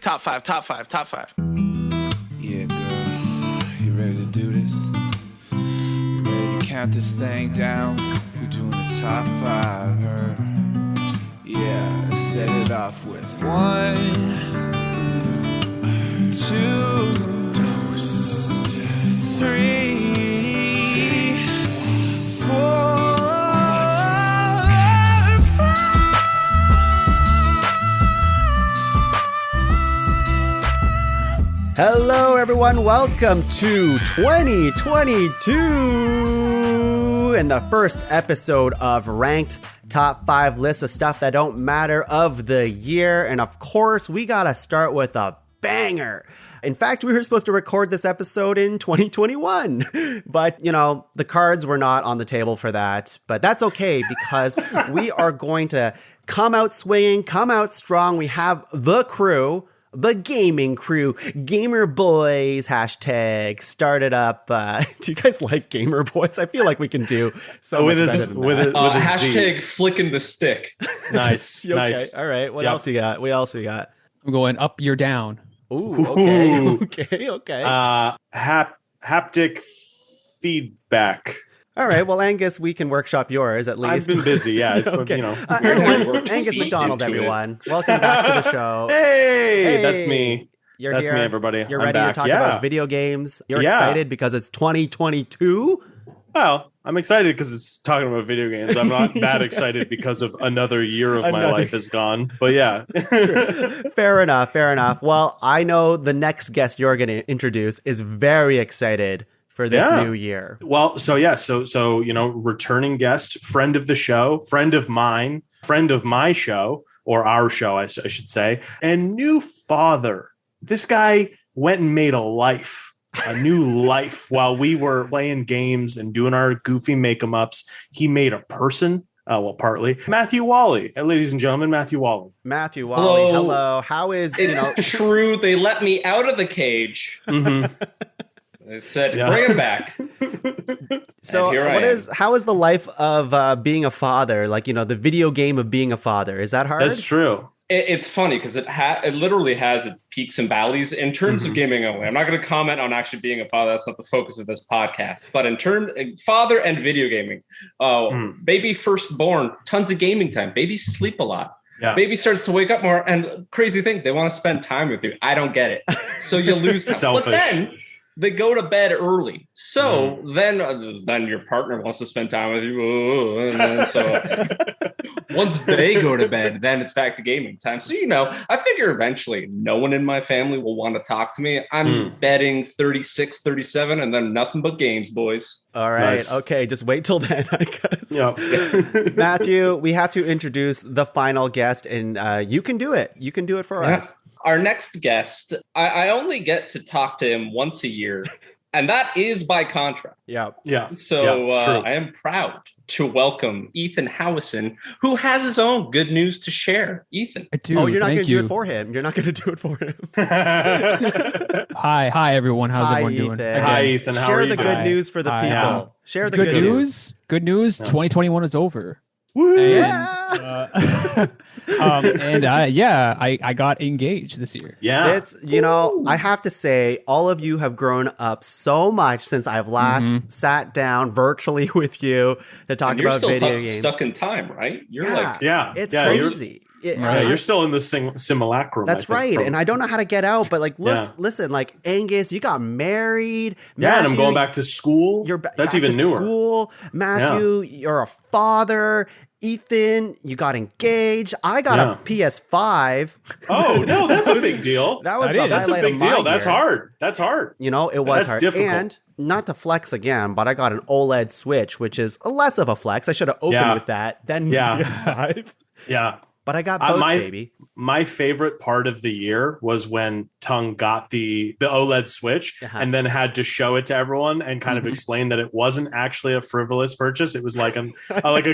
Top five, top five, top five. Yeah, girl. You ready to do this? You ready to count this thing down? We're doing the top five, heard? Yeah, let's set it off with 1, 2, 3, 4. Hello, everyone. Welcome to 2022 and the first episode of Ranked Top 5 List of Stuff That Don't Matter of the Year. And of course, we got to start with a banger. In fact, we were supposed to record this episode in 2021, but the cards were not on the table for that. But that's okay because we are going to come out swinging, come out strong. We have the crew. The gaming crew, Gamer Boys hashtag started up. Do you guys like Gamer Boys? I feel like we can do so much better than that. Hashtag flicking the stick. Nice. Okay. Nice. All right. What else you got? I'm going up, you're down. Ooh. Okay. Haptic feedback. All right. Well, Angus, we can workshop yours at least. I've been busy. Yeah. It's okay. Everyone, Angus MacDonald, everyone. Welcome back to the show. Hey, that's me. That's me, everybody. You're I'm ready back. to talk about video games. You're excited because it's 2022. Well, I'm excited because it's talking about video games. I'm not that excited because of another year of my life is gone. But yeah. Fair enough. Well, I know the next guest you're going to introduce is very excited for this new year. Well, so returning guest, friend of the show, friend of mine, friend of my show, or our show, I should say, and new father. This guy went and made a new life while we were playing games and doing our goofy make-em-ups. He made a person. Partly. Matthew Whalley. Ladies and gentlemen, Matthew Whalley. Matthew Whalley, hello. How is, It's true. They let me out of the cage. Mm-hmm. They said, bring him back. So how is the life of being a father? Like, the video game of being a father. Is that hard? That's true. It's funny because it literally has its peaks and valleys in terms of gaming only. I'm not going to comment on actually being a father. That's not the focus of this podcast. But in terms father and video gaming, baby firstborn, tons of gaming time. Babies sleep a lot. Yeah. Baby starts to wake up more, and crazy thing, they want to spend time with you. I don't get it. So you lose time. Selfish. But then they go to bed early. So then your partner wants to spend time with you. And then once they go to bed, then it's back to gaming time. So, I figure eventually no one in my family will want to talk to me. I'm betting 36, 37, and then nothing but games, boys. All right. Nice. Okay. Just wait till then, I guess. Yep. Matthew, we have to introduce the final guest, and you can do it. You can do it for us. Our next guest, I only get to talk to him once a year, and that is by contract. Yeah. So I am proud to welcome Ethan Howieson, who has his own good news to share. Ethan. I do. Oh, you're not going to do it for him. Hi, everyone. How's everyone Ethan. doing? Hi, Ethan. How Share are you the doing? good news for the people. Yeah. Share the Good news. Good news. 2021 is over. Woo! Yeah. I got engaged this year. Yeah. It's, I have to say, all of you have grown up so much since I've last sat down virtually with you to talk about video games. Stuck in time, right? It's crazy. You're still in the simulacrum. That's right. And I don't know how to get out, but listen, like Angus, you got married. Matthew, and I'm going back to school. That's even newer. School. Matthew, you're a father. Ethan, you got engaged. I got a PS5. Oh no, that's a big deal. That's a big deal. That's hard. It was hard. Difficult. And not to flex again, but I got an OLED Switch, which is less of a flex. I should have opened with that, then PS5. Yeah. But I got both, baby. My favorite part of the year was when Tuong got the OLED Switch and then had to show it to everyone and kind of explain that it wasn't actually a frivolous purchase. It was like a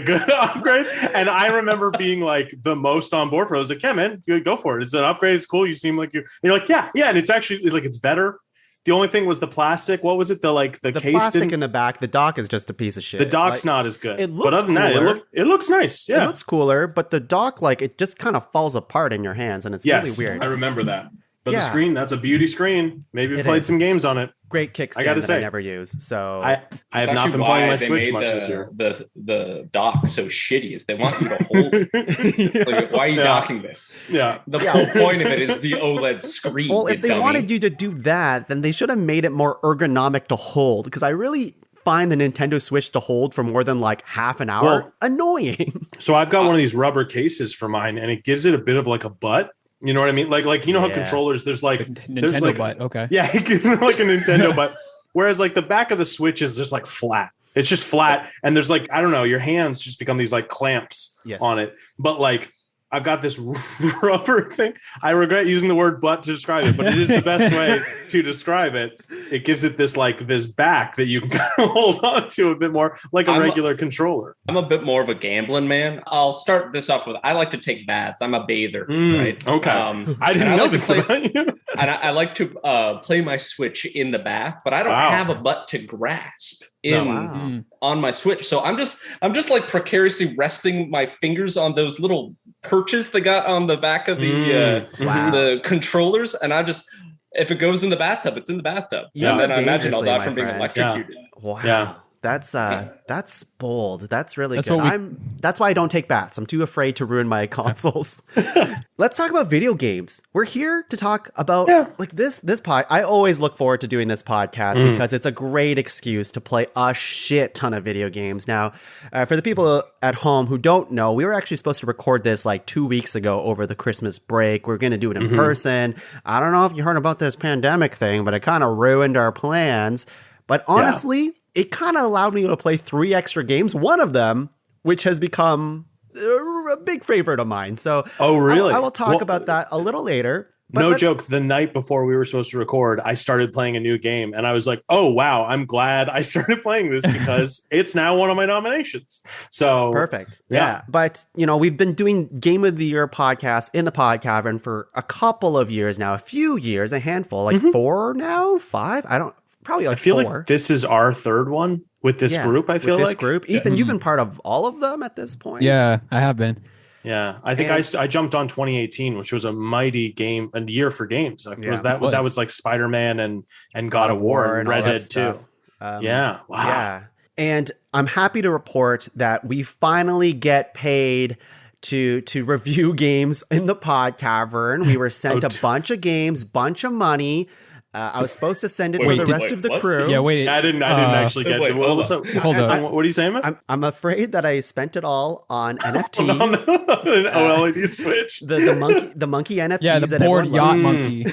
good upgrade. And I remember being like the most on board for it. I was like, yeah, man, go for it. It's an upgrade. It's cool. You seem like you're like, yeah. And it's actually like, it's better. The only thing was the plastic. What was it? The case plastic in the back. The dock is just a piece of shit. The dock's not as good. It looks but other than that, it looks nice. Yeah, it looks cooler. But the dock, it just kind of falls apart in your hands, and it's really weird. I remember that. But the screen, that's a beauty screen. Maybe we played some games on it. Great kickstand I gotta say. I never use. So I have not been playing my Switch much this year. The dock so shitty is they want you to hold it. Like, why are you docking this? Yeah. The whole point of it is the OLED screen. Well, if they wanted you to do that, then they should have made it more ergonomic to hold. Because I really find the Nintendo Switch to hold for more than like half an hour annoying. So I've got one of these rubber cases for mine, and it gives it a bit of like a butt. You know what I mean? Like you know how controllers, there's like Nintendo butt. Okay. Yeah, it gives it like a Nintendo butt. Whereas like the back of the Switch is just like flat. It's just flat, and there's like, I don't know, your hands just become these like clamps on it. But like I've got this rubber thing. I regret using the word butt to describe it, but it is the best way to describe it. It gives it this like this back that you can kind of hold on to a bit more like a regular controller. I'm a bit more of a gambling man. I'll start this off with, I like to take baths. I'm a bather, right? Okay. I didn't know this about you. And I like to play my Switch in the bath, but I don't have a butt to grasp on my Switch. So I'm just like precariously resting my fingers on those little perches they got on the back of the controllers, and I just, if it goes in the bathtub, it's in the bathtub. And then I imagine I'll die from being electrocuted. Wow. Yeah. That's bold. That's really good. That's why I don't take baths. I'm too afraid to ruin my consoles. Let's talk about video games. We're here to talk about like this pod. I always look forward to doing this podcast because it's a great excuse to play a shit ton of video games. Now, for the people at home who don't know, we were actually supposed to record this like 2 weeks ago over the Christmas break. We're going to do it in person. I don't know if you heard about this pandemic thing, but it kind of ruined our plans. But honestly, it kind of allowed me to play 3 extra games. One of them, which has become a big favorite of mine. So, really? I will talk about that a little later. But no joke. The night before we were supposed to record, I started playing a new game, and I was like, "Oh wow, I'm glad I started playing this because it's now one of my nominations." So perfect. Yeah. But we've been doing Game of the Year podcasts in the Pod Cavern for a couple of years now, a few years, a handful, like 4 now, 5. I don't. Probably like 4. Like this is our 3rd one with this group. I feel with like this group. Ethan, you've been part of all of them at this point. Yeah, I have been. Yeah, I think I jumped on 2018, which was a mighty game, a year for games. That was like Spider-Man and God of War and Red Dead 2. Wow. Yeah, and I'm happy to report that we finally get paid to review games in the Pod Cavern. We were sent a bunch of games, bunch of money. I was supposed to send it for the rest of the crew. Yeah, wait. I didn't actually get it. Hold on. What are you saying, man? I'm afraid that I spent it all on NFTs. An OLED Switch. The monkey NFTs. Yeah, the board yacht monkey.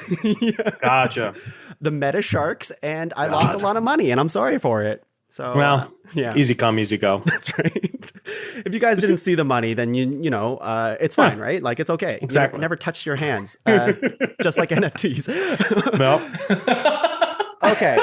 Gotcha. The Meta Sharks, and I lost a lot of money, and I'm sorry for it. So easy come, easy go. That's right. If you guys didn't see the money, then it's fine, right? Like it's okay. Exactly. Never touched your hands, just like NFTs. No. Okay,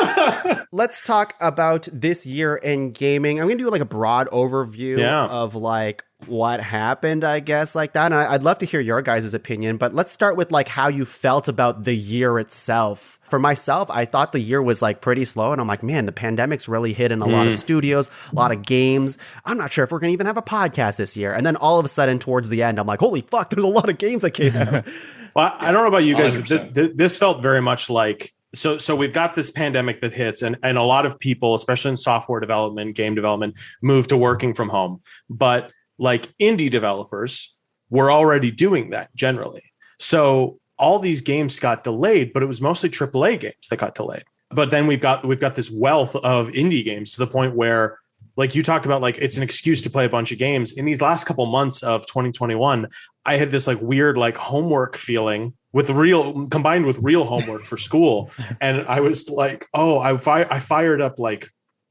let's talk about this year in gaming. I'm gonna do like a broad overview of like what happened, I guess, like that. And I'd love to hear your guys' opinion, but let's start with like how you felt about the year itself. For myself, I thought the year was like pretty slow, and I'm like, man, the pandemic's really hit in a lot of studios, a lot of games. I'm not sure if we're gonna even have a podcast this year. And then all of a sudden, towards the end, I'm like, holy fuck, there's a lot of games that came out. Well, I don't know about you guys, but this felt very much like. So we've got this pandemic that hits, and a lot of people, especially in software development, game development, move to working from home. But like indie developers were already doing that generally. So all these games got delayed, but it was mostly AAA games that got delayed. But then we've got this wealth of indie games to the point where, like you talked about, like it's an excuse to play a bunch of games. In these last couple months of 2021, I had this like weird like homework feeling combined with real homework for school. And I was like, oh, I fired up like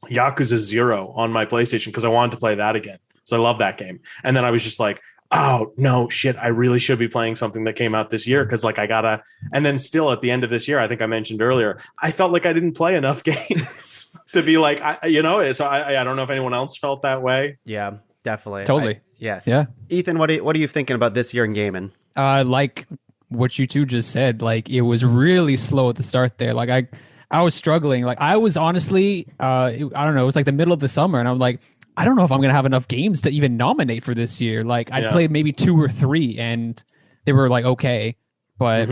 Yakuza 0 on my PlayStation because I wanted to play that again. So I love that game. And then I was just like, oh no, shit, I really should be playing something that came out this year. Cause like I gotta, and then still at the end of this year, I think I mentioned earlier, I felt like I didn't play enough games to be like, so I don't know if anyone else felt that way. Yeah, definitely. Totally. Yes. Yeah. Ethan, what are you thinking about this year in gaming? Like what you two just said, like it was really slow at the start there. Like I was struggling. Like I was honestly, I don't know, it was like the middle of the summer and I'm like, I don't know if I'm going to have enough games to even nominate for this year. Like I played maybe 2 or 3 and they were like, okay, but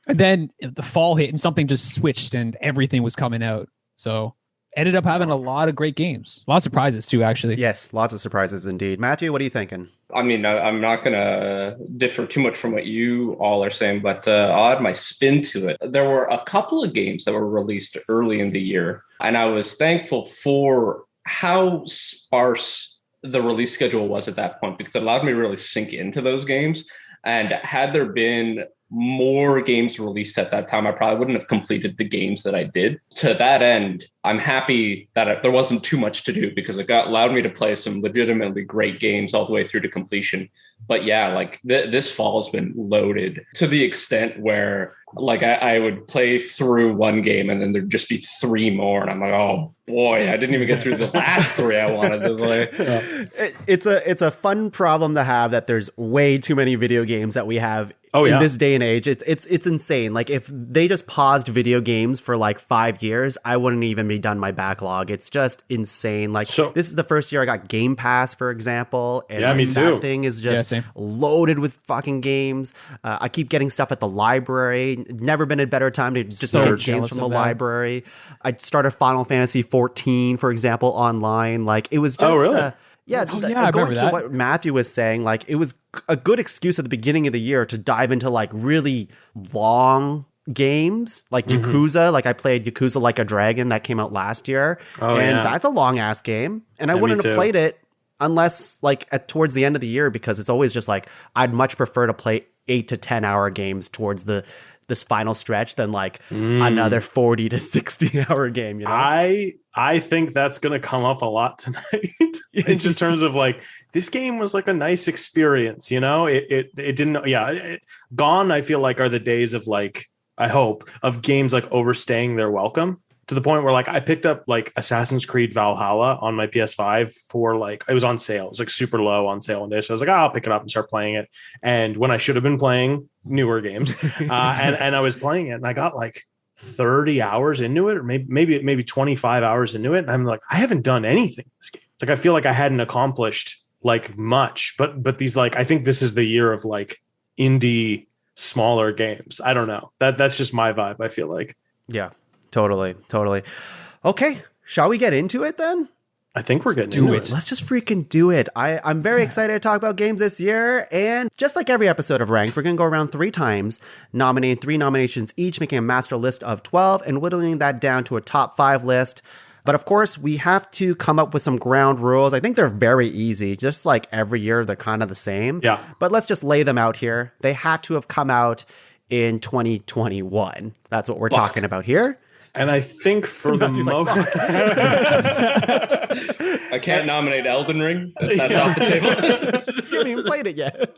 And then the fall hit and something just switched and everything was coming out. So ended up having a lot of great games. A lot of surprises too, actually. Yes, lots of surprises indeed. Matthew, what are you thinking? I mean, I'm not going to differ too much from what you all are saying, but I'll add my spin to it. There were a couple of games that were released early in the year, and I was thankful for how sparse the release schedule was at that point, because it allowed me to really sink into those games. And had there been more games released at that time, I probably wouldn't have completed the games that I did. To that end, I'm happy that there wasn't too much to do, because it allowed me to play some legitimately great games all the way through to completion. But yeah, like this fall has been loaded to the extent where like I would play through one game and then there'd just be 3 more. And I'm like, oh boy, I didn't even get through the last 3 I wanted to play. It's a fun problem to have, that there's way too many video games that we have in this day and age. It's insane. Like if they just paused video games for like 5 years, I wouldn't even be done my backlog. It's just insane. Like this is the first year I got Game Pass, for example. And me too. That thing is just loaded with fucking games. I keep getting stuff at the library. Never been a better time to just get games from the library. I started Final Fantasy 14, for example, online. Like it was just going to what Matthew was saying, like it was a good excuse at the beginning of the year to dive into like really long games like Yakuza. Like I played Yakuza Like a Dragon that came out last year, that's a long ass game, and I wouldn't have played it unless like towards the end of the year, because it's always just like I'd much prefer to play 8 to 10 hour games towards this final stretch than like another 40 to 60 hour game, you know? I think that's going to come up a lot tonight in just terms of like, this game was like a nice experience, you know, it didn't, gone. I feel like are the days of like, I hope, of games like overstaying their welcome, to the point where like I picked up like Assassin's Creed Valhalla on my PS5 for like, it was on sale. It was like super low on sale one day. So I was like, I'll pick it up and start playing it. And when I should have been playing newer games and I was playing it and I got like 30 hours into it, or maybe 25 hours into it. And I'm like, I haven't done anything in this game. It's like, I feel like I hadn't accomplished like much, but these, like, I think this is the year of like indie smaller games. I don't know, that's just my vibe. I feel like. Yeah. Totally. Okay, shall we get into it then? I think we're getting into it. Let's just freaking do it. I'm very excited to talk about games this year. And just like every episode of Ranked, we're going to go around 3 times, nominating 3 nominations each, making a master list of 12 and whittling that down to a top 5 list. But of course, we have to come up with some ground rules. I think they're very easy. Just like every year, they're kind of the same. Yeah. But let's just lay them out here. They had to have come out in 2021. That's what we're talking about here. And I think for the most, I can't nominate Elden Ring. That's off the table. You haven't even played it yet.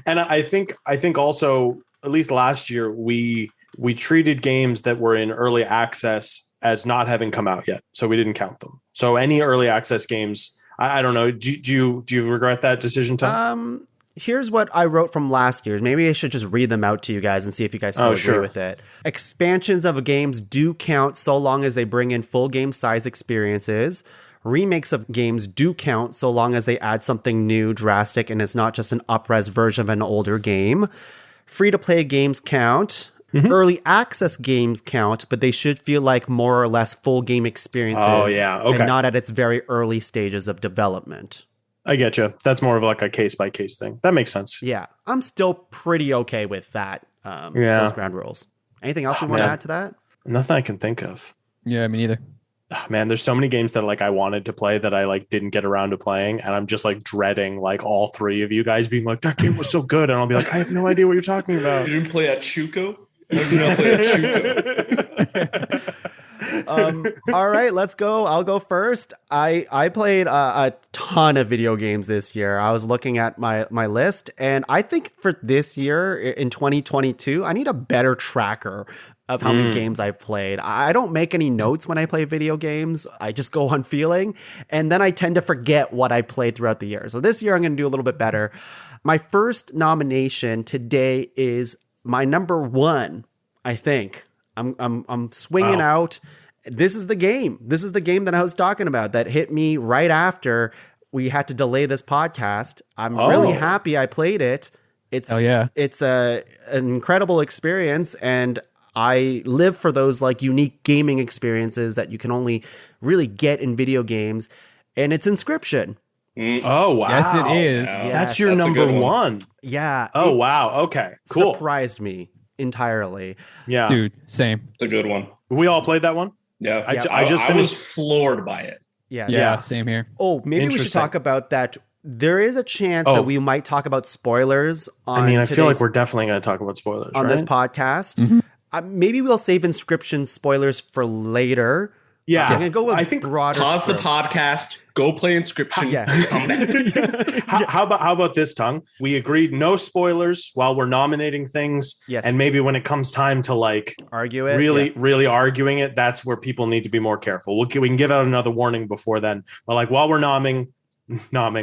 And I think also, at least last year, we treated games that were in early access as not having come out yet, so we didn't count them. So any early access games, I don't know. Do you regret that decision, Tom? Here's what I wrote from last year's. Maybe I should just read them out to you guys and see if you guys still agree with it. Expansions of games do count so long as they bring in full game size experiences. Remakes of games do count so long as they add something new, drastic, and it's not just an up-res version of an older game. Free-to-play games count. Early access games count, but they should feel like more or less full game experiences and not at its very early stages of development. I get you. That's more of like a case-by-case thing. That makes sense. Yeah. I'm still pretty okay with that. Those ground rules. Anything else you want to add to that? Nothing I can think of. Yeah, me neither. Man, there's so many games that like I wanted to play that I like didn't get around to playing, and I'm just like dreading like all 3 of you guys being like, that game was so good, and I'll be like, I have no idea what you're talking about. You didn't play at Chuko? I did not play at Chuko. All right, let's go. I'll go first. I played a ton of video games this year. I was looking at my list, and I think for this year in 2022, I need a better tracker of how many games I've played. I don't make any notes when I play video games. I just go on feeling, and then I tend to forget what I played throughout the year. So this year I'm going to do a little bit better. My first nomination today is my number 1, I think. I'm swinging out. This is the game. This is the game that I was talking about that hit me right after we had to delay this podcast. I'm really happy I played it. It's Oh yeah. it's an incredible experience, and I live for those like unique gaming experiences that you can only really get in video games, and it's Inscription. Oh wow. Yes, it is. Yeah. That's your That's a number good one. Yeah. Oh it wow. Okay. Cool. Surprised me entirely. Yeah. Dude, same. It's a good one. We all played that one. Yeah, I just I finished. was floored by it. Yes. Yeah, same here. Oh, maybe we should Interesting. talk about that. There is a chance Oh. that we might talk about spoilers on I mean, I feel like today's- we're definitely going to talk about spoilers on right? this podcast. Mhm. Maybe we'll save Inscription spoilers for later. Yeah. I'm gonna go with I think broader. Pause the strokes. podcast. Go play Inscription. Yeah. Come back. how about this, Tongue? We agreed no spoilers while we're nominating things. Yes. And maybe when it comes time to like Argue it. really arguing it, that's where people need to be more careful. We can give out another warning before then. But like while we're nomming,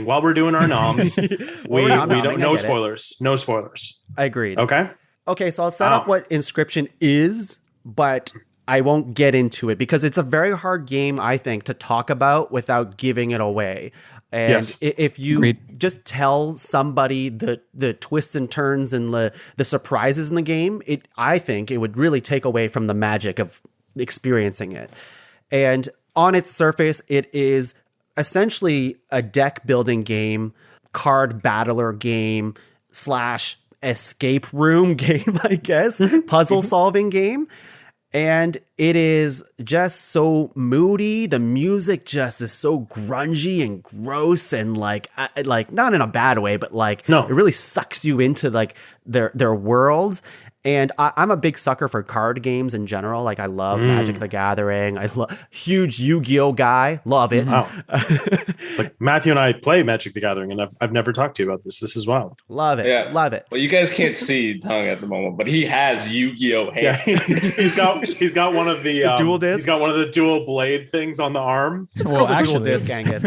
while we're doing our noms, Well, we we're nomming, don't I no get it. spoilers. No spoilers. I agreed. Okay. Okay, so I'll set up what Inscription is, but I won't get into it because it's a very hard game, I think, to talk about without giving it away. And Yes. if you Agreed. just tell somebody the twists and turns and the surprises in the game, I think it would really take away from the magic of experiencing it. And on its surface, it is essentially a deck building game, card battler game / escape room game, I guess, puzzle solving game. And it is just so moody. The music just is so grungy and gross and like not in a bad way, but like No. it really sucks you into like their worlds. And I'm a big sucker for card games in general. Like I love Magic the Gathering. I love huge Yu-Gi-Oh guy. Love it. Wow. It's like Matthew and I play Magic the Gathering, and I've never talked to you about this. This is wild. Love it. Yeah. Love it. Well, you guys can't see Tongue at the moment, but he has Yu-Gi-Oh Yeah, hands. he's got one of the dual He's discs? got one of the dual blade things on the arm. It's Well, called a dual actually- disc, Angus.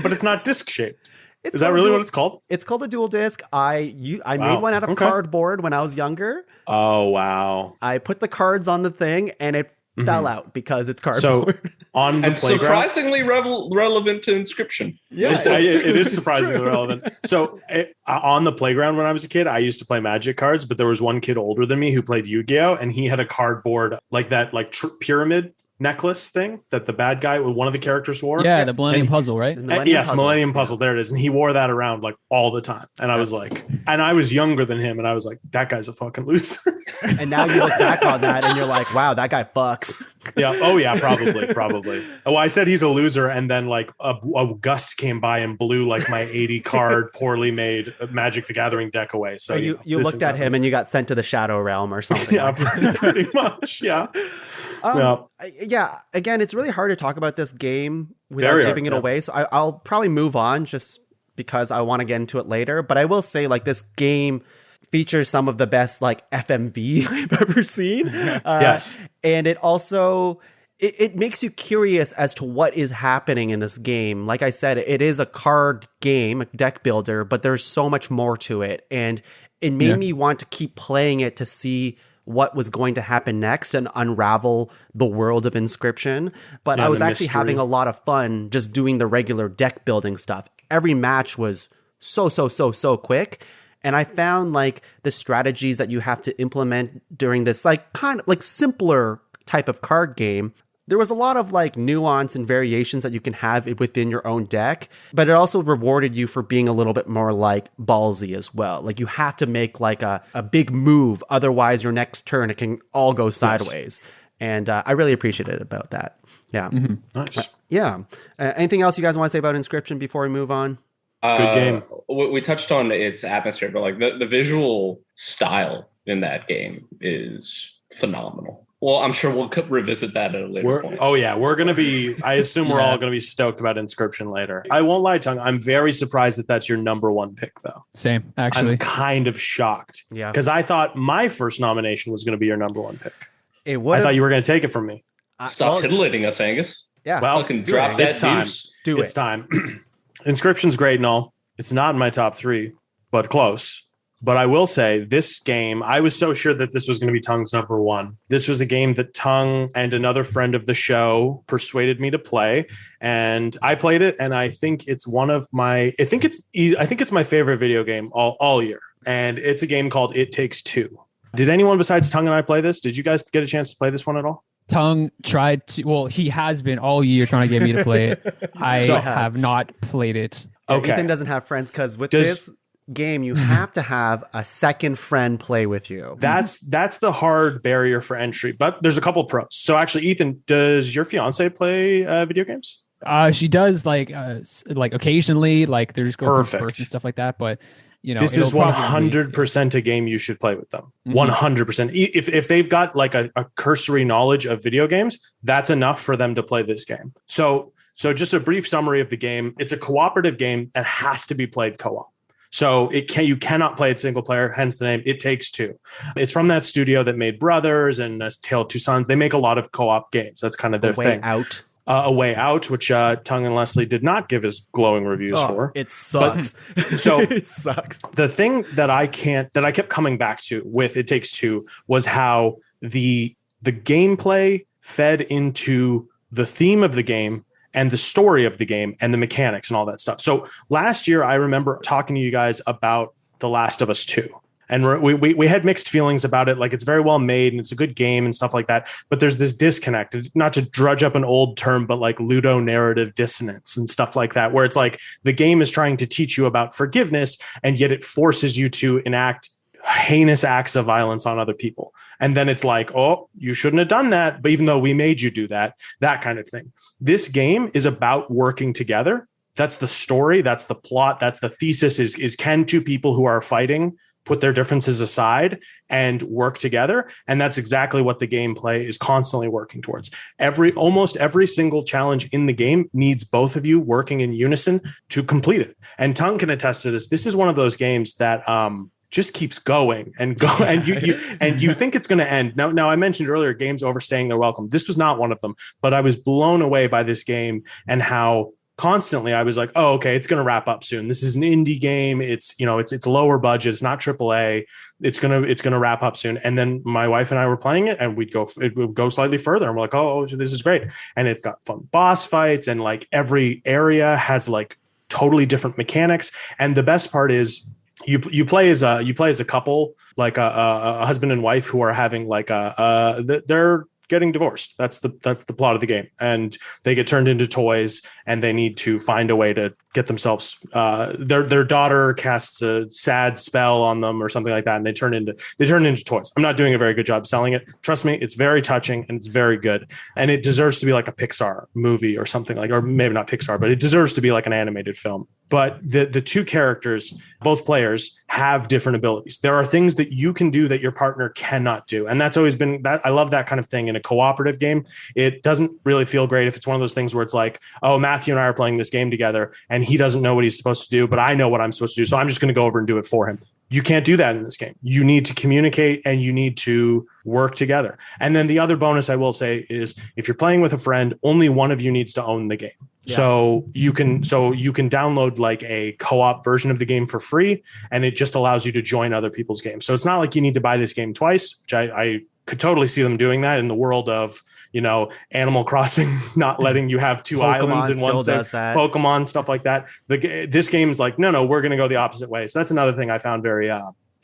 But it's not disc shaped. It's Is that called a really dual- what it's called? It's called a dual disc. I Wow. made one out of Okay. cardboard when I was younger. Oh wow! I put the cards on the thing and it fell out because it's Mm-hmm. So cardboard. on the And playground, surprisingly relevant to Inscription. Yeah, it is surprisingly relevant. So on the playground when I was a kid, I used to play Magic cards, but there was one kid older than me who played Yu-Gi-Oh, and he had a cardboard like that, like pyramid necklace thing that the bad guy with one of the characters wore. Yeah, the Millennium And- Puzzle, right? The Millennium Yes, Puzzle. Millennium Puzzle. There it is. And he wore that around like all the time. And I was That's- like, and I was younger than him, and I was like, that guy's a fucking loser. And now you look back on that and you're like, wow, that guy fucks. Yeah. Oh yeah, probably. Oh, I said he's a loser, and then like a gust came by and blew like my 80 card poorly made Magic the Gathering deck away. So you know, you this looked is at him and you got sent to the Shadow Realm or something. yeah, like that. pretty much. Yeah. Yeah. Yeah, again, it's really hard to talk about this game without Very hard, giving it yeah. away. So I'll probably move on just because I want to get into it later. But I will say, like, this game features some of the best like FMV I've ever seen. Yes. And it also it makes you curious as to what is happening in this game. Like I said, it is a card game, a deck builder, but there's so much more to it. And it made me want to keep playing it to see what was going to happen next and unravel the world of Inscription. But Yeah, I was the actually mystery. having a lot of fun just doing the regular deck building stuff. Every match was so quick. And I found like the strategies that you have to implement during this like kind of like simpler type of card game. There was a lot of like nuance and variations that you can have within your own deck, but it also rewarded you for being a little bit more like ballsy as well. Like you have to make like a big move. Otherwise your next turn, it can all go sideways. And I really appreciated about that. Yeah. Nice. Yeah. Anything else you guys want to say about Inscription before we move on? Good game. We touched on its atmosphere, but like the visual style in that game is phenomenal. Well, I'm sure we'll revisit that at a later point. We're going to be, I assume we're Yeah. all going to be stoked about Inscription later. I won't lie, Tongue. I'm very surprised that that's your number one pick, though. Same, actually. I'm kind of shocked. Yeah. Because I thought my first nomination was going to be your number one pick. It I would thought you were going to take it from me. Stop titillating us, Angus. Yeah. Well, Fucking do drop it. that It's time. deuce. Do It's it. time. Inscription's great and all. It's not in my top three, but close. But I will say this game, I was so sure that this was going to be Tongue's number one. This was a game that Tongue and another friend of the show persuaded me to play. And I played it. And I think it's one of my, I think it's my favorite video game all year. and it's a game called It Takes Two. Did anyone besides Tongue and I play this? Did you guys get a chance to play this one at all? Tongue tried to, well, he has been all year trying to get me to play it. I have not played it. Okay. Ethan doesn't have friends because with this game, you have to have a second friend play with you. That's the hard barrier for entry, but there's a couple pros. So actually, Ethan, does your fiance play video games? She does like occasionally, like there's go spurts and stuff like that. But this is 100% a game you should play with them. 100%. If they've got like a cursory knowledge of video games, that's enough for them to play this game. So just a brief summary of the game. It's a cooperative game that has to be played co-op. So you cannot play it single player, hence the name It Takes Two. It's from that studio that made Brothers and Tale of Two Sons. They make a lot of co-op games. That's kind of their thing. A Way Out, which Tongue and Leslie did not give us glowing reviews for. It sucks. So it sucks. The thing that I kept coming back to with It Takes Two was how the gameplay fed into the theme of the game and the story of the game and the mechanics and all that stuff. So last year, I remember talking to you guys about The Last of Us 2. And we had mixed feelings about it. Like, it's very well made and it's a good game and stuff like that. But there's this disconnect, not to drudge up an old term, but like ludonarrative dissonance and stuff like that, where it's like the game is trying to teach you about forgiveness, and yet it forces you to enact heinous acts of violence on other people. And then it's like, oh, you shouldn't have done that. But even though we made you do that kind of thing. This game is about working together. That's the story. That's the plot. That's the thesis is can two people who are fighting put their differences aside and work together. And that's exactly what the gameplay is constantly working towards. Almost every single challenge in the game needs both of you working in unison to complete it. And Tongue can attest to this. This is one of those games that just keeps going and you think it's going to end. Now I mentioned earlier games overstaying their welcome. This was not one of them, but I was blown away by this game and how constantly I was like, oh, okay, it's going to wrap up soon. This is an indie game. It's lower budget. It's not AAA. It's going to wrap up soon. And then my wife and I were playing it, and it would go slightly further. And we're like, oh, this is great. And it's got fun boss fights, and like every area has like totally different mechanics. And the best part is you play as a couple, like a husband and wife who are having like they're getting divorced. That's the plot of the game, and they get turned into toys, and they need to find a way to get themselves. Their daughter casts a sad spell on them or something like that, and they turn into toys. I'm not doing a very good job selling it. Trust me, it's very touching and it's very good, and it deserves to be like a Pixar movie or something like, or maybe not Pixar, but it deserves to be like an animated film. But the two characters, both players, have different abilities. There are things that you can do that your partner cannot do. And that's always been that. I love that kind of thing in a cooperative game. It doesn't really feel great if it's one of those things where it's like, oh, Matthew and I are playing this game together and he doesn't know what he's supposed to do, but I know what I'm supposed to do. So I'm just going to go over and do it for him. You can't do that in this game. You need to communicate and you need to work together. And then the other bonus I will say is if you're playing with a friend, only one of you needs to own the game. Yeah. So you can download like a co-op version of the game for free, and it just allows you to join other people's games. So it's not like you need to buy this game twice, which I could totally see them doing that in the world of, Animal Crossing, not letting you have two islands in one sense. Pokemon, stuff like that. This game is like, no, we're going to go the opposite way. So that's another thing I found very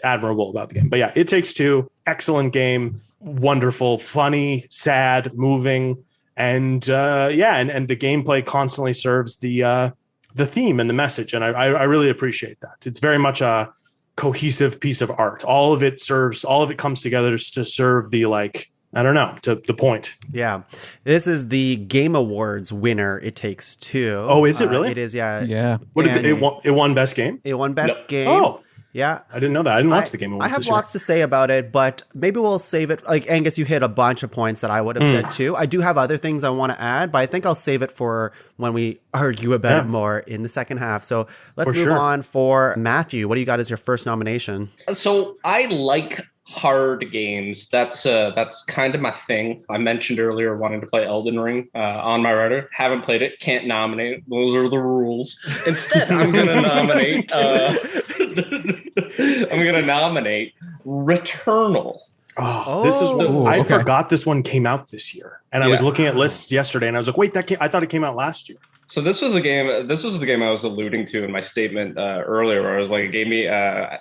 admirable about the game. But yeah, It Takes Two, excellent game, wonderful, funny, sad, moving, and the gameplay constantly serves the theme and the message, and I really appreciate that. It's very much a cohesive piece of art. All of it comes together to serve the to the point. Yeah. This is the Game Awards winner, It Takes Two. Oh, is it really? It is, yeah. Yeah. What did it won Best Game? It won Best Game. Oh. Yeah. I didn't know that. I didn't watch the Game Awards. I have lots to say about it, but maybe we'll save it. Like, Angus, you hit a bunch of points that I would have said too. I do have other things I want to add, but I think I'll save it for when we argue about it more in the second half. So let's move on for Matthew. What do you got as your first nomination? So I like hard games. That's kind of my thing. I mentioned earlier wanting to play Elden Ring on my radar. Haven't played it. Can't nominate. Those are the rules. Instead, I'm going to nominate. I'm going to nominate Returnal. I forgot this one came out this year, and I was looking at lists yesterday, and I was like, wait, I thought it came out last year. So this was a game. This was the game I was alluding to in my statement earlier, where I was like, it gave me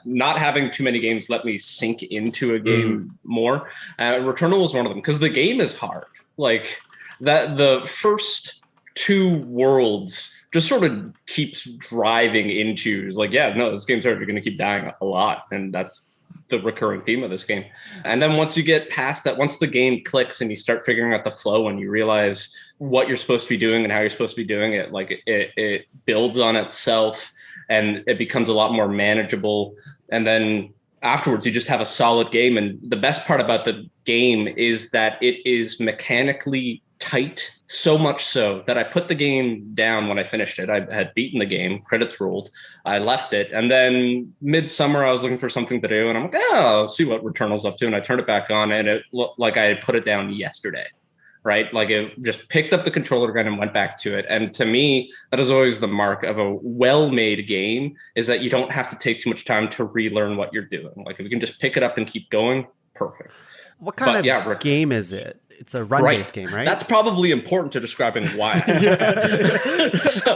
not having too many games let me sink into a game more. Returnal was one of them because the game is hard. Like that, the first two worlds just sort of keeps driving into. It's like, yeah, no, this game's hard. You're going to keep dying a lot, and that's the recurring theme of this game. And then once you get past that, once the game clicks and you start figuring out the flow and you realize what you're supposed to be doing and how you're supposed to be doing it, like it builds on itself and it becomes a lot more manageable. And then afterwards you just have a solid game. And the best part about the game is that it is mechanically tight, so much so that I put the game down when I finished it. I had beaten the game, credits rolled, I left it, and then midsummer I was looking for something to do, and I'm like, oh, I'll see what Returnal's up to, and I turned it back on, and it looked like I had put it down yesterday, right? Like it just picked up the controller again and went back to it. And to me, that is always the mark of a well-made game, is that you don't have to take too much time to relearn what you're doing. Like if you can just pick it up and keip going, perfect. What kind of game is it? It's a run-based game, right? That's probably important to describing why. So,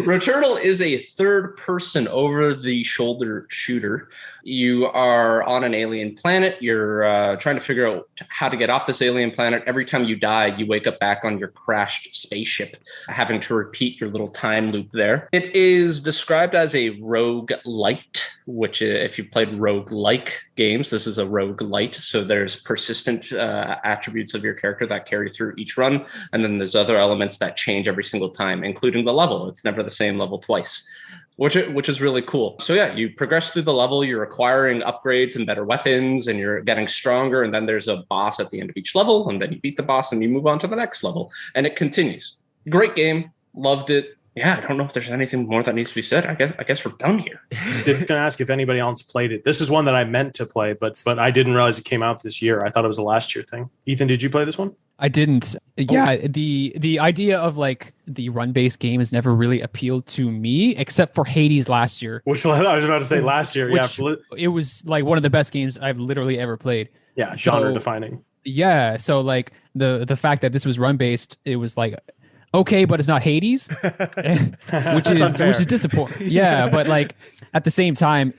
Returnal is a third-person, over-the-shoulder shooter. You are on an alien planet. You're trying to figure out how to get off this alien planet. Every time you die, you wake up back on your crashed spaceship, having to repeat your little time loop there. It is described as a roguelite, which if you've played roguelike games, this is a roguelite. So there's persistent attributes of your character that carry through each run. And then there's other elements that change every single time, including the level. It's never the same level twice, which is really cool. So yeah, you progress through the level, you're acquiring upgrades and better weapons, and you're getting stronger. And then there's a boss at the end of each level, and then you beat the boss and you move on to the next level, and it continues. Great game. Loved it. Yeah, I don't know if there's anything more that needs to be said. I guess we're done here. I was going to ask if anybody else played it. This is one that I meant to play, but I didn't realize it came out this year. I thought it was a last year thing. Ethan, did you play this one? I didn't. Yeah, the idea of like the run-based game has never really appealed to me, except for Hades last year. Which I was about to say last year. Yeah, it was like one of the best games I've literally ever played. Yeah, genre defining. Yeah, so like the fact that this was run-based, it was like, okay, but it's not Hades, which is disappointing. Yeah, but like at the same time,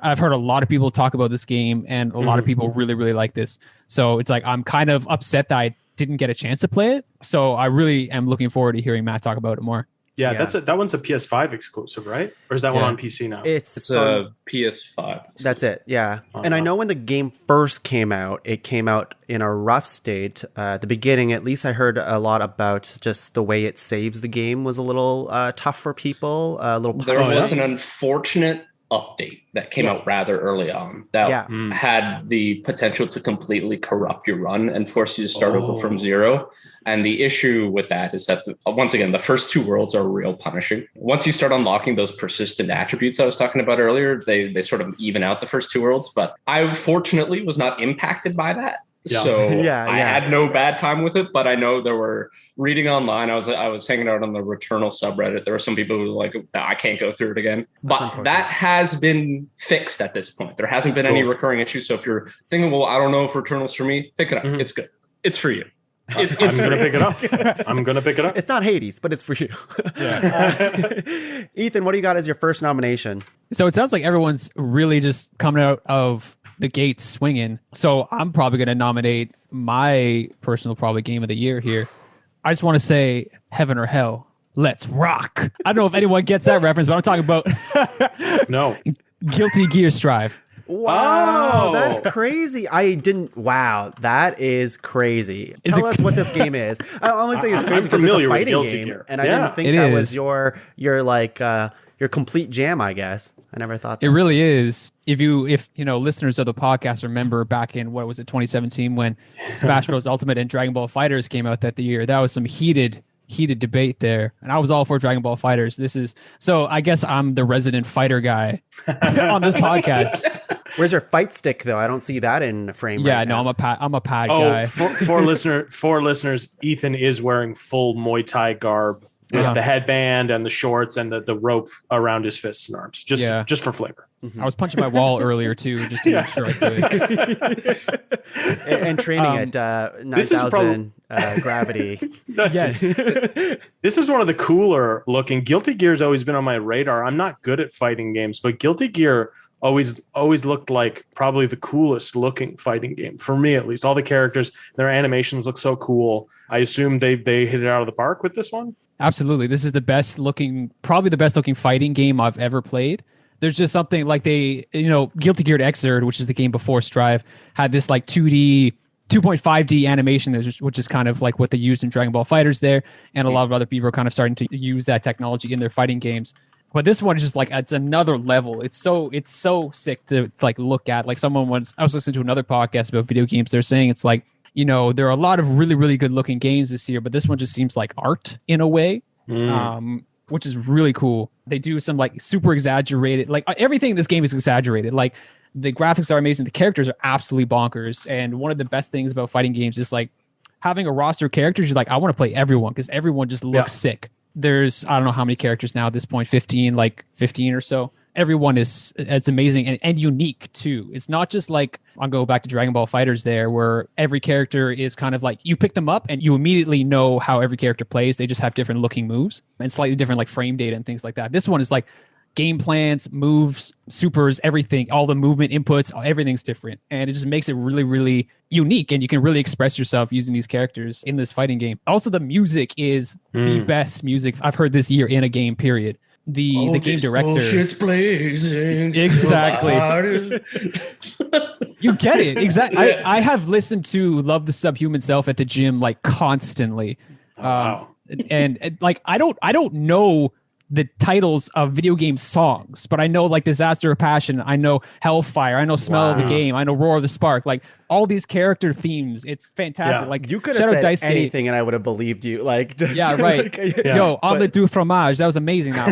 I've heard a lot of people talk about this game, and a lot of people really, really like this. So it's like I'm kind of upset that I didn't get a chance to play it. So I really am looking forward to hearing Matt talk about it more. Yeah, that one's a PS5 exclusive, right? Or is that one on PC now? It's a PS5. That's it, yeah. And I know when the game first came out, it came out in a rough state. At the beginning, at least I heard a lot about just the way it saves the game was a little tough for people. There was an unfortunate update that came out rather early on that had the potential to completely corrupt your run and force you to start over from zero. And the issue with that is that, once again, the first two worlds are real punishing. Once you start unlocking those persistent attributes I was talking about earlier, they sort of even out the first two worlds. But I fortunately was not impacted by that. Yeah. So I had no bad time with it, but I know there were reading online. I was hanging out on the Returnal subreddit. There were some people who were like, I can't go through it again. But that has been fixed at this point. There hasn't been any recurring issues. So if you're thinking, well, I don't know if Returnal's for me, pick it up. It's good. It's for you. I'm going to pick it up. I'm going to pick it up. It's not Hades, but it's for you. Ethan, what do you got as your first nomination? So it sounds like everyone's really just coming out of the gates swinging. So I'm probably going to nominate my personal probably game of the year here. I just want to say Heaven or Hell. Let's rock. I don't know if anyone gets that reference, but I'm talking about no Guilty Gear Strive. Wow, that's crazy. I didn't. Wow, that is crazy. Tell us what this game is. I'll only say it's crazy because it's a fighting game, Gear. And I didn't think that was your like your complete jam. I guess I never thought that. It really is. If you know listeners of the podcast remember back in 2017 when Smash Bros. Ultimate and Dragon Ball FighterZ came out that year, that was some heated debate there, and I was all for Dragon Ball FighterZ. So I guess I'm the resident fighter guy on this podcast. Where's your fight stick though? I don't see that in frame. Yeah, right no, now. I'm a pad guy. For listeners, Ethan is wearing full Muay Thai garb with the headband and the shorts and the rope around his fists and arms, just for flavor. Mm-hmm. I was punching my wall earlier too, just to make sure I could. and training at 9,000 gravity. Yes. This is one of the cooler looking. Guilty Gear's always been on my radar. I'm not good at fighting games, but Guilty Gear always looked like probably the coolest looking fighting game for me, at least. All the characters, their animations look so cool. I assume they hit it out of the park with this one. Absolutely. This is probably the best looking fighting game I've ever played. There's just something like Guilty Gear Xrd, which is the game before Strive, had this like 2.5D animation, which is kind of like what they used in Dragon Ball FighterZ there. And a lot of other people are kind of starting to use that technology in their fighting games. But this one is just like, it's another level. It's so sick to like look at. Like I was listening to another podcast about video games. They're saying it's like, there are a lot of really, really good looking games this year, but this one just seems like art in a way, which is really cool. They do some like super exaggerated, like everything in this game is exaggerated. Like the graphics are amazing. The characters are absolutely bonkers. And one of the best things about fighting games is like having a roster of characters. You're like, I want to play everyone because everyone just looks sick. There's, I don't know how many characters now at this point, 15 or so. Everyone it's amazing and unique too. It's not just like, I'll go back to Dragon Ball FighterZ there, where every character is kind of like, you pick them up and you immediately know how every character plays. They just have different looking moves and slightly different like frame data and things like that. This one is like game plans, moves, supers, everything, all the movement inputs, everything's different. And it just makes it really, really unique. And you can really express yourself using these characters in this fighting game. Also, the music is the best music I've heard this year in a game, period. The game director. Blazing, exactly. You get it. Exactly. I have listened to Love the Subhuman Self at the gym like constantly. Wow. And like, I don't know the titles of video game songs, but I know like Disaster of Passion, I know Hellfire, I know Smell of the Game, I know Roar of the Spark, like all these character themes. It's fantastic. Like you could have said Dice anything and I would have believed you. Like just, yeah, right. Like, yo, omelette du fromage, that was amazing, that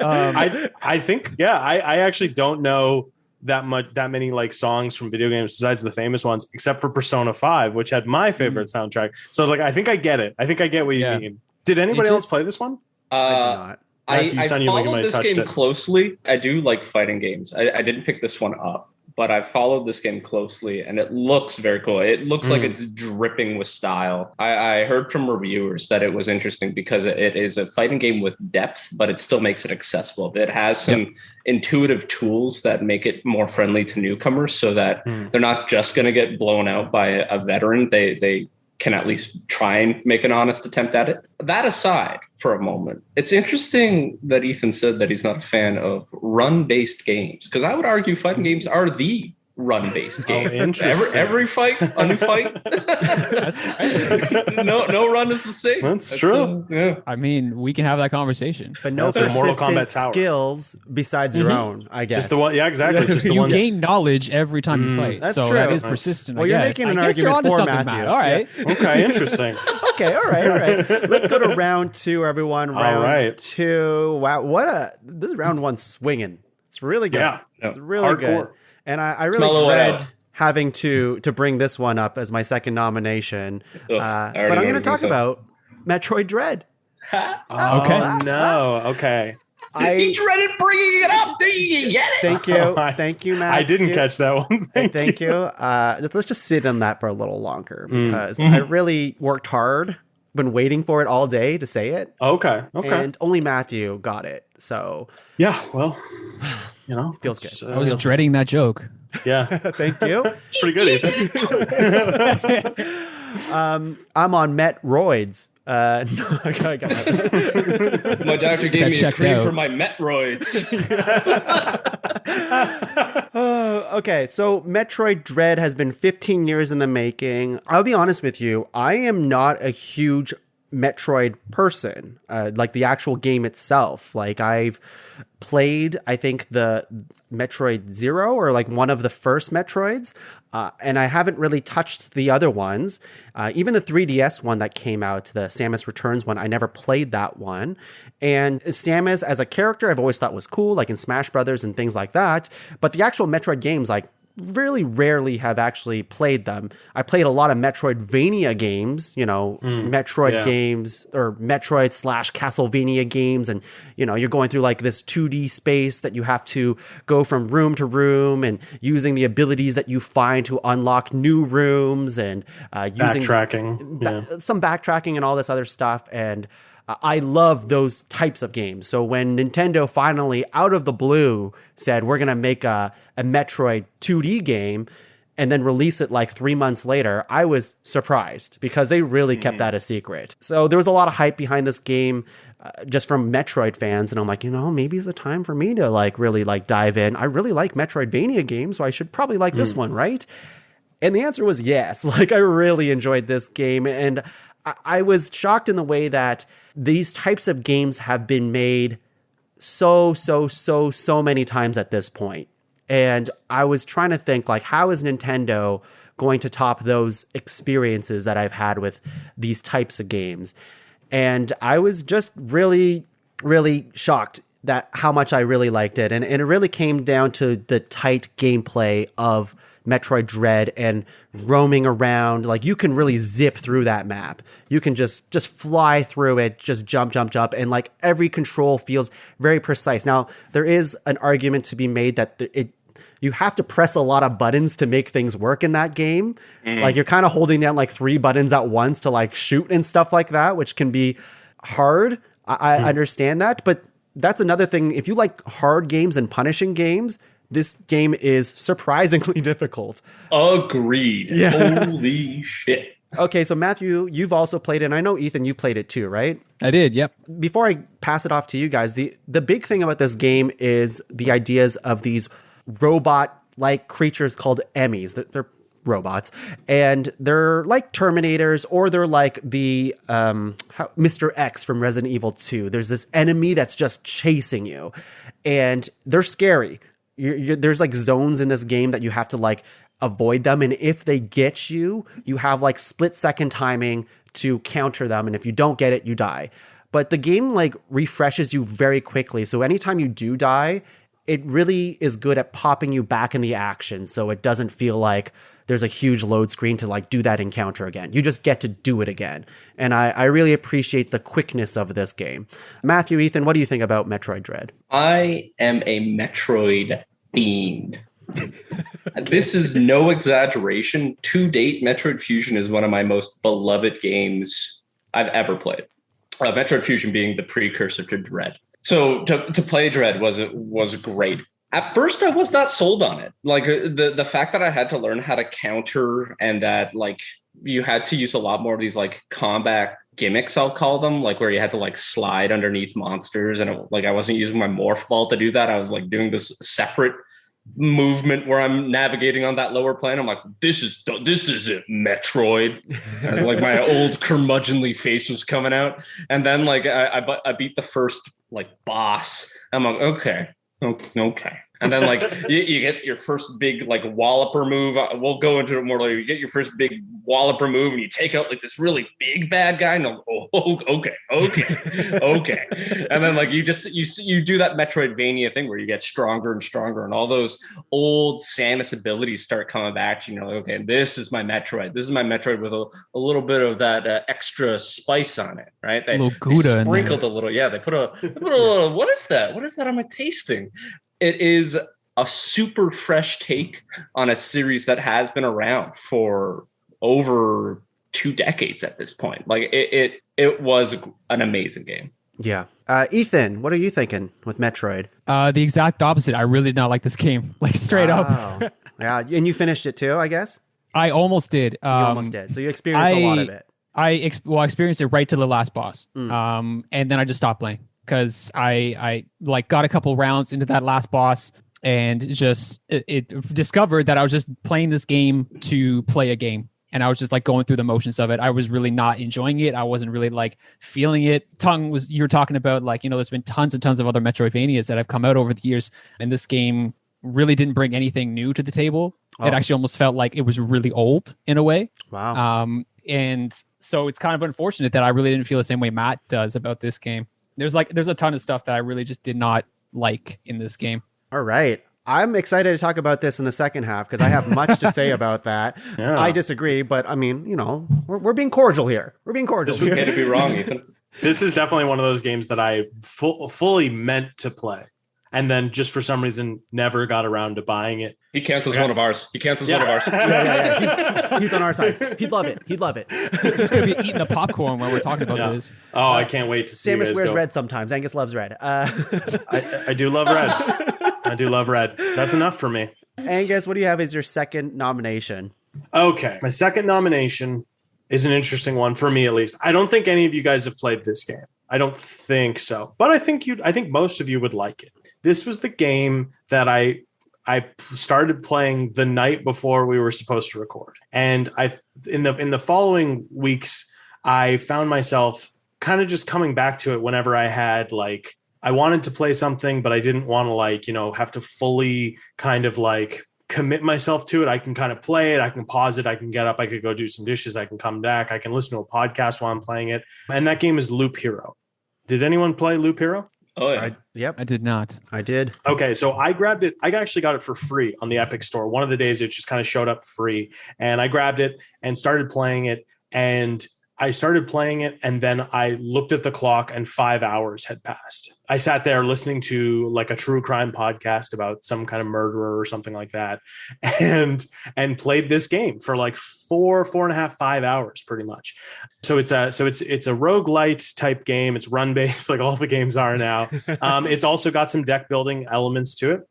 one. I think I actually don't know that many like songs from video games besides the famous ones, except for Persona 5, which had my favorite soundtrack. So like I think I get it. I think I get what you mean. Did anybody else play this one? I did not. I followed this game closely. I do like fighting games. I didn't pick this one up, but I followed this game closely, and it looks very cool. It looks like it's dripping with style. I heard from reviewers that it was interesting because it is a fighting game with depth, but it still makes it accessible. It has some intuitive tools that make it more friendly to newcomers so that they're not just going to get blown out by a veteran. They can at least try and make an honest attempt at it. That aside for a moment, it's interesting that Ethan said that he's not a fan of run-based games, because I would argue fighting games are the run-based game. Interesting. Every fight, a new fight. That's right. No run is the same. That's true. Yeah. I mean, we can have that conversation. But no persistent skills besides your own, I guess. Just the one, exactly. Just the you ones. gain knowledge every time you fight. That's so true. that is persistent. Well, you're making an argument for Matthew. All right. Okay, interesting. Okay, all right. Let's go to round two, everyone. Round two. Wow, this is round one swinging. It's really good. Yeah. It's really good. And I really dread having to bring this one up as my second nomination. But I'm going to talk about Metroid Dread. Okay. No. Okay. He dreaded bringing it up. Do you get it? Thank you. Thank you, Matt. I didn't catch that one. Thank you. Let's just sit on that for a little longer because I really worked hard. Been waiting for it all day to say it. Okay. And only Matthew got it. So yeah, well, feels good. I was dreading that joke. Yeah. Thank you. It's pretty good, Ethan. I'm on Metroids. No, I got it. My doctor gave me a cream for my Metroids. Okay, so Metroid Dread has been 15 years in the making. I'll be honest with you, I am not a huge Metroid person, like the actual game itself. Like I've played, I think the Metroid Zero or like one of the first Metroids, and I haven't really touched the other ones. Even the 3DS one that came out, the Samus Returns one, I never played that one. And Samus as a character, I've always thought was cool, like in Smash Brothers and things like that. But the actual Metroid games, like really rarely have actually played them. I played a lot of Metroidvania games, Metroid games or Metroid / Castlevania games. And, you're going through like this 2D space that you have to go from room to room and using the abilities that you find to unlock new rooms and using some backtracking and all this other stuff. And I love those types of games. So when Nintendo finally, out of the blue, said we're going to make a Metroid 2D game and then release it like 3 months later, I was surprised because they really kept that a secret. So there was a lot of hype behind this game just from Metroid fans. And I'm like, maybe it's a time for me to like really like dive in. I really like Metroidvania games, so I should probably like this one, right? And the answer was yes. Like I really enjoyed this game. And I was shocked in the way that these types of games have been made so many times at this point. And I was trying to think, like, how is Nintendo going to top those experiences that I've had with these types of games? And I was just really, really shocked that how much I really liked it. And it really came down to the tight gameplay of Metroid Dread and roaming around. Like you can really zip through that map. You can just fly through it, just jump. And like every control feels very precise. Now there is an argument to be made that you have to press a lot of buttons to make things work in that game. Like you're kind of holding down like 3 buttons at once to like shoot and stuff like that, which can be hard. I understand that, but that's another thing. If you like hard games and punishing games, this game is surprisingly difficult. Agreed. Yeah. Holy shit. Okay, so Matthew, you've also played it, and I know, Ethan, you played it too, right? I did, yep. Before I pass it off to you guys, the big thing about this game is the ideas of these robot-like creatures called Emmys. They're robots, and they're like Terminators, or they're like the Mr. X from Resident Evil 2. There's this enemy that's just chasing you, and they're scary. There's like zones in this game that you have to like avoid them, and if they get you, you have like split-second timing to counter them, and if you don't get it, you die. But the game like refreshes you very quickly, so anytime you do die, it really is good at popping you back in the action, so it doesn't feel like there's a huge load screen to like do that encounter again. You just get to do it again, and I really appreciate the quickness of this game. Matthew, Ethan, what do you think about Metroid Dread? I am a Metroid fiend. This is no exaggeration. To date, Metroid Fusion is one of my most beloved games I've ever played. Metroid Fusion being the precursor to Dread. So to play Dread was great. At first, I was not sold on it. Like the fact that I had to learn how to counter and that like you had to use a lot more of these like combat gimmicks, I'll call them, like where you had to like slide underneath monsters, and I wasn't using my morph ball to do that. I was like doing this separate movement where I'm navigating on that lower plane. I'm like, this is it, Metroid. And like my old curmudgeonly face was coming out, and then like I beat the first like boss. I'm like, okay. And then like you get your first big like walloper move. We'll go into it more later. You get your first big walloper move and you take out like this really big bad guy. And I'm like, oh, okay. And then like you do that Metroidvania thing where you get stronger and stronger, and all those old Samus abilities start coming back. You know, like, okay, this is my Metroid. This is my Metroid with a little bit of that extra spice on it, right? They, a little Gouda, sprinkled a little. Yeah, they put a little. What is that? What is that? Am I tasting? It is a super fresh take on a series that has been around for over 2 decades at this point. Like it was an amazing game. Yeah. Ethan, what are you thinking with Metroid? The exact opposite. I really did not like this game, like straight up. Yeah, and you finished it too, I guess? I almost did. You almost did. So you experienced a lot of it. I experienced it right to the last boss. And then I just stopped playing. Because I like got a couple rounds into that last boss and just it discovered that I was just playing this game to play a game, and I was just like going through the motions of it. I was really not enjoying it. I wasn't really like feeling it. You were talking about like, there's been tons and tons of other Metroidvanias that have come out over the years, and this game really didn't bring anything new to the table. It actually almost felt like it was really old in a way. Wow. And so it's kind of unfortunate that I really didn't feel the same way Matt does about this game. There's a ton of stuff that I really just did not like in this game. All right. I'm excited to talk about this in the second half because I have much to say about that. Yeah. I disagree, but I mean, you know, we're being cordial here. We're being cordial. It's okay to be wrong, Ethan. This is definitely one of those games that I fully meant to play, and then just for some reason never got around to buying it. He cancels one of ours. One of ours. Yeah. He's on our side. He'd love it. He's going to be eating the popcorn when we're talking about this. Oh, I can't wait to see. Samus wears red sometimes. Angus loves red. I do love red. I do love red. That's enough for me. Angus, what do you have as your second nomination? Okay. My second nomination is an interesting one for me, at least. I don't think any of you guys have played this game. I don't think so. But I think most of you would like it. This was the game that I started playing the night before we were supposed to record. And in the following weeks, I found myself kind of just coming back to it whenever I had like I wanted to play something, but I didn't want to like, you know, have to fully kind of like commit myself to it. I can kind of play it. I can pause it. I can get up. I could go do some dishes. I can come back. I can listen to a podcast while I'm playing it. And that game is Loop Hero. Did anyone play Loop Hero? Oh, yeah. Yep. I did not. I did. Okay, so I grabbed it. I actually got it for free on the Epic Store. One of the days it just kind of showed up free. And I grabbed it and started playing it. And I started playing it, and then I looked at the clock and 5 hours had passed. I sat there listening to like a true crime podcast about some kind of murderer or something like that, and played this game for like 4.5, 5 hours pretty much. So it's a roguelite type game. It's run based like all the games are now. It's also got some deck building elements to it.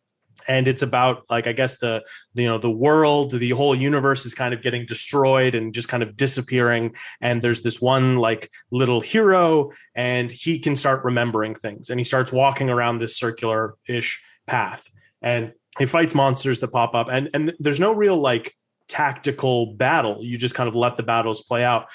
And it's about like, I guess the world, the whole universe is kind of getting destroyed and just kind of disappearing. And there's this one like little hero, and he can start remembering things, and he starts walking around this circular-ish path, and he fights monsters that pop up, and there's no real like tactical battle. You just kind of let the battles play out.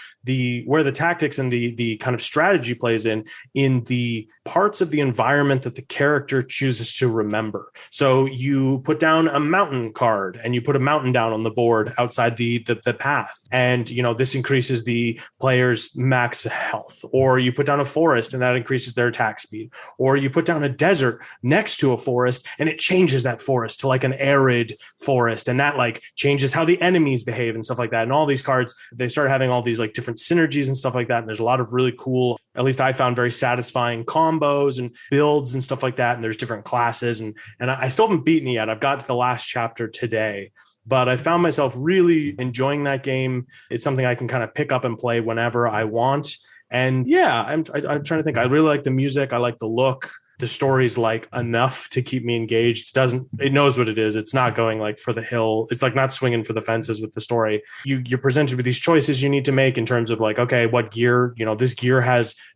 Where the tactics and the kind of strategy plays in the parts of the environment that the character chooses to remember. So you put down a mountain card, and you put a mountain down on the board outside the path, and you know this increases the player's max health. Or you put down a forest, and that increases their attack speed. Or you put down a desert next to a forest, and it changes that forest to like an arid forest, and that like changes how the enemies behave and stuff like that. And all these cards, they start having all these like different synergies and stuff like that. And there's a lot of really cool, at least I found very satisfying combos and builds and stuff like that. And there's different classes, and I still haven't beaten it yet. I've got to the last chapter today, but I found myself really enjoying that game. It's something I can kind of pick up and play whenever I want. And yeah, I'm trying to think. I really like the music. I like the look. The story's like enough to keep me engaged. It knows what it is. It's not going like for the hill. It's like not swinging for the fences with the story. You're presented with these choices you need to make in terms of like, okay, what gear, this gear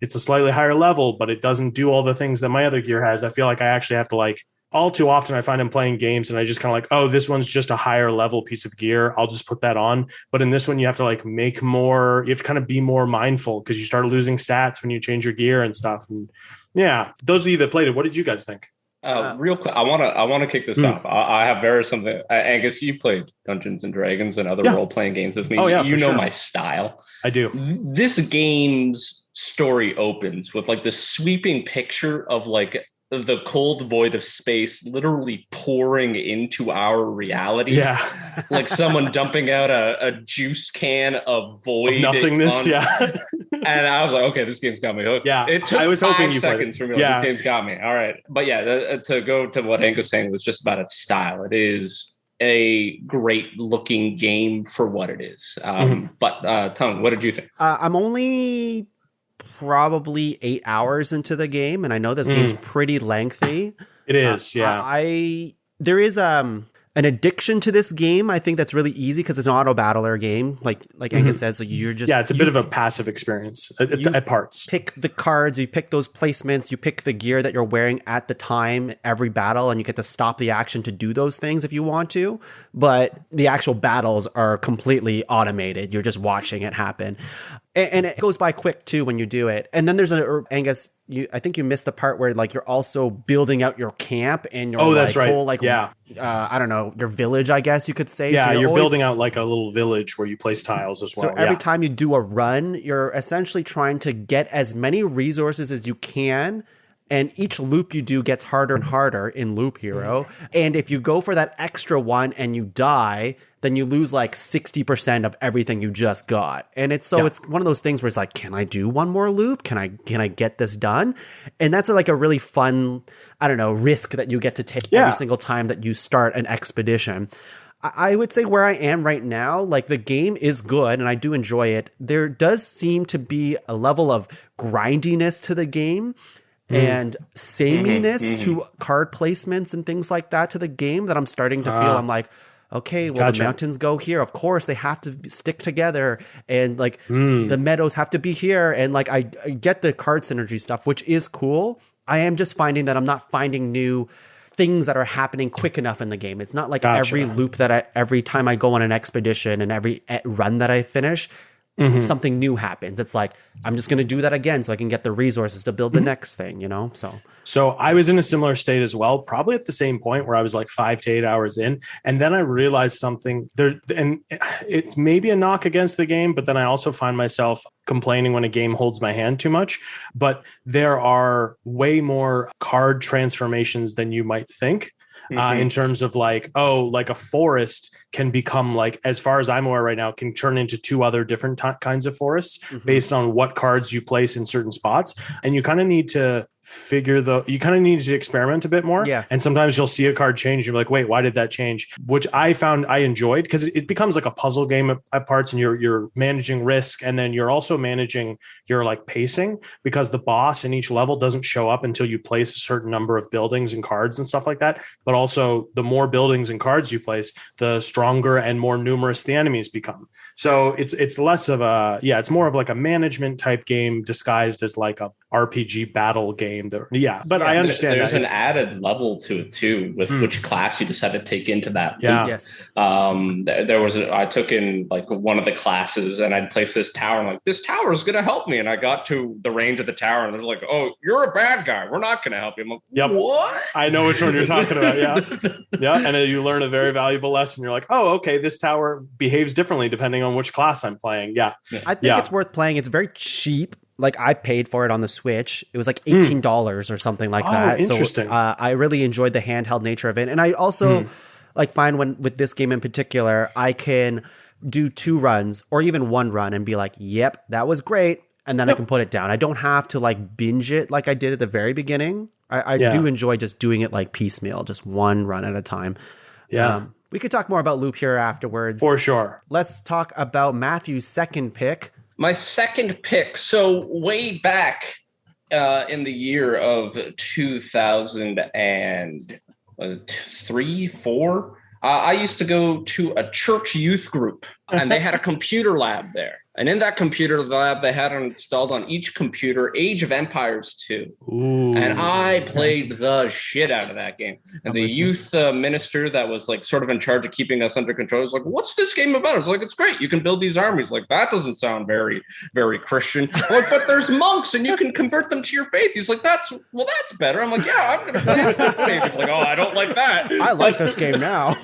it's a slightly higher level, but it doesn't do all the things that my other gear has. I feel like I actually have to like, all too often I find I'm playing games and I just kind of like, oh, this one's just a higher level piece of gear. I'll just put that on. But in this one, you have to like make more, you have to kind of be more mindful because you start losing stats when you change your gear and stuff. And yeah, those of you that played it, what did you guys think? Real quick, I want to kick this off. I have very something. Angus, you played Dungeons and Dragons and other role playing games with me. Oh, yeah, you know sure. My style. I do. This game's story opens with like the sweeping picture of like the cold void of space literally pouring into our reality. Yeah. Like someone dumping out a juice can of void. Of nothingness, yeah. And I was like, okay, this game's got me hooked. Yeah. It took I was hoping 5 you seconds for me. Like, this game's got me. All right. But yeah, to go to what Hank was saying was just about its style. It is a great looking game for what it is. But Tung, what did you think? I'm only probably 8 hours into the game, and I know this game's pretty lengthy. It is, yeah. There is an addiction to this game. I think that's really easy because it's an auto battler game. Like Angus says, like you're just it's a bit of a passive experience. It's at parts. Pick the cards, you pick those placements, you pick the gear that you're wearing at the time every battle, and you get to stop the action to do those things if you want to. But the actual battles are completely automated. You're just watching it happen. And it goes by quick too when you do it. And then there's Angus, I think you missed the part where like you're also building out your camp and your that's right. whole I don't know, your village, I guess you could say. Yeah, so you're building out like a little village where you place tiles as well. So every time you do a run, you're essentially trying to get as many resources as you can And each loop you do gets harder and harder in Loop Hero. And if you go for that extra one and you die, then you lose like 60% of everything you just got. And it's it's one of those things where it's like, can I do one more loop? Can I get this done? And that's like a really fun, I don't know, risk that you get to take every single time that you start an expedition. I would say where I am right now, like the game is good and I do enjoy it. There does seem to be a level of grindiness to the game and sameness to card placements and things like that to the game that I'm starting to feel. I'm like, okay, well, the mountains go here. Of course, they have to stick together. And like the meadows have to be here. And like I get the card synergy stuff, which is cool. I am just finding that I'm not finding new things that are happening quick enough in the game. It's not like every loop every time I go on an expedition and every run that I finish, something new happens. It's like, I'm just going to do that again so I can get the resources to build the next thing, you know? So I was in a similar state as well, probably at the same point where I was like 5 to 8 hours in. And then I realized something there, and it's maybe a knock against the game, but then I also find myself complaining when a game holds my hand too much. But there are way more card transformations than you might think. In terms of like, like a forest can become like, as far as I'm aware right now, can turn into 2 other different kinds of forests based on what cards you place in certain spots. And you kind of need to you kind of need to experiment a bit more. Yeah. And sometimes you'll see a card change. You're like, wait, why did that change? Which I found I enjoyed because it becomes like a puzzle game at parts, and you're managing risk. And then you're also managing your like pacing, because the boss in each level doesn't show up until you place a certain number of buildings and cards and stuff like that. But also the more buildings and cards you place, the stronger and more numerous the enemies become. So it's less of it's more of like a management type game disguised as like a RPG battle game. But I understand there's an added level to it too, with which class you decide to take into that. There was I took in like one of the classes, and I'd place this tower, and like, this tower is going to help me, and I got to the range of the tower, and they're like, oh, you're a bad guy, we're not going to help you. I'm like, what? I know which one you're talking about. And then you learn a very valuable lesson. You're like, oh, okay, this tower behaves differently depending on which class I'm playing. I think it's worth playing. It's very cheap. Like I paid for it on the Switch. It was like $18 or something like that. Interesting. So I really enjoyed the handheld nature of it. And I also like find with this game in particular, I can do 2 runs or even 1 run and be like, yep, that was great. And then I can put it down. I don't have to like binge it like I did at the very beginning. I do enjoy just doing it like piecemeal, just 1 run at a time. We could talk more about Loop Hero afterwards. For sure. Let's talk about Matthew's second pick. My second pick. So way back in the year of 2003, 4, I used to go to a church youth group, and they had a computer lab there. And in that computer lab, they had installed on each computer Age of Empires 2. Ooh. And I played the shit out of that game. And the youth minister that was like sort of in charge of keeping us under control was like, what's this game about? I was like, it's great. You can build these armies. Like, that doesn't sound very, very Christian. I'm like, but there's monks and you can convert them to your faith. He's like, that's better. I'm like, yeah, I'm going to play with their faith. He's like, oh, I don't like that. I like this game now.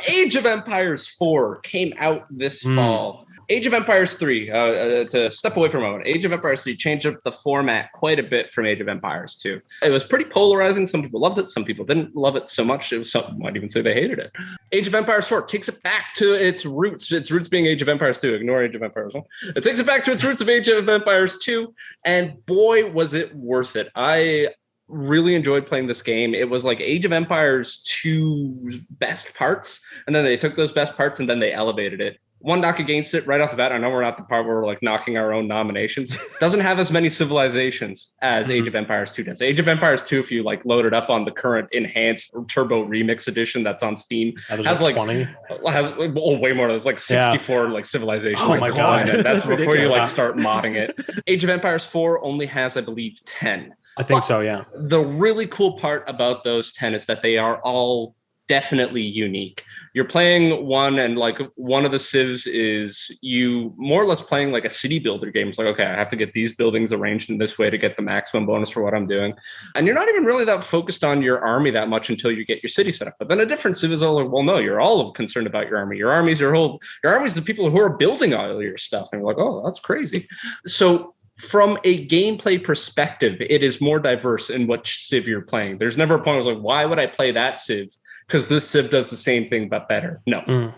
Age of Empires 4 came out this fall. Age of Empires 3, to step away for a moment, Age of Empires 3 changed up the format quite a bit from Age of Empires 2. It was pretty polarizing. Some people loved it. Some people didn't love it so much. Some might even say they hated it. Age of Empires 4 takes it back to its roots being Age of Empires 2. Ignore Age of Empires 1. It takes it back to its roots of Age of Empires 2. And boy, was it worth it. I really enjoyed playing this game. It was like Age of Empires 2's best parts, and then they took those best parts and then they elevated it. One knock against it right off the bat, I know we're not the part where we're like knocking our own nominations, doesn't have as many civilizations as Age of Empires 2 does. Age of Empires 2, if you like load it up on the current enhanced turbo remix edition that's on Steam, has like 20. Way more. There's like 64 like civilizations. Oh my God. That's before ridiculous. You like start modding it. Age of Empires 4 only has, I believe, 10. I think so, yeah. The really cool part about those 10 is that they are all definitely unique. You're playing one, and like one of the civs is you more or less playing like a city builder game. It's like, okay, I have to get these buildings arranged in this way to get the maximum bonus for what I'm doing. And you're not even really that focused on your army that much until you get your city set up. But then a different civ is all like, well, no, you're all concerned about your army. Your army's the people who are building all your stuff. And you're like, oh, that's crazy. So from a gameplay perspective, it is more diverse in what Civ you're playing. There's never a point where I was like, why would I play that Civ? Because this Civ does the same thing, but better. No.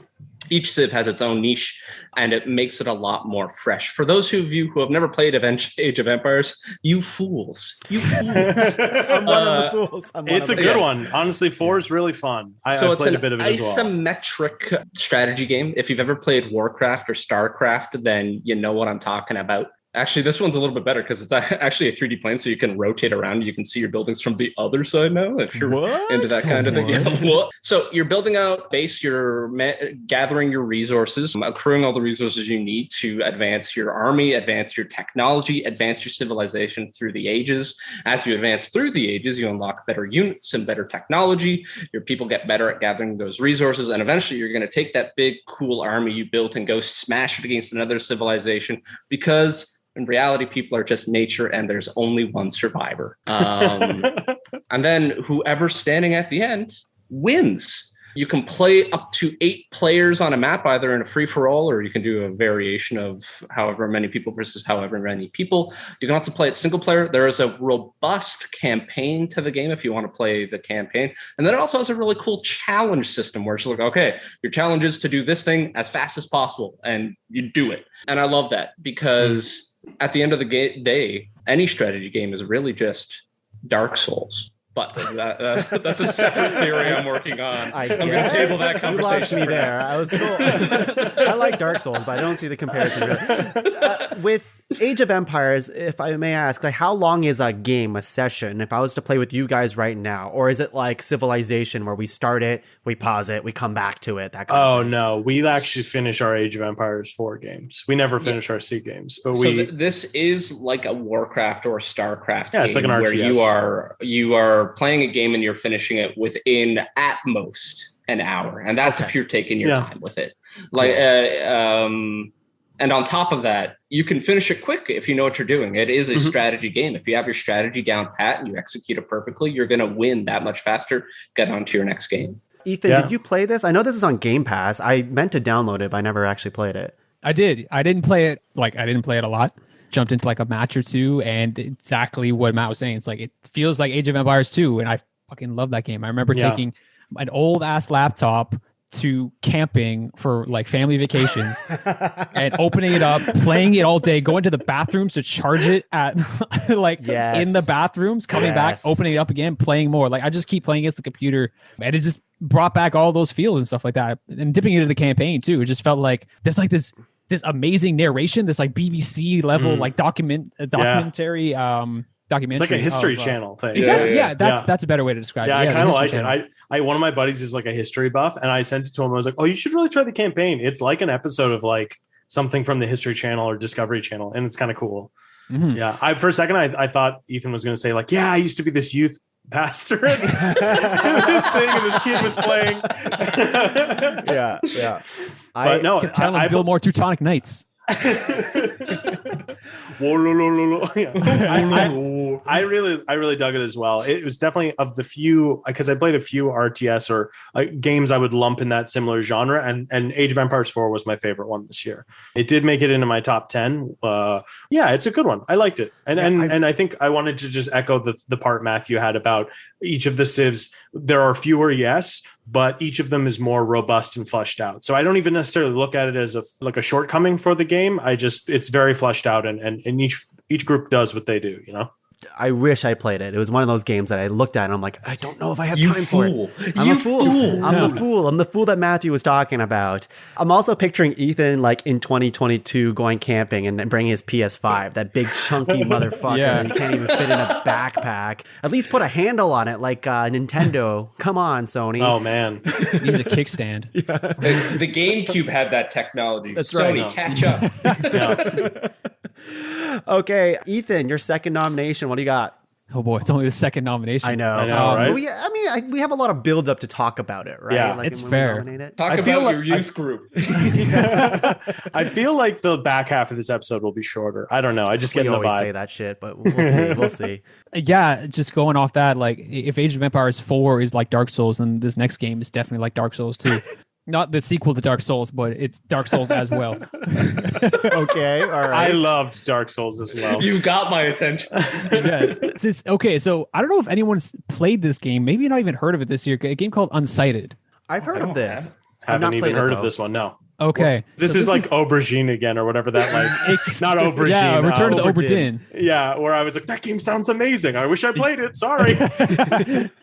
Each Civ has its own niche, and it makes it a lot more fresh. For those of you who have never played Age of Empires, you fools. You fools. I'm one of the fools. It's a good one. Honestly, 4 is really fun. I played a bit of it as well. Isometric strategy game. If you've ever played Warcraft or StarCraft, then you know what I'm talking about. Actually, this one's a little bit better because it's actually a 3D plane, so you can rotate around. You can see your buildings from the other side now, if you're into that kind of thing. Yeah. So you're building out base, you're gathering your resources, accruing all the resources you need to advance your army, advance your technology, advance your civilization through the ages. As you advance through the ages, you unlock better units and better technology. Your people get better at gathering those resources, and eventually you're going to take that big, cool army you built and go smash it against another civilization, because in reality, people are just nature and there's only one survivor. And then whoever's standing at the end wins. You can play up to 8 players on a map, either in a free-for-all, or you can do a variation of however many people versus however many people. You can also play it single player. There is a robust campaign to the game if you want to play the campaign. And then it also has a really cool challenge system where it's like, okay, your challenge is to do this thing as fast as possible, and you do it. And I love that because at the end of the day, any strategy game is really just Dark Souls. But that's a separate theory I'm working on. I'm going to table that conversation. You lost me there. I like Dark Souls, but I don't see the comparison. Really. With Age of Empires, if I may ask, like, how long is a game, a session, if I was to play with you guys right now? Or is it like Civilization, where we start it, we pause it, we come back to it? That kind of thing? No, we actually finish our Age of Empires 4 games. We never finish our C games, but this is like a Warcraft or a StarCraft game, it's like an RTS. Where you are playing a game and you're finishing it within at most an hour, and that's if you're taking your time with it. Like, and on top of that, you can finish it quick if you know what you're doing. It is a strategy game. If you have your strategy down pat and you execute it perfectly, you're going to win that much faster. Get on to your next game. Ethan, did you play this? I know this is on Game Pass. I meant to download it, but I never actually played it. I did. I didn't play it a lot. Jumped into like a match or two, and exactly what Matt was saying. It's like, it feels like Age of Empires 2, and I fucking love that game. I remember taking an old ass laptop to camping for like family vacations and opening it up, playing it all day, going to the bathrooms to charge it at in the bathrooms, coming back, opening it up again, playing more. Like, I just keep playing against the computer, and it just brought back all those feels and stuff like that. And dipping into the campaign too, it just felt like there's like this amazing narration, this like BBC level like documentary documentary. It's like a History Channel thing. Exactly. Yeah, that's a better way to describe it. I kind of like it. One of my buddies is like a history buff, and I sent it to him. I was like, "Oh, you should really try the campaign. It's like an episode of like something from the History Channel or Discovery Channel, and it's kind of cool." Mm-hmm. Yeah. For a second, I thought Ethan was going to say like, "Yeah, I used to be this youth pastor in this thing, and this kid was playing." Yeah. But no, kept telling him build more Teutonic Knights. I really dug it as well. It was definitely of the few, because I played a few RTS or games I would lump in that similar genre, and Age of Empires 4 was my favorite one this year. It did make it into my top 10. It's a good one. I liked it, and I think I wanted to just echo the part Matthew had about each of the civs. There are fewer, yes, but each of them is more robust and fleshed out. So I don't even necessarily look at it as a shortcoming for the game. It's very fleshed out, and each group does what they do, you know? I wish I played it. It was one of those games that I looked at and I'm like, I don't know if I have time for it. I'm a fool. I'm the fool that Matthew was talking about. I'm also picturing Ethan like in 2022 going camping and bringing his PS5, that big chunky motherfucker that you can't even fit in a backpack. At least put a handle on it like Nintendo. Come on, Sony. Oh, man. Needs a kickstand. The GameCube had that technology. That's Sony, right. catch up. Yeah. Okay, Ethan, your second nomination. What do you got? Oh boy, it's only the second nomination. I know, right? We have a lot of build up to talk about it, right? Yeah, like, it's fair. Talk about your youth group. I feel like the back half of this episode will be shorter. I don't know. I just get in the always vibe. say that shit, but we'll see. We'll see. Yeah, just going off that, like if Age of Empires 4 is like Dark Souls, then this next game is definitely like Dark Souls 2. Not the sequel to Dark Souls, but it's Dark Souls as well. Okay, all right. I loved Dark Souls as well. You got my attention. Yes. Okay, so I don't know if anyone's played this game. Maybe you've not even heard of it this year. A game called Unsighted. I've heard of this. Haven't even heard of this one. No. Okay. This is like Aubergine again, or whatever that like. Not Aubergine. Yeah, Return of the Oberdin. Yeah, where I was like, that game sounds amazing. I wish I played it. Sorry.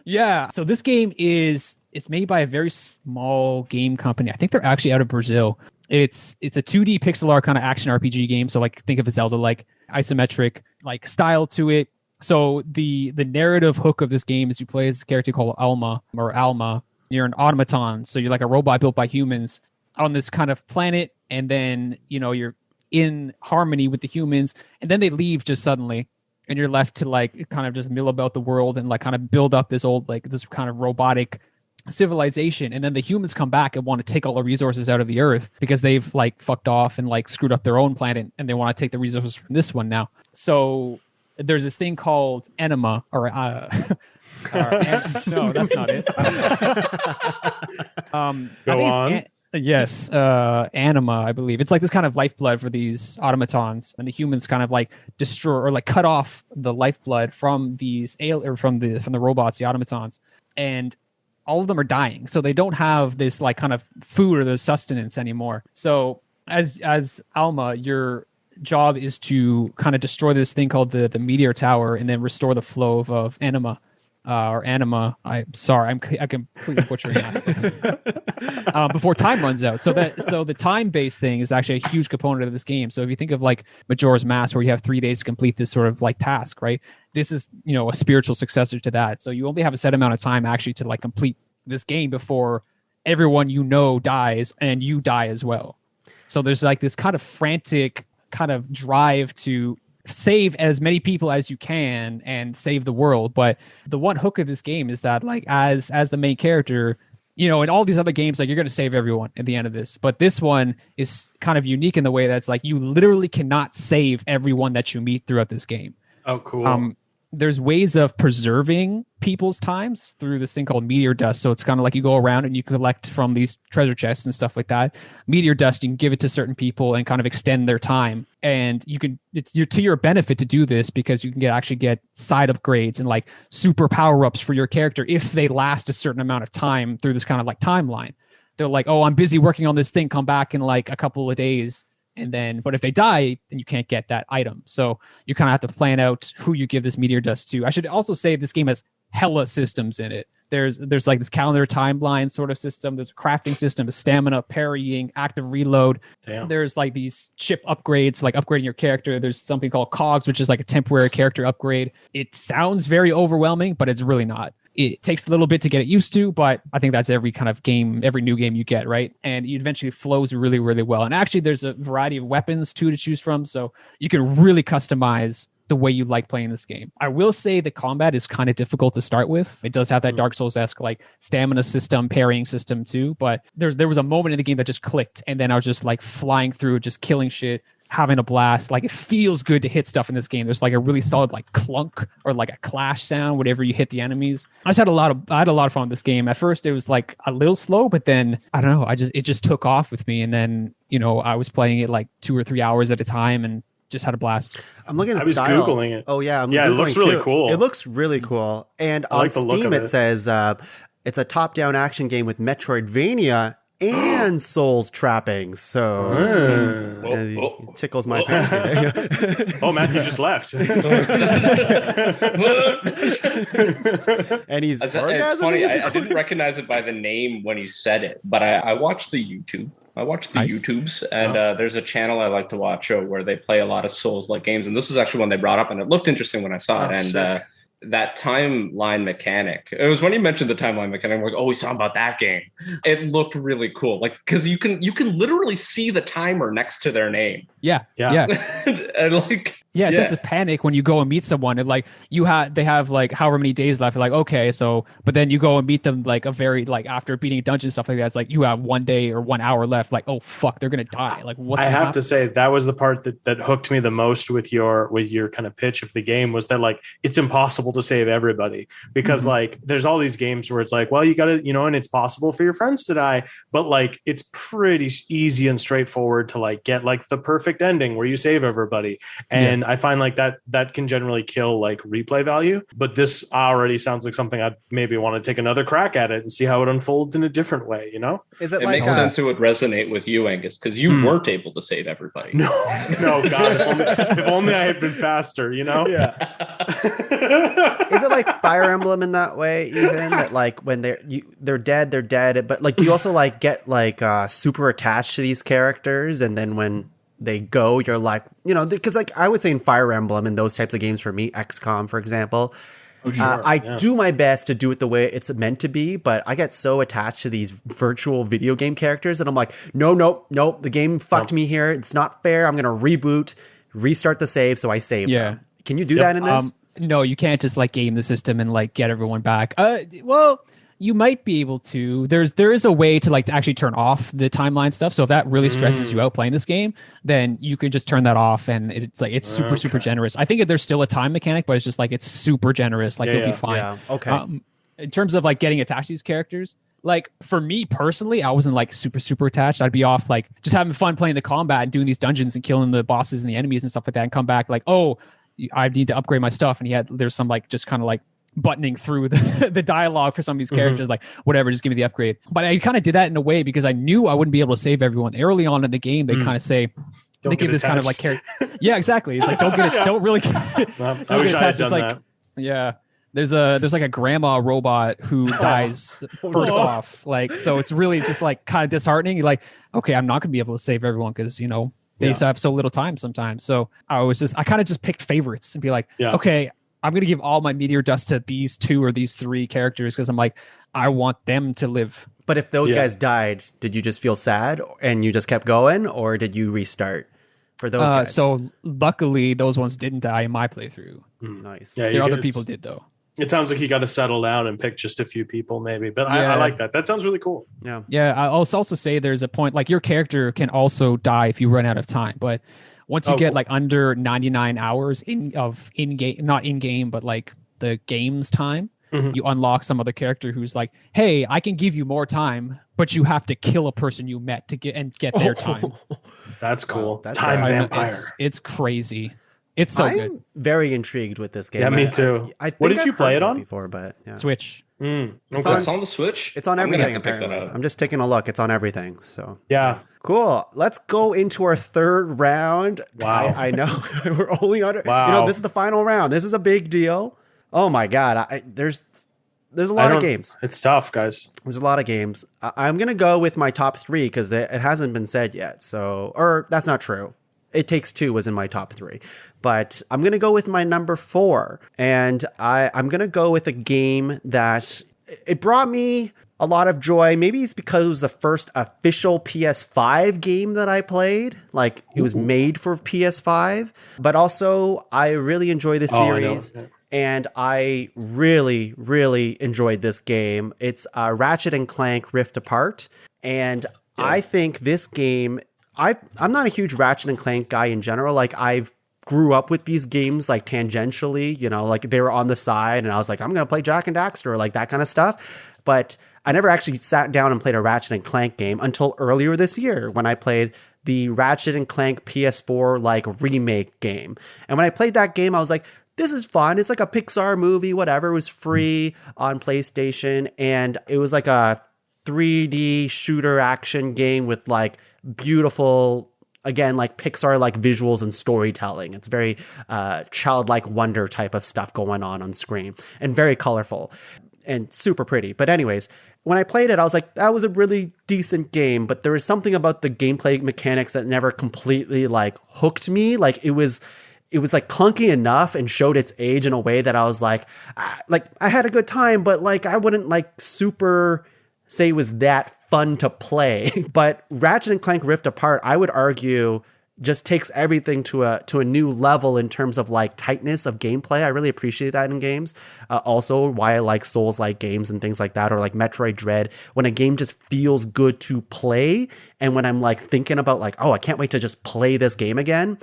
Yeah. So this game it's made by a very small game company. I think they're actually out of Brazil. It's a 2D pixel art kind of action RPG game. So like think of a Zelda like isometric like style to it. So the narrative hook of this game is you play as a character called Alma. You're an automaton, so you're like a robot built by humans on this kind of planet, and then you're in harmony with the humans, and then they leave just suddenly, and you're left to like kind of just mill about the world and like kind of build up this old like this kind of robotic civilization. And then the humans come back and want to take all the resources out of the earth because they've like fucked off and like screwed up their own planet, and they want to take the resources from this one now. So there's this thing called enema or no, that's not it. Go on. Yes, anima, I believe. It's like this kind of lifeblood for these automatons, and the humans kind of like destroy or like cut off the lifeblood from these from the robots, the automatons, and all of them are dying. So they don't have this like kind of food or the sustenance anymore. So as Alma, your job is to kind of destroy this thing called the meteor tower and then restore the flow of anima. Or anima. I'm completely butchering that. Before time runs out. So the time-based thing is actually a huge component of this game. So if you think of like Majora's Mask, where you have 3 days to complete this sort of like task, right? This is a spiritual successor to that. So you only have a set amount of time actually to like complete this game before everyone dies and you die as well. So there's like this kind of frantic kind of drive to save as many people as you can and save the world. But the one hook of this game is that like as the main character, in all these other games, like you're going to save everyone at the end of this, but this one is kind of unique in the way that's like you literally cannot save everyone that you meet throughout this game. Oh, cool. There's ways of preserving people's times through this thing called meteor dust. So it's kind of like you go around and you collect from these treasure chests and stuff like that. Meteor dust, you can give it to certain people and kind of extend their time. And it's to your benefit to do this because you can actually get side upgrades and like super power ups for your character if they last a certain amount of time through this kind of like timeline. They're like, oh, I'm busy working on this thing. Come back in like a couple of days. But if they die, then you can't get that item. So you kind of have to plan out who you give this meteor dust to. I should also say this game has hella systems in it. There's like this calendar timeline sort of system. There's a crafting system, a stamina, parrying, active reload. Damn. There's like these chip upgrades, like upgrading your character. There's something called cogs, which is like a temporary character upgrade. It sounds very overwhelming, but it's really not. It takes a little bit to get it used to, but I think that's every kind of game, every new game you get, right? And it eventually flows really, really well. And actually, there's a variety of weapons too to choose from, so you can really customize the way you like playing this game. I will say the combat is kind of difficult to start with. It does have that Dark Souls-esque like stamina system, parrying system too, but there was a moment in the game that just clicked, and then I was just like flying through, just killing shit, having a blast. Like it feels good to hit stuff in this game. There's like a really solid like clunk or like a clash sound whenever you hit the enemies. I had a lot of fun with this game. At first it was like a little slow, but then I don't know, it just took off with me. And then I was playing it like 2 or 3 hours at a time and just had a blast. I'm looking at I was style. Googling it. Oh yeah, it looks really cool. It looks really cool. And on Steam it says it's a top-down action game with Metroidvania and Souls trappings. So it tickles my fancy. Oh, Matthew just left. And he's it's funny. I didn't recognize it by the name when he said it, but I watched the YouTube. I watched the YouTubes, and there's a channel I like to watch where they play a lot of Souls-like games, and this is actually one they brought up, and it looked interesting when I saw it. And that timeline mechanic, it was when he mentioned the timeline mechanic, I'm like, oh, he's talking about that game. It looked really cool, like because you can literally see the timer next to their name. Yeah. And like Yeah, a sense of panic when you go and meet someone, and like they have like however many days left. You're like, okay, so but then you go and meet them like after beating a dungeon, stuff like that. It's like you have 1 day or 1 hour left. Like, oh fuck, they're gonna die. Like, what's I gonna have happen? to say that was the part that hooked me the most with your kind of pitch of the game, was that like it's impossible to save everybody, because like there's all these games where it's like, well, you gotta, and it's possible for your friends to die, but like it's pretty easy and straightforward to like get like the perfect ending where you save everybody. And I find like that can generally kill like replay value, but this already sounds like something I'd maybe want to take another crack at it and see how it unfolds in a different way. Is it it like makes sense it would resonate with you, Angus, because you weren't able to save everybody. No, God, if only I had been faster, Yeah. Is it like Fire Emblem in that way, Ethan? That like when they're dead, but like do you also like get like super attached to these characters, and then when they go, you're like, because like I would say in Fire Emblem and those types of games for me, XCOM, for example, I do my best to do it the way it's meant to be, but I get so attached to these virtual video game characters that I'm like, nope, the game fucked me here. It's not fair. I'm going to reboot, restart the save. So I save them. Can you do that in this? No, you can't just like game the system and like get everyone back. Well, you might be able to. There is a way to like to actually turn off the timeline stuff. So if that really stresses you out playing this game, then you can just turn that off, and it's like it's super generous. I think there's still a time mechanic, but it's just like it's super generous. Like you'll be fine. Yeah. Okay. In terms of like getting attached to these characters, like for me personally, I wasn't like super attached. I'd be off like just having fun playing the combat and doing these dungeons and killing the bosses and the enemies and stuff like that, and come back like, oh, I need to upgrade my stuff. And there's some like just kind of like buttoning through the dialogue for some of these characters, like whatever, just give me the upgrade. But I kind of did that in a way because I knew I wouldn't be able to save everyone early on in the game. They kind of say, they give this kind of like character. Yeah, exactly. It's like, don't get it. Don't really get I wish I had done that. Yeah. There's like a grandma robot who dies first off. Like, so it's really just like kind of disheartening. You're like, okay, I'm not gonna be able to save everyone because, they have so little time sometimes. So I kind of just picked favorites and be like, okay, I'm going to give all my meteor dust to these 2 or these 3 characters because I'm like, I want them to live. But if those guys died, did you just feel sad and you just kept going, or did you restart for those guys? So luckily, those ones didn't die in my playthrough. Nice. Yeah, other people did, though. It sounds like you got to settle down and pick just a few people maybe, but I like that. That sounds really cool. Yeah. I'll also say there's a point, like your character can also die if you run out of time, but once you get like under 99 hours in-game, not in-game, but like the game's time, you unlock some other character who's like, hey, I can give you more time, but you have to kill a person you met to get their time. That's cool. Wow, that's time vampire. It's crazy. It's so good. I'm very intrigued with this game. Yeah, me too. I think what did I've you play heard it on? Before, but Switch. It's on the Switch? It's on I'm gonna everything, have to pick that apparently. up. I'm just taking a look. It's on everything. So Yeah. cool. Let's go into our third round. Wow. I know. We're only under. Wow. This is the final round. This is a big deal. Oh my God. There's a lot of games. It's tough, guys. There's a lot of games. I'm going to go with my top 3 because it hasn't been said yet. Or that's not true. It Takes Two was in my top 3. But I'm going to go with my number 4. And I'm going to go with a game that it brought me a lot of joy. Maybe it's because it was the first official PS5 game that I played. Like it was made for PS5. But also I really enjoy the series. And I really, really enjoyed this game. It's Ratchet and Clank Rift Apart. And I think this game, I'm not a huge Ratchet and Clank guy in general. Like I've grew up with these games like tangentially, like they were on the side and I was like, I'm going to play Jak and Daxter, like that kind of stuff. But I never actually sat down and played a Ratchet and Clank game until earlier this year when I played the Ratchet and Clank PS4 like remake game. And when I played that game, I was like, this is fun. It's like a Pixar movie, whatever. It was free on PlayStation. And it was like a 3D shooter action game with like beautiful, again, like Pixar like visuals and storytelling. It's very childlike wonder type of stuff going on screen and very colorful and super pretty. But anyways, when I played it, I was like, that was a really decent game. But there was something about the gameplay mechanics that never completely like hooked me. Like it was like clunky enough and showed its age in a way that I was like I had a good time, but like I wouldn't like super say it was that fun to play. But Ratchet and Clank Rift Apart, I would argue, just takes everything to a new level in terms of like tightness of gameplay. I really appreciate that in games. Also why I like Souls-like games and things like that, or like Metroid Dread, when a game just feels good to play. And when I'm like thinking about like, oh, I can't wait to just play this game again.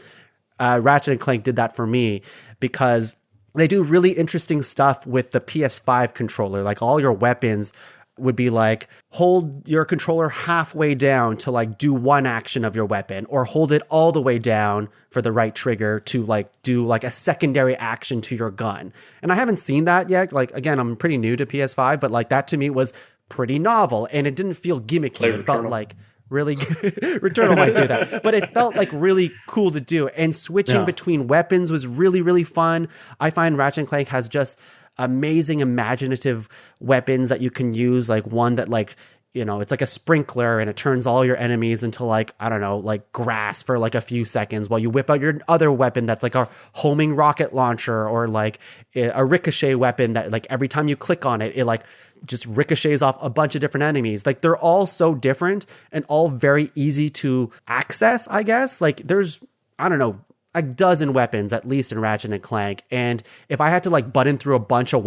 Ratchet and Clank did that for me because they do really interesting stuff with the PS5 controller. Like all your weapons would be like, hold your controller halfway down to like do one action of your weapon, or hold it all the way down for the right trigger to like do like a secondary action to your gun. And I haven't seen that yet. Like, again, I'm pretty new to PS5, but like that to me was pretty novel and it didn't feel gimmicky. It felt like really Returnal might do that, but it felt like really cool to do. And switching between weapons was really, really fun. I find Ratchet and Clank has just amazing imaginative weapons that you can use, like one that like, you know, it's like a sprinkler and it turns all your enemies into like, I don't know, like grass for like a few seconds while you whip out your other weapon that's like a homing rocket launcher, or like a ricochet weapon that like every time you click on it, it like just ricochets off a bunch of different enemies. Like they're all so different and all very easy to access, I guess. Like there's, I don't know, a dozen weapons at least in Ratchet and Clank, and if I had to like button through a bunch of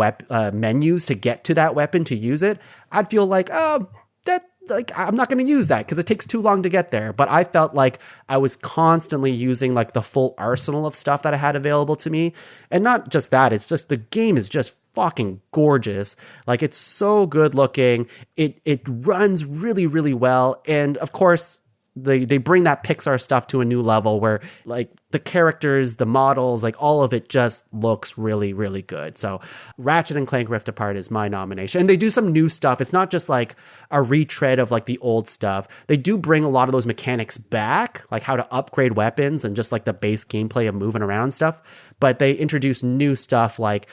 menus to get to that weapon to use it, I'd feel like, oh, that like I'm not going to use that because it takes too long to get there. But I felt like I was constantly using like the full arsenal of stuff that I had available to me. And not just that, it's just the game is just fucking gorgeous. Like it's so good looking. It runs really, really well. And of course, they bring that Pixar stuff to a new level where like the characters, the models, like all of it just looks really, really good. So Ratchet and Clank Rift Apart is my nomination. And they do some new stuff. It's not just like a retread of like the old stuff. They do bring a lot of those mechanics back, like how to upgrade weapons and just like the base gameplay of moving around stuff. But they introduce new stuff like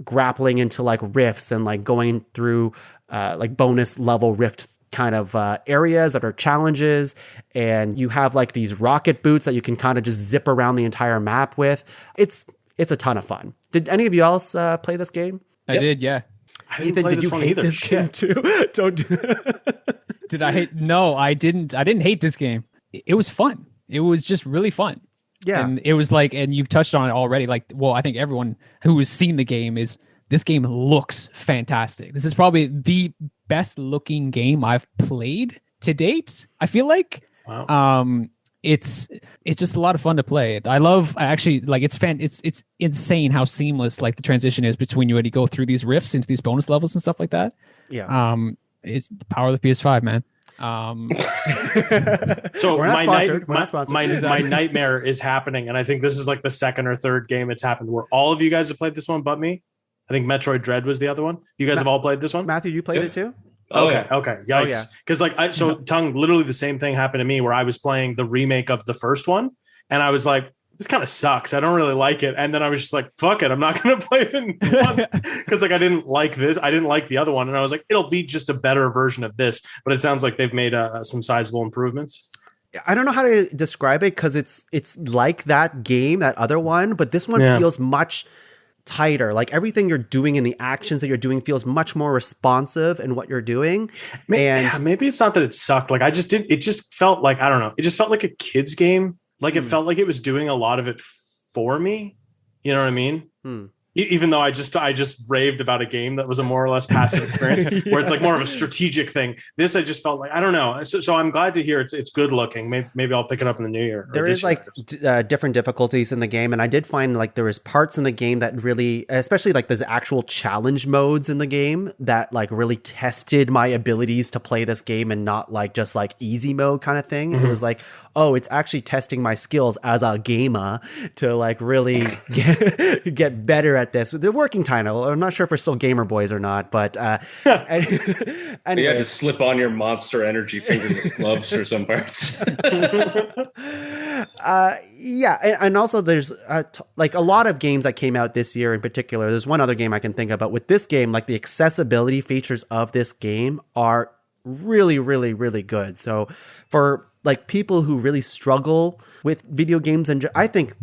grappling into like rifts and like going through like bonus level rift kind of areas that are challenges, and you have like these rocket boots that you can kind of just zip around the entire map with. It's a ton of fun. Did any of you else play this game? I did, yeah. Ethan, did you hate this game too? Don't do Did I hate? No, I didn't. I didn't hate this game. It was fun. It was just really fun. Yeah. And it was like, and you touched on it already. Like, well, I think everyone who has seen the game is, this game looks fantastic. This is probably the best looking game I've played to date. I feel like, it's just a lot of fun to play. I actually like, it's insane how seamless like the transition is between you when you go through these rifts into these bonus levels and stuff like that. Yeah. It's the power of the PS5, man. So we're not sponsored. My nightmare is happening, and I think this is like the second or third game it's happened where all of you guys have played this one but me. I think Metroid Dread was the other one. You guys have all played this one? Matthew, you played it too? Okay. Yikes. Because Tongue, literally the same thing happened to me where I was playing the remake of the first one, and I was like, this kind of sucks. I don't really like it. And then I was just like, fuck it. I'm not going to play the new one. Because like I didn't like this. I didn't like the other one. And I was like, it'll be just a better version of this. But it sounds like they've made some sizable improvements. I don't know how to describe it because it's like that game, that other one, but this one feels much tighter. Like everything you're doing and the actions that you're doing feels much more responsive in what you're doing. And maybe it's not that it sucked. Like it just felt like, I don't know. It just felt like a kid's game. Like it felt like it was doing a lot of it for me. You know what I mean? Even though I just raved about a game that was a more or less passive experience where it's like more of a strategic thing. This, I just felt like, I don't know. So I'm glad to hear it's good looking. Maybe I'll pick it up in the new year. There is like different difficulties in the game. And I did find like there was parts in the game that really, especially like there's actual challenge modes in the game that like really tested my abilities to play this game and not like just like easy mode kind of thing. It was like, oh, it's actually testing my skills as a gamer to like really get better at this. The working title. I'm not sure if we're still gamer boys or not, but anyways. You had to slip on your Monster Energy fingerless gloves for some parts. And also there's like a lot of games that came out this year in particular. There's one other game I can think of, but with this game, like the accessibility features of this game are really, really, really good. So for like people who really struggle with video games, and I think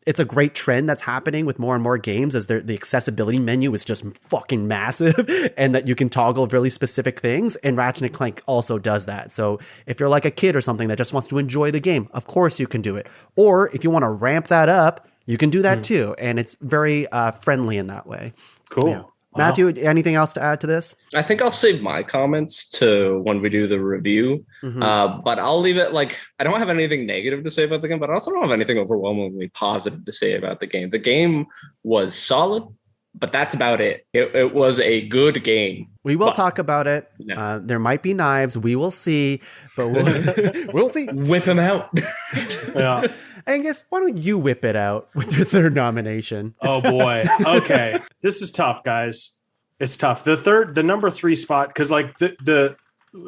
it's a great trend that's happening with more and more games as the accessibility menu is just fucking massive and that you can toggle really specific things. And Ratchet and Clank also does that. So if you're like a kid or something that just wants to enjoy the game, of course you can do it. Or if you want to ramp that up, you can do that too. And it's very friendly in that way. Cool. Yeah. Matthew, anything else to add to this? I think I'll save my comments to when we do the review. But I'll leave it like, I don't have anything negative to say about the game, but I also don't have anything overwhelmingly positive to say about the game. The game was solid, but that's about it. It was a good game. We will talk about it. No. There might be knives. We will see, but we'll see. Whip him out. Yeah. Angus, why don't you whip it out with your third nomination? Oh boy. Okay. This is tough, guys. It's tough. The number 3 spot, because like the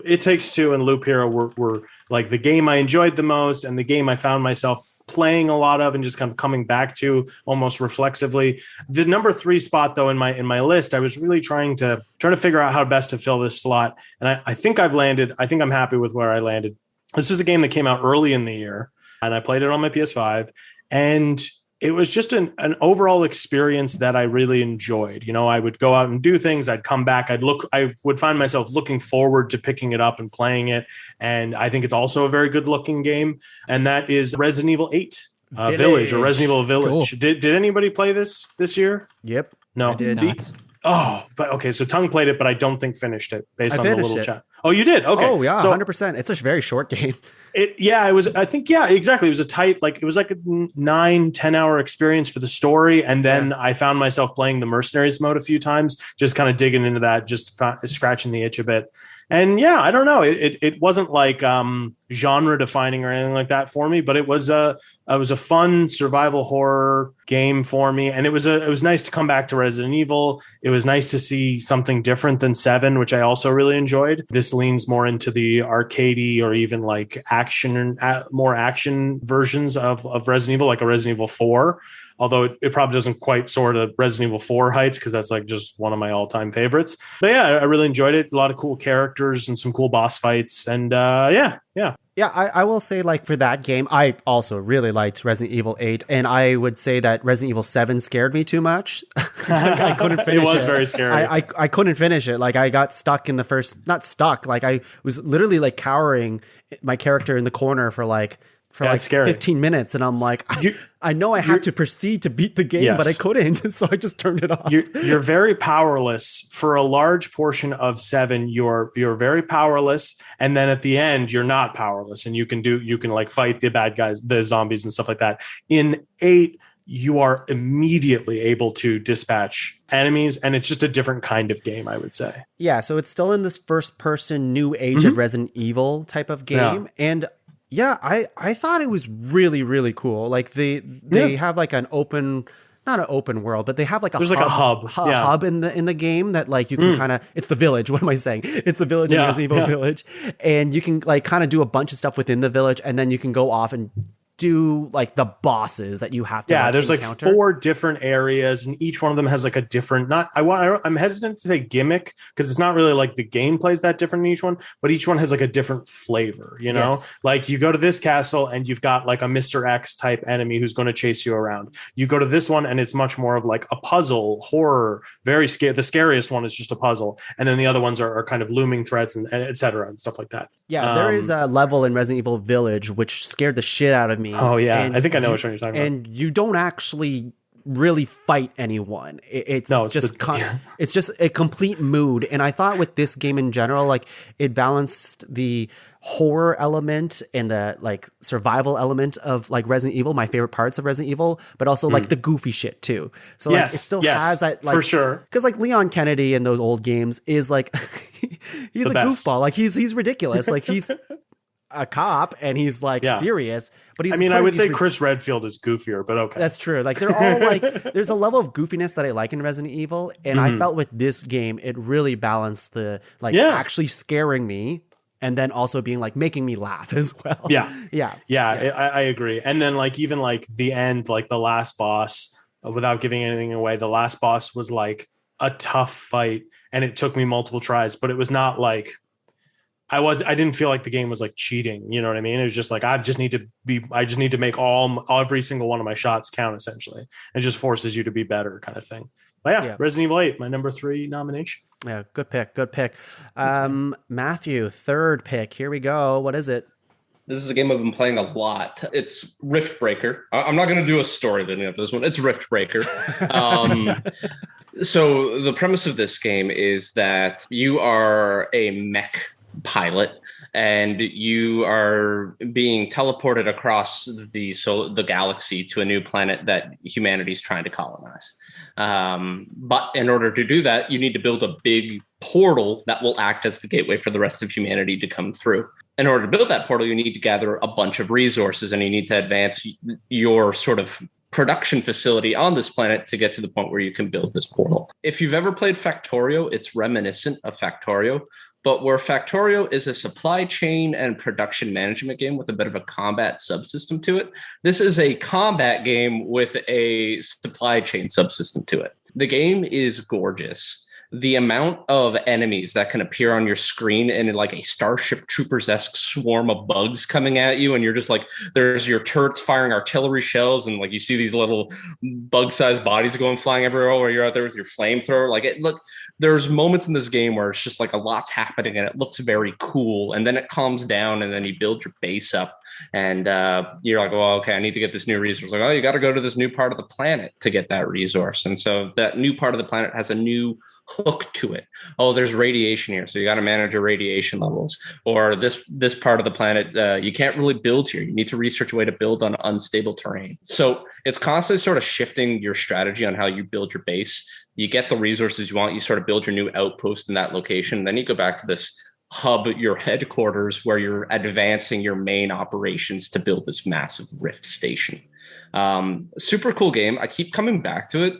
It Takes Two and Loop Hero were like the game I enjoyed the most and the game I found myself playing a lot of and just kind of coming back to almost reflexively. The number 3 spot though in my list, I was really trying to figure out how best to fill this slot. And I think I've landed. I think I'm happy with where I landed. This was a game that came out early in the year. And I played it on my PS5, and it was just an overall experience that I really enjoyed. You know, I would go out and do things. I'd come back. I would find myself looking forward to picking it up and playing it. And I think it's also a very good looking game. And that is Resident Evil 8 Village or Resident Evil Village. Cool. Did anybody play this year? Yep. No, I did not. Oh, but okay. So Tongue played it, but I don't think finished it based on the little it. chat. Oh, you did? Okay. Oh yeah, so, 100%. It's a very short game. It was, I think, yeah, exactly. It was a tight, like, it was like a 9-10 hour experience for the story. And then I found myself playing the Mercenaries mode a few times, just kind of digging into that, just scratching the itch a bit. And yeah, I don't know. It wasn't like genre defining or anything like that for me, but it was a fun survival horror game for me. And it was nice to come back to Resident Evil. It was nice to see something different than 7, which I also really enjoyed. This leans more into the arcadey or even like more action versions of Resident Evil, like a Resident Evil 4. Although it probably doesn't quite soar to Resident Evil 4 heights, because that's like just one of my all-time favorites. But yeah, I really enjoyed it. A lot of cool characters and some cool boss fights. And yeah. Yeah, I will say, like, for that game, I also really liked Resident Evil 8, and I would say that Resident Evil 7 scared me too much. I couldn't finish it. It was very scary. I couldn't finish it. Like, I got stuck in the first, not stuck, like, I was literally, like, cowering my character in the corner for like 15 minutes, and I'm like, I know I have to proceed to beat the game, but I couldn't, so I just turned it off. You're very powerless for a large portion of 7. You're very powerless, and then at the end you're not powerless, and you can like fight the bad guys, the zombies and stuff like that. In 8, you are immediately able to dispatch enemies, and it's just a different kind of game, I would say. Yeah, so it's still in this first person new age of Resident Evil type of game, and yeah, I thought it was really, really cool. Like they have like not an open world, but they have like there's like a hub in the game that like you can kind of, it's the village. What am I saying? It's the village in Resident Evil Village, and you can like kind of do a bunch of stuff within the village, and then you can go off and do like the bosses that you have to there's encounter. Like 4 different areas, and each one of them has like a different, I'm hesitant to say gimmick, because it's not really like the gameplay is that different in each one, but each one has like a different flavor, you know? Like you go to this castle and you've got like a Mr. X type enemy who's going to chase you around. You go to this one and it's much more of like a puzzle, horror, very scary. The scariest one is just a puzzle, and then the other ones are kind of looming threats and et cetera and stuff like that. Yeah, there is a level in Resident Evil Village which scared the shit out of me. Oh yeah, and I think I know which one you're talking about. And you don't actually really fight anyone. It's just a complete mood. And I thought with this game in general, like it balanced the horror element and the like survival element of like Resident Evil, my favorite parts of Resident Evil, but also like the goofy shit too. So like it still has that, like, for sure. Because like Leon Kennedy in those old games is like he's a goofball. Like he's ridiculous. Like he's a cop and he's like serious, but he's, I would say Chris Redfield is goofier, but okay. That's true. Like they're all like, there's a level of goofiness that I like in Resident Evil. And I felt with this game, it really balanced the like actually scaring me, and then also being like making me laugh as well. I agree. And then like, even like the end, like the last boss, without giving anything away, the last boss was like a tough fight, and it took me multiple tries, but it was not like, I didn't feel like the game was like cheating. You know what I mean? It was just like, I just need to make every single one of my shots count, essentially. It just forces you to be better, kind of thing. But yeah, Resident Evil 8, my number 3 nomination. Yeah, good pick. Matthew, third pick. Here we go. What is it? This is a game I've been playing a lot. It's Rift Breaker. I'm not going to do a story leading up to this one. It's Rift Breaker. So the premise of this game is that you are a mech pilot and you are being teleported across the galaxy to a new planet that humanity is trying to colonize. But in order to do that, you need to build a big portal that will act as the gateway for the rest of humanity to come through. In order to build that portal, you need to gather a bunch of resources and you need to advance your sort of production facility on this planet to get to the point where you can build this portal. If you've ever played Factorio, it's reminiscent of Factorio, but where Factorio is a supply chain and production management game with a bit of a combat subsystem to it, this is a combat game with a supply chain subsystem to it. The game is gorgeous. The amount of enemies that can appear on your screen in like a Starship Troopers-esque swarm of bugs coming at you, and you're just like, there's your turrets firing artillery shells, and like you see these little bug-sized bodies going flying everywhere where you're out there with your flamethrower. There's moments in this game where it's just like a lot's happening and it looks very cool, and then it calms down and then you build your base up and you're like, well, okay, I need to get this new resource. Like, oh, you got to go to this new part of the planet to get that resource. And so that new part of the planet has a new hook to it. Oh, there's radiation here, so you got to manage your radiation levels. Or this part of the planet, you can't really build here. You need to research a way to build on unstable terrain. So it's constantly sort of shifting your strategy on how you build your base. You get the resources you want, you sort of build your new outpost in that location, then you go back to this hub, your headquarters, where you're advancing your main operations to build this massive rift station. Super cool game. I keep coming back to it.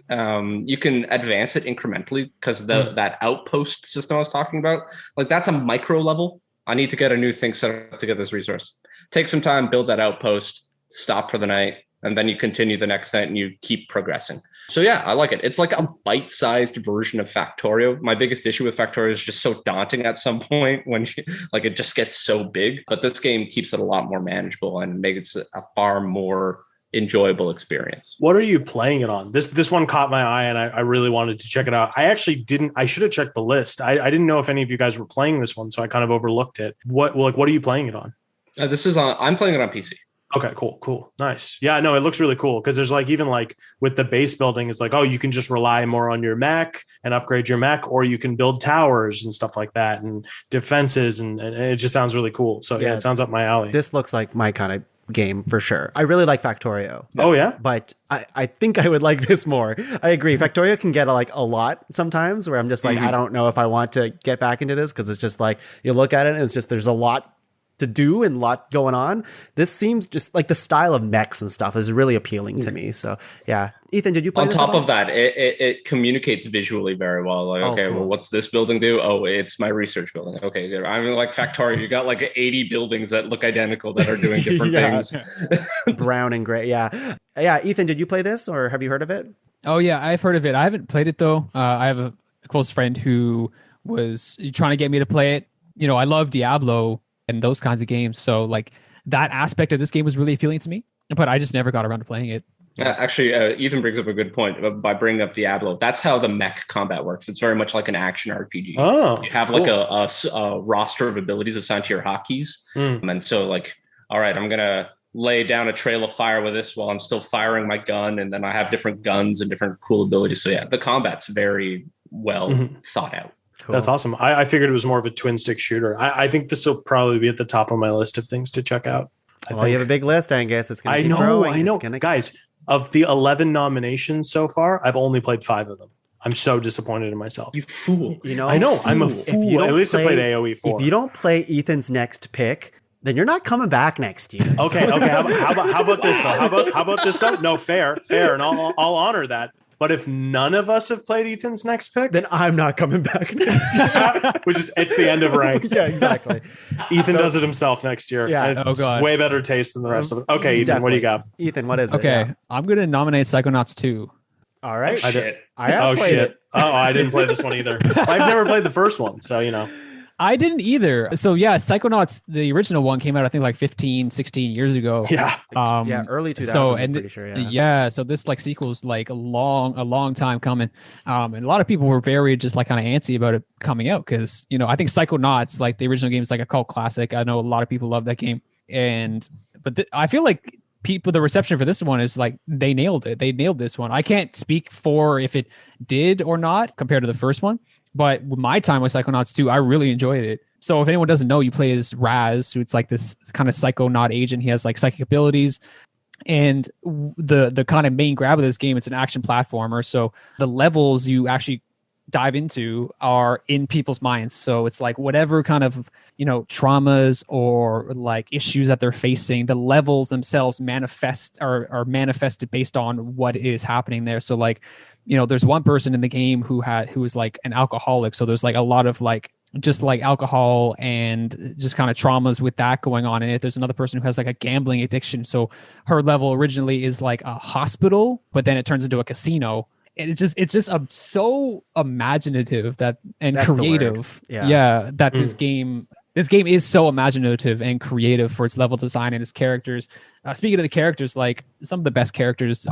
You can advance it incrementally because that outpost system I was talking about, like that's a micro level. I need to get a new thing set up to get this resource. Take some time, build that outpost, stop for the night, and then you continue the next night and you keep progressing. So yeah, I like it. It's like a bite-sized version of Factorio. My biggest issue with Factorio is just so daunting at some point when it just gets so big. But this game keeps it a lot more manageable and makes it a far more enjoyable experience. What are you playing it on? This one caught my eye and I really wanted to check it out. I should have checked the list. I didn't know if any of you guys were playing this one, so I kind of overlooked it. What are you playing it on? I'm playing it on PC. Okay, cool. Nice. Yeah, no, it looks really cool because there's like, even like with the base building, it's like, oh, you can just rely more on your mech and upgrade your mech, or you can build towers and stuff like that and defenses. And it just sounds really cool. So yeah, it sounds up my alley. This looks like my kind of game for sure. I really like Factorio. Oh yeah, but I think I would like this more. I agree. Factorio can get a lot sometimes where I'm just like, I don't know if I want to get back into this because it's just like you look at it and it's just there's a lot to do and a lot going on. This seems just like the style of mechs and stuff is really appealing to me. So yeah. Ethan, did you play on this top of that? It communicates visually very well. Like, okay, cool. Well, what's this building do? Oh, it's my research building. Okay, good. I mean, like Factorio, you got like 80 buildings that look identical that are doing different things. Brown and gray. Yeah. Ethan, did you play this or have you heard of it? Oh yeah, I've heard of it. I haven't played it though. I have a close friend who was trying to get me to play it. You know, I love Diablo and those kinds of games. So like that aspect of this game was really appealing to me, but I just never got around to playing it. Actually, Ethan brings up a good point by bringing up Diablo. That's how the mech combat works. It's very much like an action RPG. Oh, you have cool. Like a roster of abilities assigned to your hotkeys. And so like, all right, I'm going to lay down a trail of fire with this while I'm still firing my gun. And then I have different guns and different cool abilities. So yeah, the combat's very well thought out. Cool. That's awesome. I figured it was more of a twin stick shooter. I think this will probably be at the top of my list of things to check out. You have a big list, Angus. It's going to keep growing. I know. Guys, of the 11 nominations so far, I've only played 5 of them. I'm so disappointed in myself. You fool. You know, I know. I'm a fool. At least I played AoE 4. If you don't play Ethan's next pick, then you're not coming back next year. Okay. How about this though? How about this though? No, fair, and I'll honor that. But if none of us have played Ethan's next pick, then I'm not coming back next year. It's the end of ranks. Yeah, exactly. Ethan does it himself next year. Yeah. Oh god. Way better taste than the rest of them. Okay, Ethan, definitely. What do you got? Ethan, what is it? Okay, I'm gonna nominate Psychonauts 2. All right. Oh, shit. I have played it. Oh, I didn't play this one either. I've never played the first one, so you know. I didn't either. So yeah, Psychonauts, the original one came out, I think like 15, 16 years ago. Yeah. Early 2000s. So, I'm and pretty sure. yeah. So this like sequel's like a long time coming. And a lot of people were very just like kind of antsy about it coming out because, you know, I think Psychonauts, like the original game, is like a cult classic. I know a lot of people love that game. But I feel like the reception for this one is like they nailed it. They nailed this one. I can't speak for if it did or not compared to the first one. But with my time with Psychonauts 2, I really enjoyed it. So if anyone doesn't know, you play as Raz, who's like this kind of psychonaut agent. He has like psychic abilities. And the kind of main grab of this game, it's an action platformer. So the levels you actually dive into are in people's minds. So it's like whatever kind of, you know, traumas or like issues that they're facing, the levels themselves are manifested based on what is happening there. So like, you know, there's one person in the game who is like an alcoholic. So there's like a lot of like just like alcohol and just kind of traumas with that going on in it. There's another person who has like a gambling addiction. So her level originally is like a hospital, but then it turns into a casino. And it's just so imaginative that's creative. That this game is so imaginative and creative for its level design and its characters. Speaking of the characters, like some of the best characters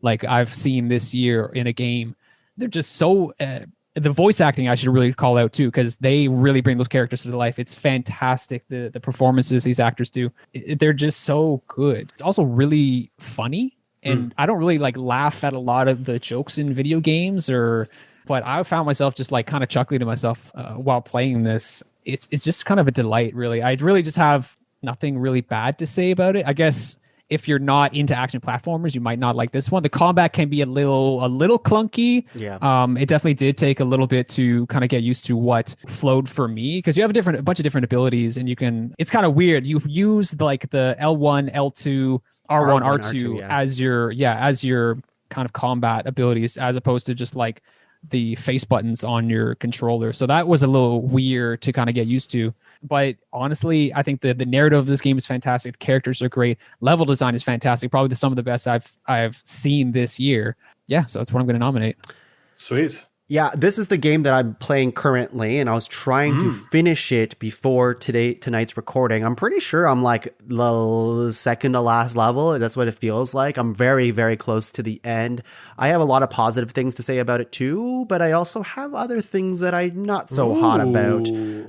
like I've seen this year in a game. They're just so the voice acting I should really call out too, because they really bring those characters to life. It's fantastic. The performances these actors do, they're just so good. It's also really funny. And I don't really like laugh at a lot of the jokes in video games but I found myself just like kind of chuckling to myself while playing this. It's just kind of a delight, really. I'd really just have nothing really bad to say about it. I guess if you're not into action platformers, you might not like this one. The combat can be a little clunky. Yeah. It definitely did take a little bit to kind of get used to what flowed for me, because you have a bunch of different abilities, and it's kind of weird. You use like the L1, L2, R1, R2 as your kind of combat abilities, as opposed to just like the face buttons on your controller. So that was a little weird to kind of get used to. But honestly, I think the narrative of this game is fantastic. The characters are great. Level design is fantastic. Probably some of the best I've seen this year. Yeah, so that's what I'm going to nominate. Sweet. Yeah, this is the game that I'm playing currently, and I was trying to finish it before tonight's recording. I'm pretty sure I'm like the second to last level. That's what it feels like. I'm very, very close to the end. I have a lot of positive things to say about it too, but I also have other things that I'm not so hot about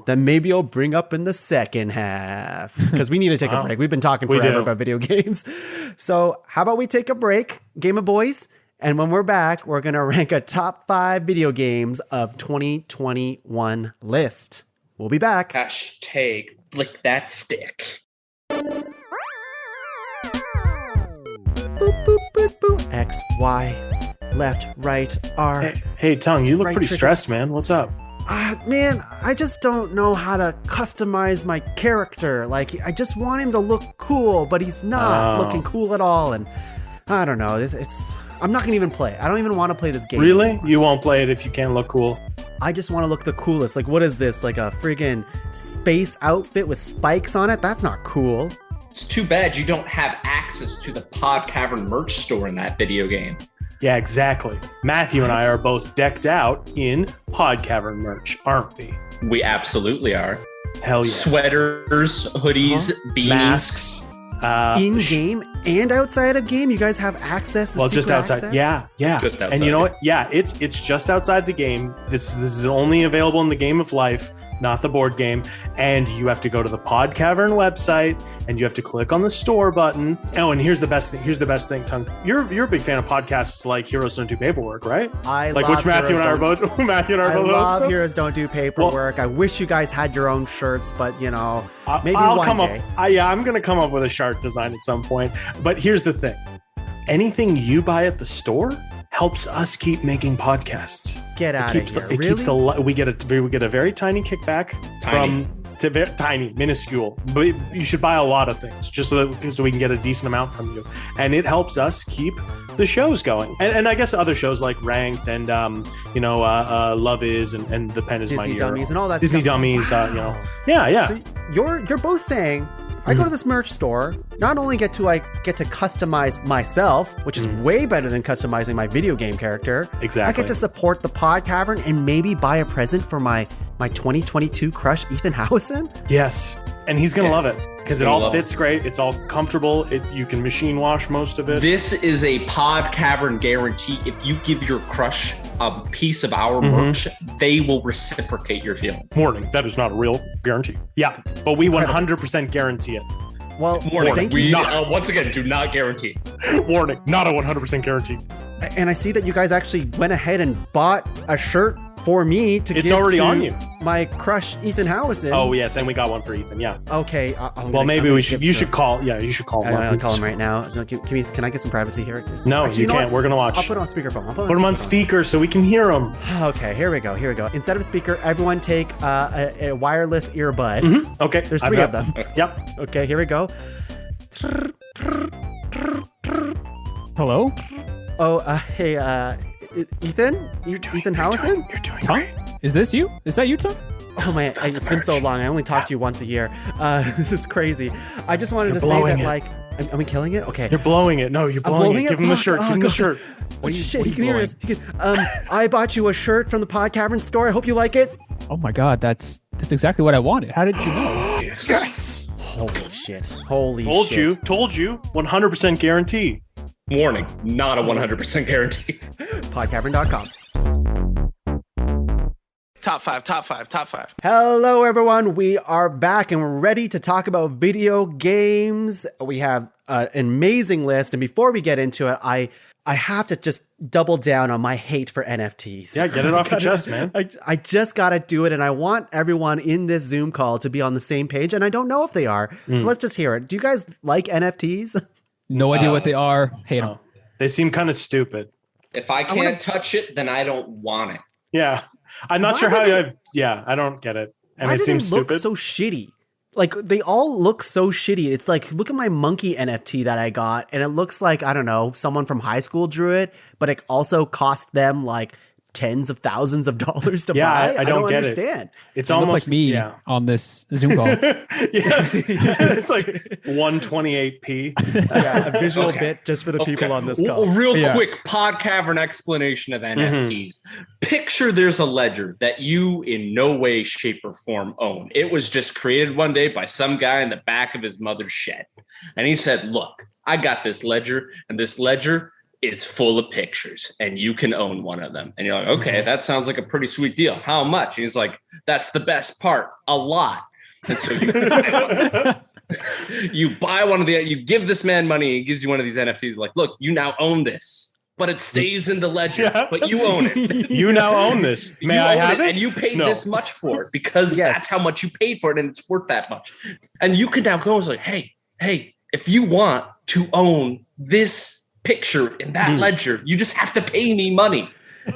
that maybe I'll bring up in the second half, because we need to take a break. We've been talking forever about video games. So how about we take a break, Game of Boys? And when we're back, we're going to rank a top 5 video games of 2021 list. We'll be back. Hashtag flick that stick. Boop, boop, boop, boop. X, Y, left, right, R. Hey, Tongue, you look right pretty trigger. stressed, man. What's up? Man, I just don't know how to customize my character. Like, I just want him to look cool, but he's not looking cool at all. And I don't know. I'm not going to even play. I don't even want to play this game. Really? Anymore. You won't play it if you can't look cool? I just want to look the coolest. Like, what is this? Like a friggin' space outfit with spikes on it? That's not cool. It's too bad you don't have access to the Pod Cavern merch store in that video game. Yeah, exactly. Matthew and I are both decked out in Pod Cavern merch, aren't we? We absolutely are. Hell yeah. Sweaters, hoodies, beanies. Masks. In game and outside of game, you guys have access. Just outside. Access? Yeah. Just outside. And you know what? Yeah, it's just outside the game. This is only available in the game of life, not the board game. And you have to go to the Pod Cavern website, and you have to click on the store button. Oh, and here's the best thing, Tongue. You're a big fan of podcasts like Heroes Don't Do Paperwork, right? I like love which Matthew and I are both. Matthew and I are both. I love Heroes Don't Do Paperwork. I wish you guys had your own shirts, but maybe one day. I'm gonna come up with a shirt design at some point. But here's the thing: anything you buy at the store helps us keep making podcasts. Get out of here! Really? We get a very tiny kickback from tiny, minuscule. But you should buy a lot of things just so we can get a decent amount from you, and it helps us keep the shows going. And I guess other shows like Ranked and Love Is and The Pen Is Disney Mightier. Dummies and all that Disney stuff. Dummies. Wow. Yeah. So you're both saying, I go to this merch store, not only get to customize myself, which is way better than customizing my video game character. Exactly. I get to support the Pod Cavern and maybe buy a present for my my 2022 crush, Ethan Howieson? Yes. And he's going to love it because it all love fits great. It's all comfortable. You can machine wash most of it. This is a Pod Cavern guarantee. If you give your crush a piece of our merch, they will reciprocate your feeling. Warning, that is not a real guarantee. Yeah, but we 100% guarantee it. Well, Warning, thank we you. once again do not guarantee. Warning, not a 100% guarantee. And I see that you guys actually went ahead and bought a shirt for me to It's give already to on you. my crush, Ethan Howieson. Oh, yes, and we got one for Ethan, yeah. Okay. Maybe we should. You should call. Yeah, you should call him. I'll call him right now. Can I get some privacy here? No, Actually, you know can't. what? We're gonna watch. I'll put it on speakerphone. Put him on speaker so we can hear him. Okay, here we go. Instead of speaker, everyone take a wireless earbud. Okay. There's 3 of them. Yep. Okay, here we go. Hello? Oh, hey, Ethan? Ethan Howieson? You're doing Tom? Is this you? Is that you, Tom? Oh man, it's been so long. I only talk to you once a year. This is crazy. I just wanted You're to say that, blowing like, am we killing it? Okay. You're blowing it. No, you're blowing it. Give him the shirt. Give him the shirt. Oh shit, he can hear us. I bought you a shirt from the Pod Cavern store. I hope you like it. Oh my god, that's exactly what I wanted. How did you know? Yes. Holy shit. Holy Told shit. you. 100% guarantee. Warning, not a 100% guarantee. Podcavern.com. Top five. Hello, everyone. We are back and we're ready to talk about video games. We have an amazing list. And before we get into it, I have to just double down on my hate for NFTs. Yeah, get it off your chest, man. I just got to do it. And I want everyone in this Zoom call to be on the same page. And I don't know if they are. So let's just hear it. Do you guys like NFTs? No idea what they are. Hate them. They seem kind of stupid. If I can't touch it, then I don't want it. Yeah. I'm not Why sure how would I don't get it. And Why it do seems they look stupid. so shitty? Like, they all look so shitty. It's like, look at my monkey NFT that I got, and it looks like, I don't know, someone from high school drew it, but it also cost them like tens of thousands of dollars to buy. I don't get understand. It's They look almost like me on this Zoom call. Yes. It's like 128p. Yeah, a visual bit just for the people on this call. Real quick, Pod Cavern explanation of NFTs. Picture there's a ledger that you in no way, shape, or form own. It was just created one day by some guy in the back of his mother's shed. And he said, look, I got this ledger, and this ledger is full of pictures, and you can own one of them. And you're like, okay, that sounds like a pretty sweet deal. How much? And he's like, that's the best part, a lot. And so you buy one of the, you give this man money, he gives you one of these NFTs, like, look, you now own this, but it stays in the ledger, but you own it. You now own this. May I have it? And you paid this much for it because that's how much you paid for it, and it's worth that much. And you can now go and say, hey, if you want to own this picture in that ledger, you just have to pay me money.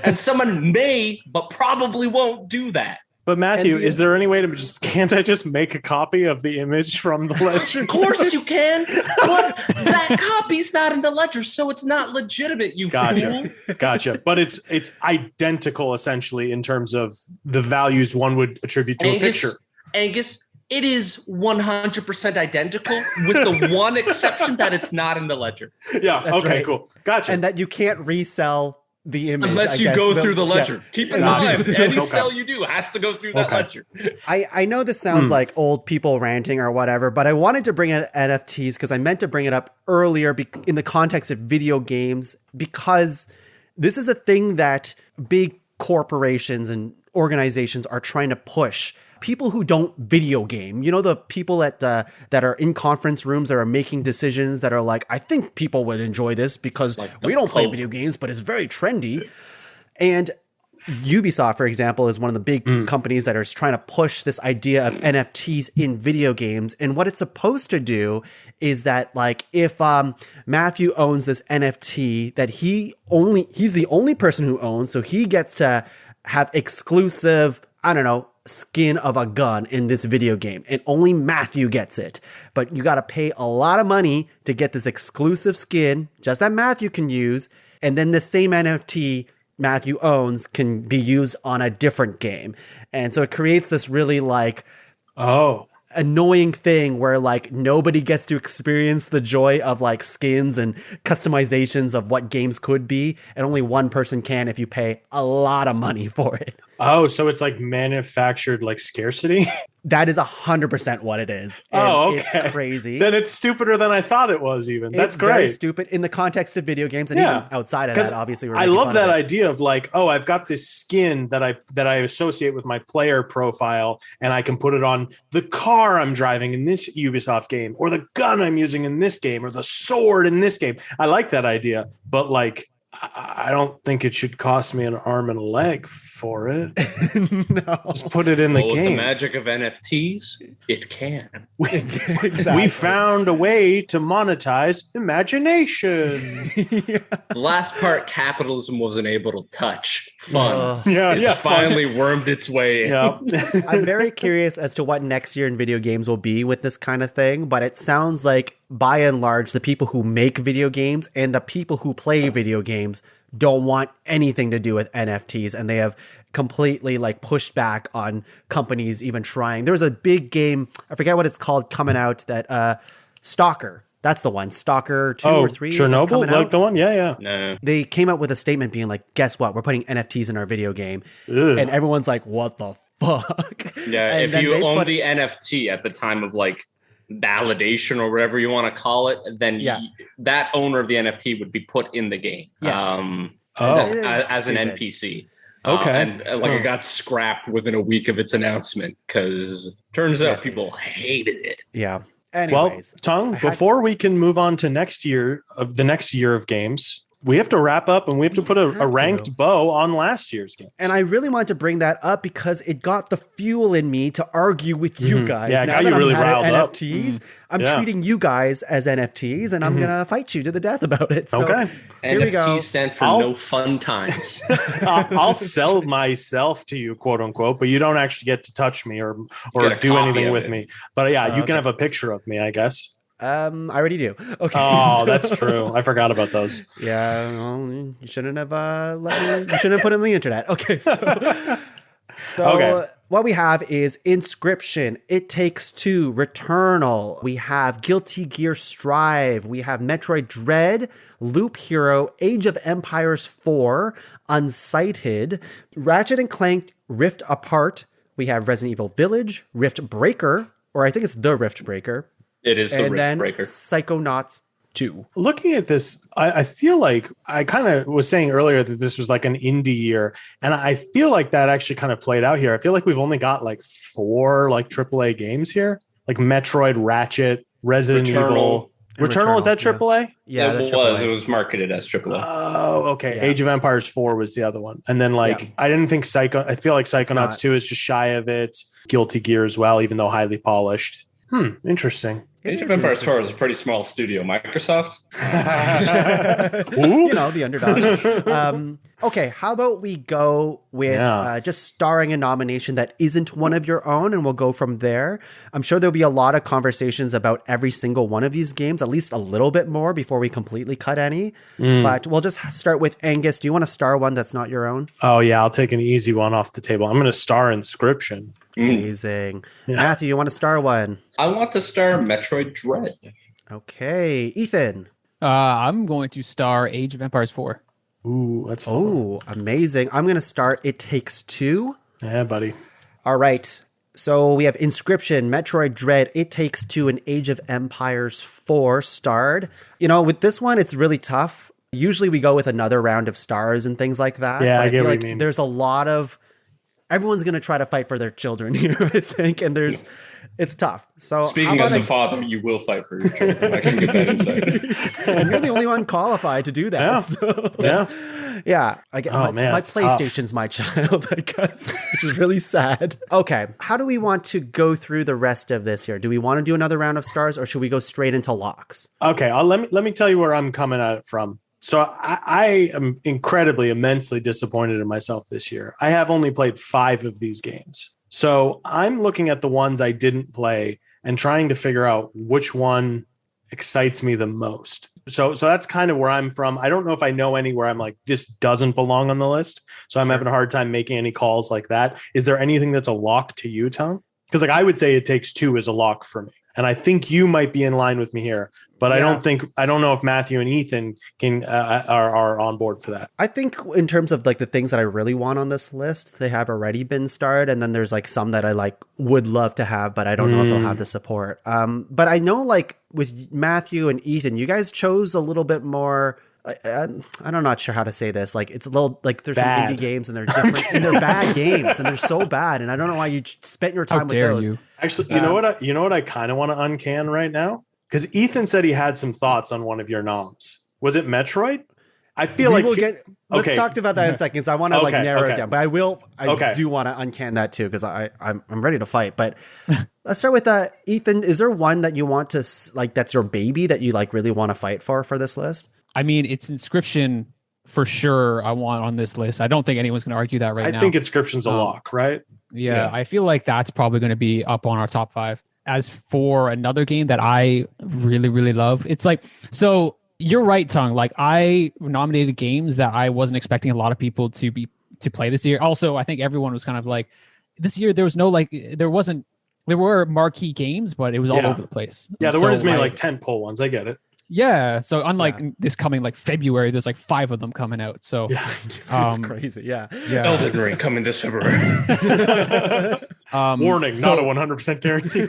And someone may, but probably won't do that. But Matthew, is there any way to can't I just make a copy of the image from the ledger? Of course you can, but that copy's not in the ledger, so it's not legitimate, you fool. Gotcha. But it's identical essentially in terms of the values one would attribute to a picture. Angus, it is 100% identical with the one exception that it's not in the ledger. Yeah. That's okay, right. Cool. Gotcha. And that you can't resell the image. Unless you go through the ledger. Yeah. Keep in mind, any sale you do has to go through that ledger. I know this sounds like old people ranting or whatever, but I wanted to bring in NFTs because I meant to bring it up earlier in the context of video games, because this is a thing that big corporations and organizations are trying to push. People who don't video game, you know, the people that are in conference rooms that are making decisions that are like, I think people would enjoy this because we don't play video games, but it's very trendy. And Ubisoft, for example, is one of the big companies that are trying to push this idea of NFTs in video games. And what it's supposed to do is that, like, if Matthew owns this NFT that he's the only person who owns, so he gets to have exclusive, I don't know, skin of a gun in this video game, and only Matthew gets it. But you got to pay a lot of money to get this exclusive skin just that Matthew can use, and then the same NFT Matthew owns can be used on a different game. And so it creates this really annoying thing where like nobody gets to experience the joy of like skins and customizations of what games could be, and only one person can if you pay a lot of money for it. Oh, so it's like manufactured like scarcity? That is 100% what it is. And Oh, okay. It's crazy. Then it's stupider than I thought it was even. That's It's great. very stupid in the context of video games and even outside of that, obviously. I love that idea of like, oh, I've got this skin that I associate with my player profile, and I can put it on the car I'm driving in this Ubisoft game, or the gun I'm using in this game, or the sword in this game. I like that idea, but like, I don't think it should cost me an arm and a leg for it. No. Just put it in the With game. the magic of NFTs, it can. Exactly. We found a way to monetize imagination. The last part, capitalism wasn't able to touch. Fun. It's finally wormed its way in. Yeah. I'm very curious as to what next year in video games will be with this kind of thing, but it sounds like by and large, the people who make video games and the people who play video games don't want anything to do with NFTs, and they have completely like pushed back on companies even trying. There was a big game, I forget what it's called, coming out that Stalker. That's the one. Stalker 2 or 3. Chernobyl, like the one? Yeah. No. They came out with a statement being like, guess what? We're putting NFTs in our video game. Ugh. And everyone's like, what the fuck? Yeah, And if then you they own put- the NFT at the time of like validation or whatever you want to call it, then that owner of the NFT would be put in the game. Yes. As, is as an stupid. NPC. Okay. And it got scrapped within a week of its announcement because turns out people hated it. Yeah. Well, Anyways. Tung, before we can move on to the next year of games, we have to wrap up and we have to put a ranked bow on last year's games. And I really wanted to bring that up because it got the fuel in me to argue with you guys. Yeah, it now got that you I'm really mad at riled up. NFTs, I'm Yeah. treating you guys as NFTs, and I'm going to fight you to the death about it. So Okay. here we go. NFTs stand for I'll no fun times. I'll sell myself to you, quote unquote, but you don't actually get to touch me or get a do copy anything of with it. me. But yeah, you Okay. can have a picture of me, I guess. I already do. Okay. Oh, so- that's true. I forgot about those. Yeah, well, you shouldn't have you shouldn't have put it on the internet. Okay, so Okay. what we have is Inscription, It Takes Two, Returnal. We have Guilty Gear Strive. We have Metroid Dread, Loop Hero, Age of Empires 4, Unsighted, Ratchet and Clank Rift Apart. We have Resident Evil Village, Rift Breaker, or I think it's the Rift Breaker, It is the and Rift then Breaker. Psychonauts 2. Looking at this, I feel like I kind of was saying earlier that this was like an indie year, and I feel like that actually kind of played out here. I feel like we've only got like 4 like AAA games here, like Metroid, Ratchet, Resident Evil. Returnal, is that Returnal, AAA? Yeah, that's it was. AAA. It was marketed as AAA. Oh, okay. Yeah. Age of Empires 4 was the other one. And then like I didn't think I feel like not. Psychonauts 2 is just shy of it. Guilty Gear as well, even though highly polished. Interesting. It Age of is Empires 4 is a interesting. pretty small studio. Microsoft? You know, the underdogs. Okay, how about we go with just starring a nomination that isn't one of your own, and we'll go from there. I'm sure there'll be a lot of conversations about every single one of these games, at least a little bit more before we completely cut any. But we'll just start with Angus. Do you want to star one that's not your own? Oh, yeah. I'll take an easy one off the table. I'm going to star Inscription. Amazing. Yeah. Matthew, you want to star one? I want to star Metroid Dread. Okay. Ethan. I'm going to star Age of Empires 4. Ooh, that's fun. Oh, amazing. I'm going to start It Takes Two. Yeah, buddy. All right. So we have Inscription, Metroid Dread, It Takes Two, and Age of Empires 4 starred. You know, with this one, it's really tough. Usually we go with another round of stars and things like that. Yeah, but I get feel what like you mean. there's a lot of... Everyone's going to try to fight for their children here, I think. And it's tough. So Speaking how as about a father, you will fight for your children. I can give that insight. and you're the only one qualified to do that. Yeah. So, Yeah. yeah. I get Oh, man, my it's tough. PlayStation's my child, I guess, which is really sad. Okay. How do we want to go through the rest of this here? Do we want to do another round of stars, or should we go straight into locks? Okay, let me tell you where I'm coming at it from. So I am immensely disappointed in myself this year. I have only played 5 of these games. So I'm looking at the ones I didn't play and trying to figure out which one excites me the most. So that's kind of where I'm from. I don't know if I know anywhere I'm like, this doesn't belong on the list. So I'm having a hard time making any calls like that. Is there anything that's a lock to you, Tom? because like I would say It Takes Two is a lock for me, and I think you might be in line with me here. But I don't know if Matthew and Ethan are on board for that. I think in terms of like the things that I really want on this list, they have already been starred, and then there's like some that I like would love to have, but I don't know if they'll have the support. But I know like with Matthew and Ethan, you guys chose a little bit more. I'm not sure how to say this. Like it's a little like there's bad. some indie games and they're different and they're bad games and they're so bad, and I don't know why you spent your time with those. You. Actually, you know what I kind of want to uncan right now. Because Ethan said he had some thoughts on one of your noms. Was it Metroid? I feel let's talk about that in seconds. I want to narrow it down, but I do want to uncan that too because I'm ready to fight. But let's start with Ethan. Is there one that you want to like that's your baby that you like really want to fight for this list? I mean, it's Inscription for sure. I want on this list. I don't think anyone's going to argue that now. I think Inscription's a lock, right? Yeah, I feel like that's probably going to be up on our top 5. As for another game that I really, really love, it's like, so you're right, Tuong. Like I nominated games that I wasn't expecting a lot of people to play this year. Also, I think everyone was kind of like, this year there was no like, there were marquee games, but it was all over the place. Yeah, there weren't as many like 10 pull ones. I get it. Yeah. So unlike this coming like February, there's like 5 of them coming out. So it's crazy. Yeah. Elden Ring coming this February. Warning, not a 100% guarantee.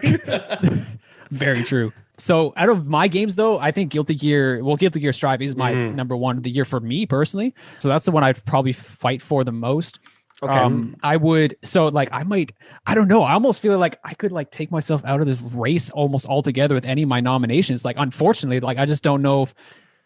Very true. So out of my games though, I think Guilty Gear Strive is my number one of the year for me personally. So that's the one I'd probably fight for the most. Okay. I don't know. I almost feel like I could like take myself out of this race almost altogether with any of my nominations. Like, unfortunately, like I just don't know if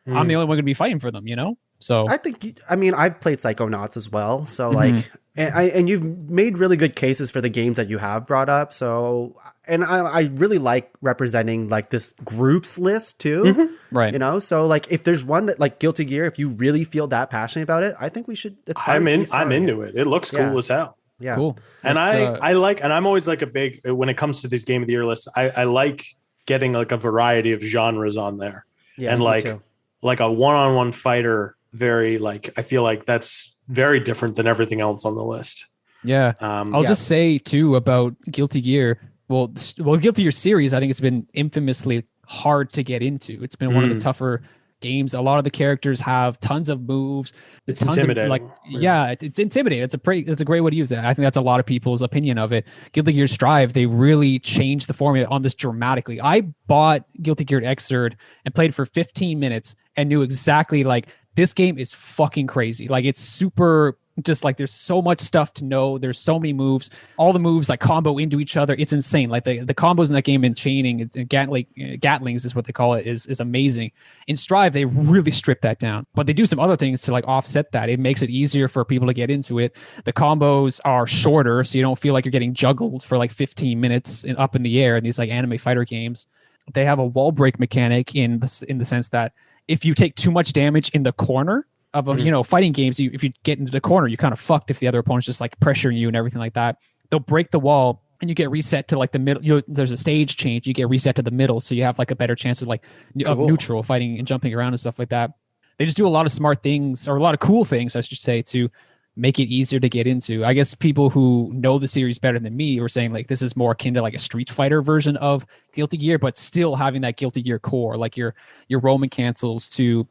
I'm the only one going to be fighting for them, you know? So I think, I've played Psychonauts as well. So like, and you've made really good cases for the games that you have brought up. So, and I really like representing like this group's list too. Right. You know, so like if there's one that like Guilty Gear, if you really feel that passionate about it, I think we should, it's fine. I'm into it. It looks cool as hell. Yeah. Cool. And I like, and I'm always like a big, when it comes to these Game of the Year lists, I like getting like a variety of genres on there. Yeah. And like a one-on-one fighter, very like, I feel like that's very different than everything else on the list. Yeah. I'll just say too about Guilty Gear. Well, Guilty Gear series, I think it's been infamously hard to get into. It's been one of the tougher games. A lot of the characters have tons of moves. It's intimidating. It's intimidating. It's a great way to use it. I think that's a lot of people's opinion of it. Guilty Gear Strive, they really changed the formula on this dramatically. I bought Guilty Gear Xrd and played for 15 minutes and knew exactly like this game is fucking crazy. Like it's super, just like there's so much stuff to know. There's so many moves. All the moves like combo into each other. It's insane. Like the combos in that game and chaining and Gatlings is what they call it is amazing. In Strive, they really strip that down, but they do some other things to like offset that. It makes it easier for people to get into it. The combos are shorter, so you don't feel like you're getting juggled for like 15 minutes up in the air in these like anime fighter games. They have a wall break mechanic in the sense that if you take too much damage in the corner of a, fighting games, if you get into the corner, you kind of fucked if the other opponent's just like pressuring you and everything like that. They'll break the wall and you get reset to like the middle. There's a stage change. You get reset to the middle. So you have like a better chance of like of neutral fighting and jumping around and stuff like that. They just do a lot of smart things, or a lot of cool things, I should say, to make it easier to get into. I guess people who know the series better than me were saying like this is more akin to like a Street Fighter version of Guilty Gear, but still having that Guilty Gear core, like your Roman cancels to,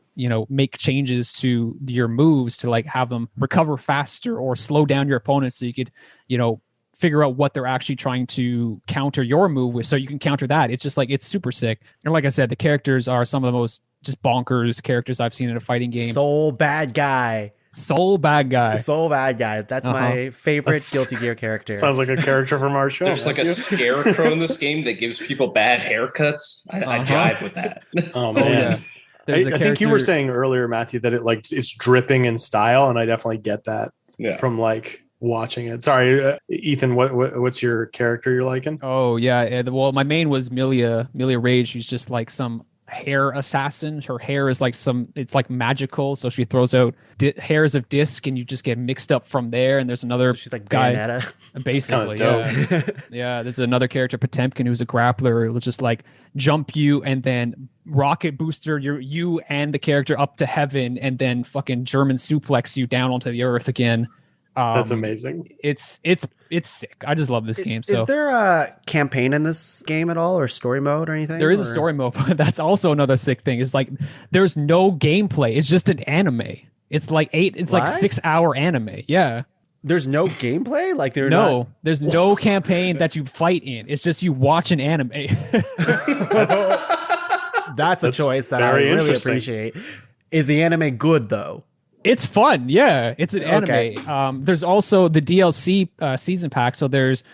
make changes to your moves to like have them recover faster or slow down your opponents so you could, figure out what they're actually trying to counter your move with so you can counter that. It's just like, it's super sick. And like I said, the characters are some of the most just bonkers characters I've seen in a fighting game. Soul bad guy. That's my favorite Guilty Gear character. Sounds like a character from our show. There's like a scarecrow in this game that gives people bad haircuts. I jive with that. Oh man. I think you were saying earlier, Matthew, that it's dripping in style, and I definitely get that from like watching it. Sorry, Ethan, what's your character you're liking? Oh yeah, well, my main was Milia Rage. She's just like some hair assassin. Her hair is like it's like magical, so she throws out hairs of disc and you just get mixed up from there. And there's another she's like guy Bayonetta. Basically. Yeah. There's another character, Potemkin, who's a grappler. It'll just like jump you and then rocket booster you and the character up to heaven and then fucking German suplex you down onto the earth again. That's amazing. It's sick. I just love this game. So Is there a campaign in this game at all, or story mode or anything? there is a story mode, but that's also another sick thing. Is like there's no gameplay. It's just an anime. It's like What? 6 hour anime. Yeah. There's no gameplay? Like There's no campaign that you fight in. It's just you watch an anime. That's a choice that I very really interesting. appreciate. Is the anime good though? It's fun. Yeah. It's an anime. Okay. There's also the DLC season pack. So there's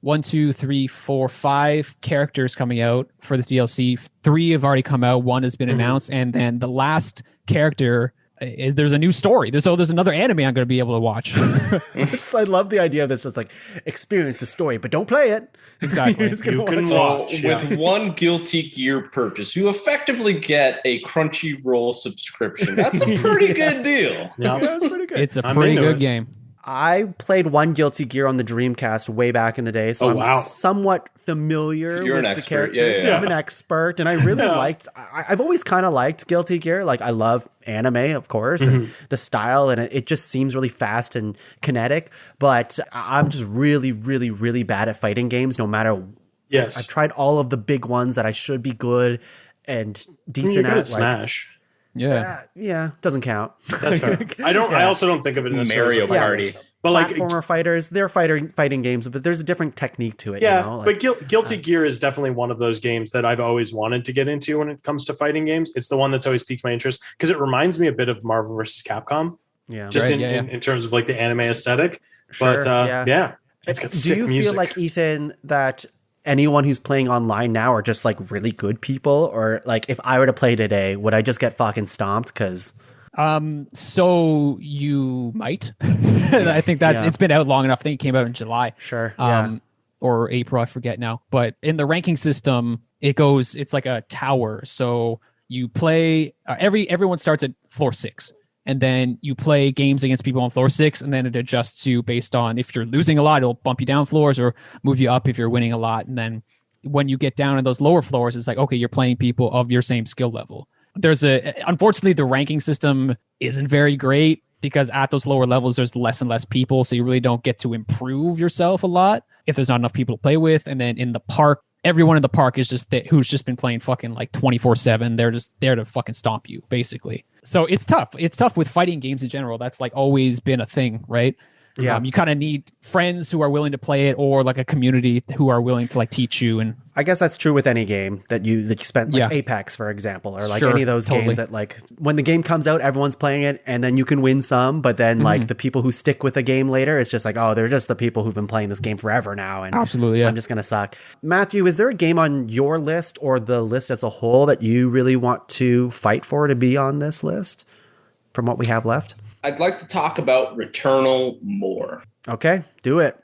1, 2, 3, 4, 5 characters coming out for this DLC. 3 have already come out. 1 has been announced. And then the last character is there's a new story. There's another anime I'm going to be able to watch. I love the idea of this, just like experience the story, but don't play it. Exactly. You're just gonna You can watch it. watch. With one Guilty Gear purchase, you effectively get a Crunchyroll subscription. That's a pretty good deal. Yeah. Yeah, that's pretty good. It's a I'm pretty into good it. game. I played one Guilty Gear on the Dreamcast way back in the day, so Oh, I'm wow. somewhat familiar You're with an the expert. characters. Yeah. I'm an expert, and I really liked. I've always kind of liked Guilty Gear. Like I love anime, of course, and the style, and it just seems really fast and kinetic. But I'm just really, really, really bad at fighting games. No matter, Yes. I tried all of the big ones that I should be good and I mean, you're decent good at at. Smash. Yeah. Yeah, doesn't count. That's fair. I don't. I also don't think of it necessarily Mario as a fighting Party. game. But like, Platformer fighters, they're fighting games, but there's a different technique to it. yeah. you know? Like, But Guilty Gear is definitely one of those games that I've always wanted to get into when it comes to fighting games. It's the one that's always piqued my interest because it reminds me a bit of Marvel vs. Capcom, yeah. just Right, in terms of like the anime aesthetic. Sure, But yeah. it's got Do sick you music. feel like, Ethan, that anyone who's playing online now are just like really good people, or like if I were to play today, would I just get fucking stomped? Because So you might. I think that's Yeah. it's been out long enough. I think it came out in July. sure, yeah, Or April, I forget now. But in the ranking system, it's like a tower. So you play everyone starts at floor 6. And then you play games against people on floor 6, and then it adjusts you based on if you're losing a lot, it'll bump you down floors or move you up if you're winning a lot. And then when you get down in those lower floors, it's like, okay, you're playing people of your same skill level. Unfortunately, the ranking system isn't very great because at those lower levels, there's less and less people. So you really don't get to improve yourself a lot if there's not enough people to play with. And then in the park, everyone in the park is just who's just been playing fucking like 24/7. They're just there to fucking stomp you, basically. So it's tough. It's tough with fighting games in general. That's like always been a thing, right? Yeah. You kind of need friends who are willing to play it, or like a community who are willing to like teach you. And I guess that's true with any game that you spent, like Yeah. Apex, for example, or like Sure, any of those totally. games that like when the game comes out, everyone's playing it, and then you can win some, but then like the people who stick with the game later, it's just like, oh, they're just the people who've been playing this game forever now, and Absolutely, yeah. I'm just gonna suck. Matthew, is there a game on your list or the list as a whole that you really want to fight for to be on this list from what we have left? I'd like to talk about Returnal more. Okay, do it.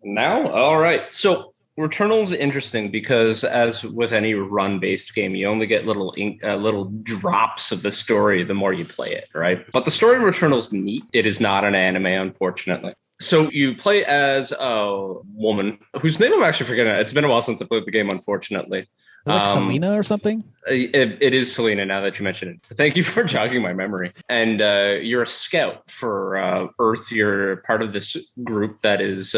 Now? All right. So Returnal is interesting because, as with any run-based game, you only get little drops of the story the more you play it, right? But the story of Returnal is neat. It is not an anime, unfortunately. So you play as a woman whose name I'm actually forgetting. It's been a while since I played the game, unfortunately. is it like Selena or something? It is Selena, now that you mention it. Thank you for jogging my memory. And you're a scout for Earth. You're part of this group that is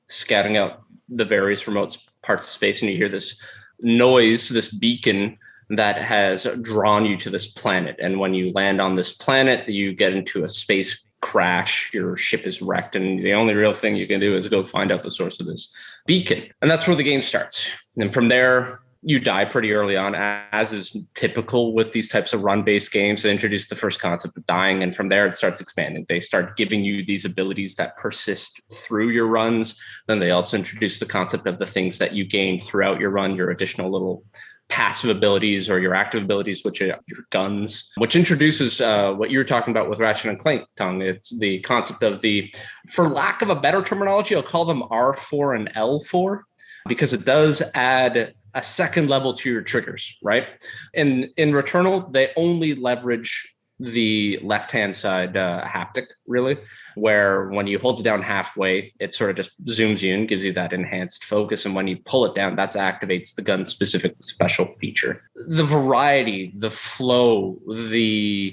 scouting out the various remote parts of space. And you hear this noise, this beacon that has drawn you to this planet. And when you land on this planet, you get into a space crash. Your ship is wrecked. And the only real thing you can do is go find out the source of this beacon. And that's where the game starts. And from there, you die pretty early on, as is typical with these types of run-based games. They introduce the first concept of dying, and from there it starts expanding. They start giving you these abilities that persist through your runs. Then they also introduce the concept of the things that you gain throughout your run, your additional little passive abilities or your active abilities, which are your guns, which introduces what you were talking about with Ratchet and Clank, Tongue. It's the concept of for lack of a better terminology, I'll call them R4 and L4, because it does add a second level to your triggers, right? In Returnal, they only leverage the left-hand side haptic, really, where when you hold it down halfway, it sort of just zooms you in, gives you that enhanced focus. And when you pull it down, that activates the gun's specific special feature. The variety, the flow, the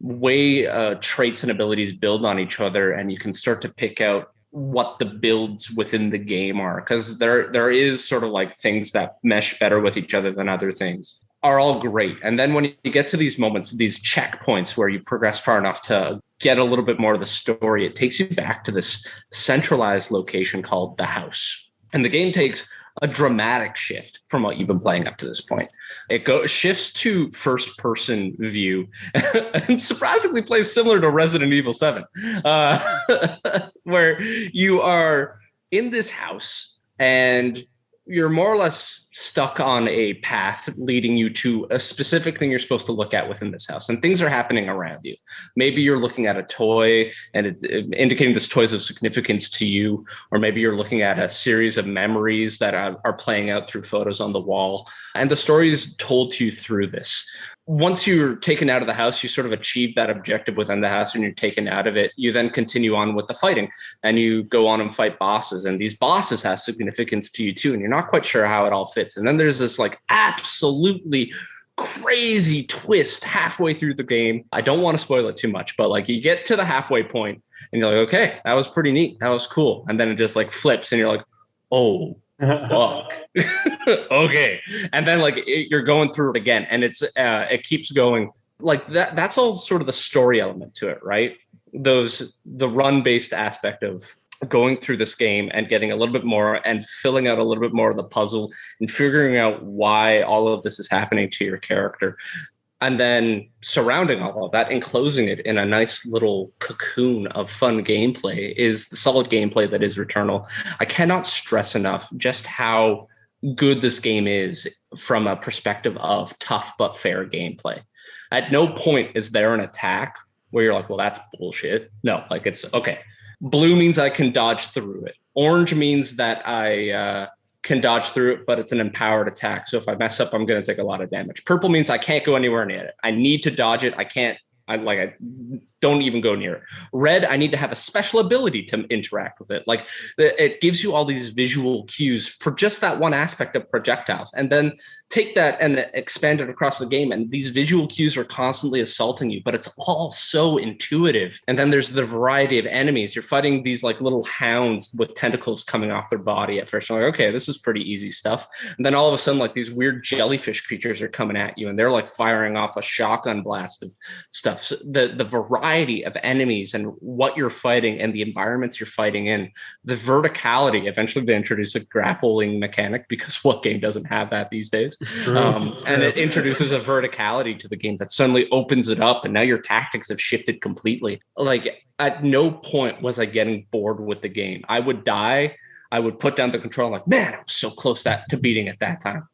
way traits and abilities build on each other, and you can start to pick out what the builds within the game are, because there is sort of like things that mesh better with each other than other things, are all great. And then when you get to these moments, these checkpoints where you progress far enough to get a little bit more of the story, it takes you back to this centralized location called the house. And the game takes a dramatic shift from what you've been playing up to this point. It shifts to first-person view, and surprisingly plays similar to Resident Evil 7, where you are in this house and you're more or less stuck on a path leading you to a specific thing you're supposed to look at within this house, and things are happening around you. Maybe you're looking at a toy and it indicating this toy is of significance to you, or maybe you're looking at a series of memories that are playing out through photos on the wall, and the story is told to you through this. Once you're taken out of the house, you sort of achieve that objective within the house and you're taken out of it. You then continue on with the fighting and you go on and fight bosses. And these bosses have significance to you too. And you're not quite sure how it all fits. And then there's this like absolutely crazy twist halfway through the game. I don't want to spoil it too much, but like you get to the halfway point and you're like, okay, that was pretty neat. That was cool. And then it just like flips and you're like, oh, fuck. Okay. And then like you're going through it again and it keeps going like that. That's all sort of the story element to it, right? The run based aspect of going through this game and getting a little bit more and filling out a little bit more of the puzzle and figuring out why all of this is happening to your character. And then surrounding all of that, enclosing it in a nice little cocoon of fun gameplay, is the solid gameplay that is Returnal. I cannot stress enough just how good this game is from a perspective of tough but fair gameplay. At no point is there an attack where you're like, well, that's bullshit. No, like it's okay. Blue means I can dodge through it. Orange means that I can dodge through it, but it's an empowered attack. So if I mess up, I'm going to take a lot of damage. Purple means I can't go anywhere near it. I need to dodge it. I don't even go near it. Red, I need to have a special ability to interact with it. Like it gives you all these visual cues for just that one aspect of projectiles. And then take that and expand it across the game. And these visual cues are constantly assaulting you, but it's all so intuitive. And then there's the variety of enemies. You're fighting these like little hounds with tentacles coming off their body at first. You're like, okay, this is pretty easy stuff. And then all of a sudden, like these weird jellyfish creatures are coming at you and they're like firing off a shotgun blast of stuff. So the variety of enemies and what you're fighting and the environments you're fighting in, the verticality. Eventually they introduce a grappling mechanic, because what game doesn't have that these days? And it introduces a verticality to the game that suddenly opens it up, and now your tactics have shifted completely. Like at no point was I getting bored with the game. I would die, I would put down the control, like, man, I was so close to beating it that time.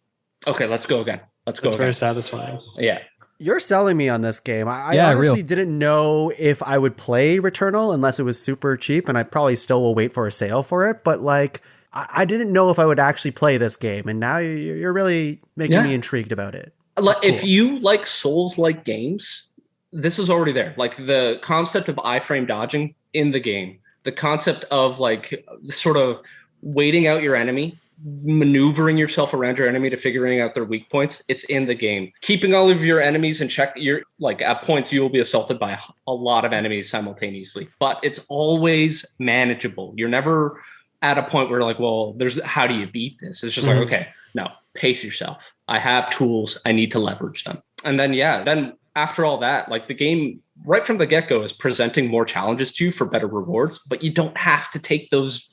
Okay, let's go again. It's very satisfying. Yeah. You're selling me on this game. I honestly didn't know if I would play Returnal unless it was super cheap, and I probably still will wait for a sale for it. But like, I didn't know if I would actually play this game, and now you're really making me intrigued about it. That's if cool. you like Souls-like games, this is already there. Like the concept of iframe dodging in the game, the concept of like sort of waiting out your enemy, maneuvering yourself around your enemy to figuring out their weak points, it's in the game. Keeping all of your enemies in check. You're like at points you will be assaulted by a lot of enemies simultaneously, but it's always manageable. You're never at a point where like, well, how do you beat this? It's just like, okay, no, pace yourself. I have tools. I need to leverage them. And then, then after all that, like the game right from the get-go is presenting more challenges to you for better rewards, but you don't have to take those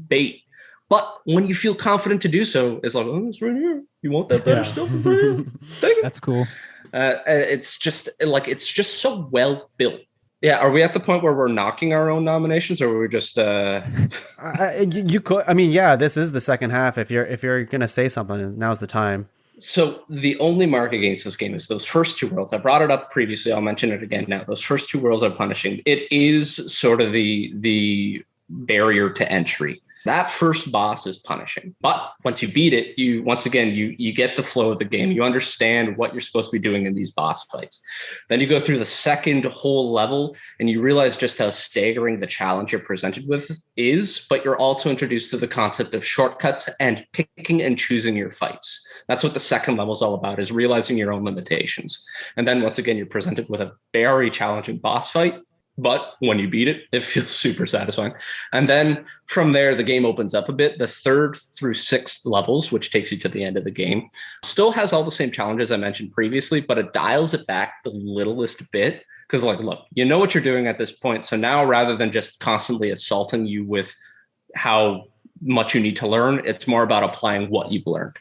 bait. But when you feel confident to do so, it's like, oh, it's right here. You want that better stuff? It's right here. Take it. That's cool. It's just so well built. Yeah, are we at the point where we're knocking our own nominations, or are we just? You could. I mean, yeah, this is the second half. If you're gonna say something, now's the time. So the only mark against this game is those first two worlds. I brought it up previously. I'll mention it again now. Those first two worlds are punishing. It is sort of the barrier to entry. That first boss is punishing, but once you beat it, you get the flow of the game. You understand what you're supposed to be doing in these boss fights. Then you go through the second whole level and you realize just how staggering the challenge you're presented with is, but you're also introduced to the concept of shortcuts and picking and choosing your fights. That's what the second level is all about, is realizing your own limitations. And then once again, you're presented with a very challenging boss fight. But when you beat it, it feels super satisfying. And then from there, the game opens up a bit. The 3rd through 6th levels, which takes you to the end of the game, still has all the same challenges I mentioned previously, but it dials it back the littlest bit. Because like, look, you know what you're doing at this point. So now rather than just constantly assaulting you with how much you need to learn, it's more about applying what you've learned.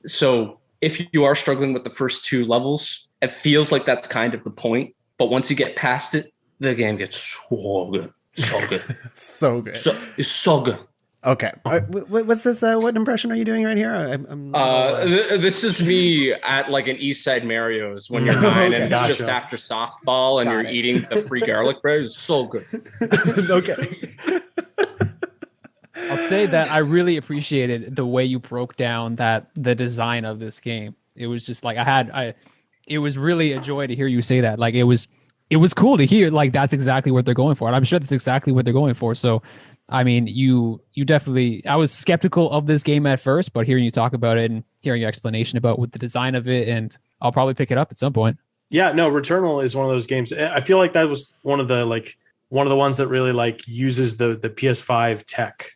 So if you are struggling with the first 2 levels, it feels like that's kind of the point. But once you get past it, the game gets so good. So good. So good. It's so good. Okay. What's this? What impression are you doing right here? This is me at like an East Side Mario's when you're 9 and it's just after softball and you're eating the free garlic bread. It's so good. Okay. I'll say that I really appreciated the way you broke down the design of this game. It was just like it was really a joy to hear you say that. Like it was cool to hear like that's exactly what they're going for. And I'm sure that's exactly what they're going for. So, I mean, you definitely, I was skeptical of this game at first, but hearing you talk about it and hearing your explanation about with the design of it, and I'll probably pick it up at some point. Yeah, no, Returnal is one of those games. I feel like that was one of the ones that really like uses the PS5 tech,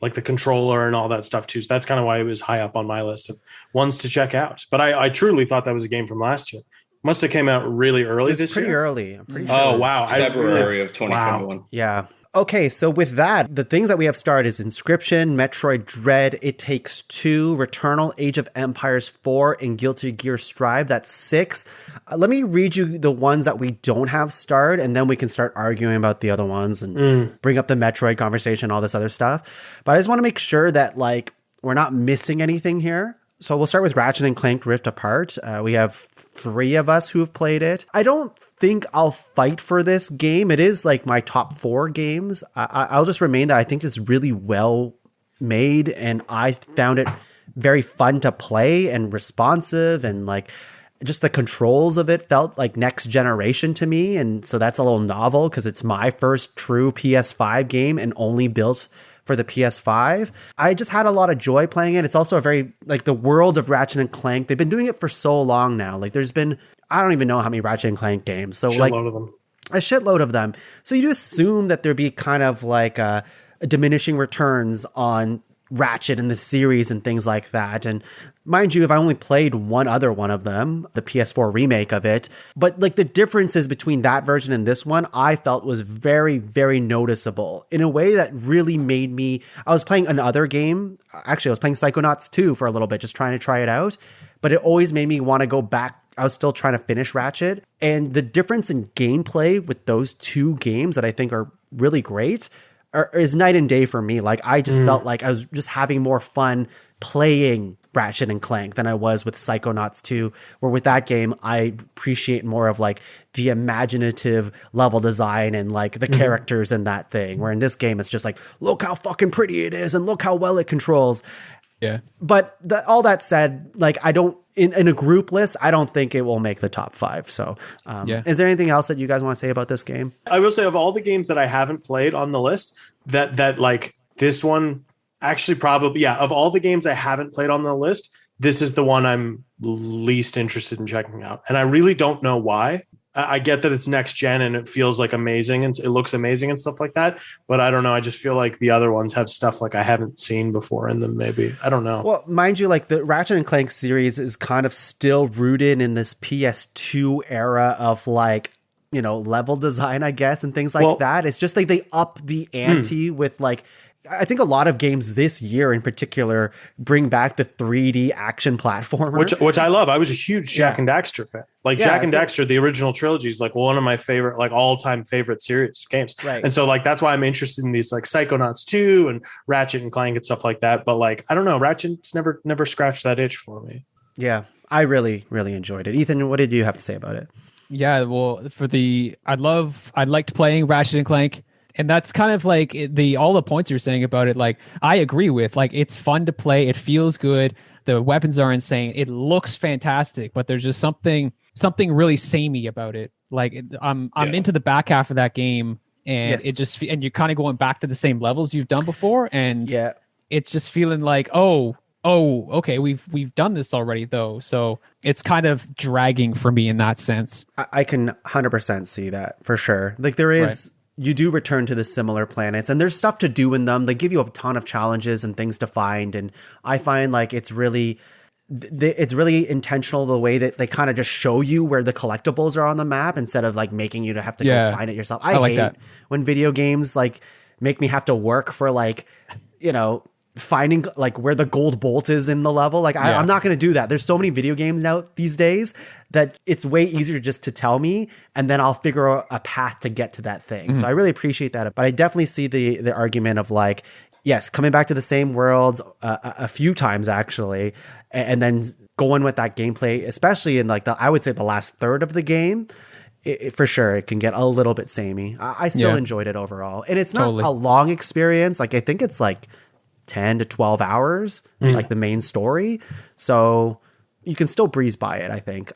like the controller and all that stuff too. So that's kind of why it was high up on my list of ones to check out. But I truly thought that was a game from last year. Must have came out really early this year. Pretty early. I'm pretty sure. Oh, wow. February of 2021. Wow. Yeah. Okay, so with that, the things that we have starred is Inscription, Metroid Dread, It Takes Two, Returnal, Age of Empires 4, and Guilty Gear Strive. That's 6. Let me read you the ones that we don't have starred, and then we can start arguing about the other ones and bring up the Metroid conversation, all this other stuff. But I just want to make sure that like we're not missing anything here. So we'll start with Ratchet and Clank Rift Apart. We have 3 of us who have played it. I don't think I'll fight for this game. It is like my top 4 games. I'll just remain that I think it's really well made, and I found it very fun to play and responsive, and like just the controls of it felt like next generation to me. And so that's a little novel because it's my first true PS5 game and only built for the PS5. I just had a lot of joy playing it. It's also a very, like the world of Ratchet and Clank. They've been doing it for so long now. Like there's been, I don't even know how many Ratchet and Clank games. So like a shitload of them. So you assume that there'd be kind of like a diminishing returns on Ratchet in the series and things like that. And mind you, if I only played one other one of them, the PS4 remake of it, but like the differences between that version and this one, I felt was very, very noticeable in a way that really made me, I was playing another game. Actually, I was playing Psychonauts 2 for a little bit, just trying to try it out, but it always made me want to go back. I was still trying to finish Ratchet, and the difference in gameplay with those 2 games that I think are really great is night and day for me. Like I just felt like I was just having more fun playing Ratchet and Clank than I was with Psychonauts 2, where with that game, I appreciate more of like the imaginative level design and like the characters in that thing, where in this game, it's just like, look how fucking pretty it is and look how well it controls. Yeah. But all that said, like I don't, in a group list, I don't think it will make the top 5. So is there anything else that you guys want to say about this game? I will say of all the games that I haven't played on the list, that like this one actually probably, of all the games I haven't played on the list, this is the one I'm least interested in checking out. And I really don't know why. I get that it's next gen and it feels like amazing and it looks amazing and stuff like that. But I don't know. I just feel like the other ones have stuff like I haven't seen before in them. Maybe. I don't know. Well, mind you, like the Ratchet and Clank series is kind of still rooted in this PS2 era of like, you know, level design, I guess, and things like that. It's just like they up the ante with like, I think a lot of games this year in particular bring back the 3D action platformer, which I love. I was a huge Jak and Daxter fan. Like Jak and Daxter, the original trilogy is like one of my favorite, like all-time favorite series games. Right. And so like that's why I'm interested in these like Psychonauts 2 and Ratchet and Clank and stuff like that. But like I don't know, Ratchet's never scratched that itch for me. Yeah, I really, really enjoyed it. Ethan, what did you have to say about it? Yeah, well, I liked playing Ratchet and Clank. And that's kind of like all the points you're saying about it. Like, I agree with, like, it's fun to play. It feels good. The weapons are insane. It looks fantastic, but there's just something really samey about it. Like, I'm into the back half of that game, and and you're kind of going back to the same levels you've done before, and it's just feeling like, oh, okay, we've done this already though. So it's kind of dragging for me in that sense. I can 100% see that for sure. Like, there is. Right. You do return to the similar planets, and there's stuff to do in them. They give you a ton of challenges and things to find. And I find like it's really intentional the way that they kind of just show you where the collectibles are on the map instead of like making you to have to go find it yourself. I hate that when video games like make me have to work for like, you know, finding like where the gold bolt is in the level. Like I'm not going to do that. There's so many video games now these days that it's way easier just to tell me, and then I'll figure out a path to get to that thing. So I really appreciate that. But I definitely see the argument of like, yes, coming back to the same worlds a few times actually, and then going with that gameplay, especially in like I would say the last third of the game. For sure, it can get a little bit samey. I still enjoyed it overall, and it's not a long experience. Like I think it's like 10 to 12 hours, like the main story. So you can still breeze by it, I think.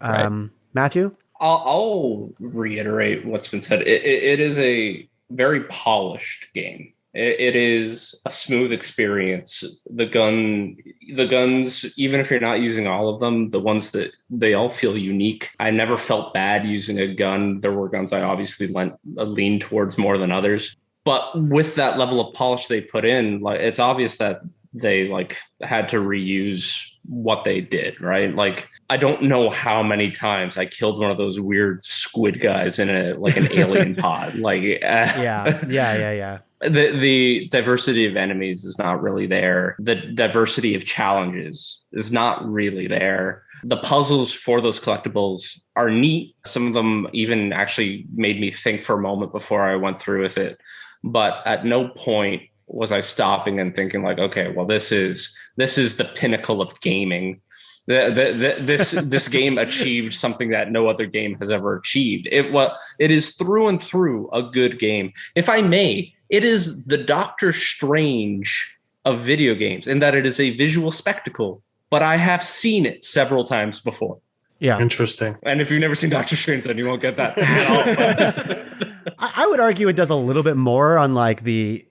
Matthew? I'll reiterate what's been said. It is a very polished game. It is a smooth experience. The guns, even if you're not using all of them, the ones that they all feel unique. I never felt bad using a gun. There were guns I obviously leaned towards more than others. But with that level of polish they put in, like it's obvious that they like had to reuse what they did, right? Like I don't know how many times I killed one of those weird squid guys in an alien pod. Like yeah. The diversity of enemies is not really there. The diversity of challenges is not really there. The puzzles for those collectibles are neat. Some of them even actually made me think for a moment before I went through with it. But at no point was I stopping and thinking like, okay, well, this is the pinnacle of gaming. This game achieved something that no other game has ever achieved. It is through and through a good game. If I may, it is the Doctor Strange of video games in that it is a visual spectacle, but I have seen it several times before. Yeah. Interesting. And if you've never seen Doctor Strange, then you won't get that at all. I would argue it does a little bit more on like the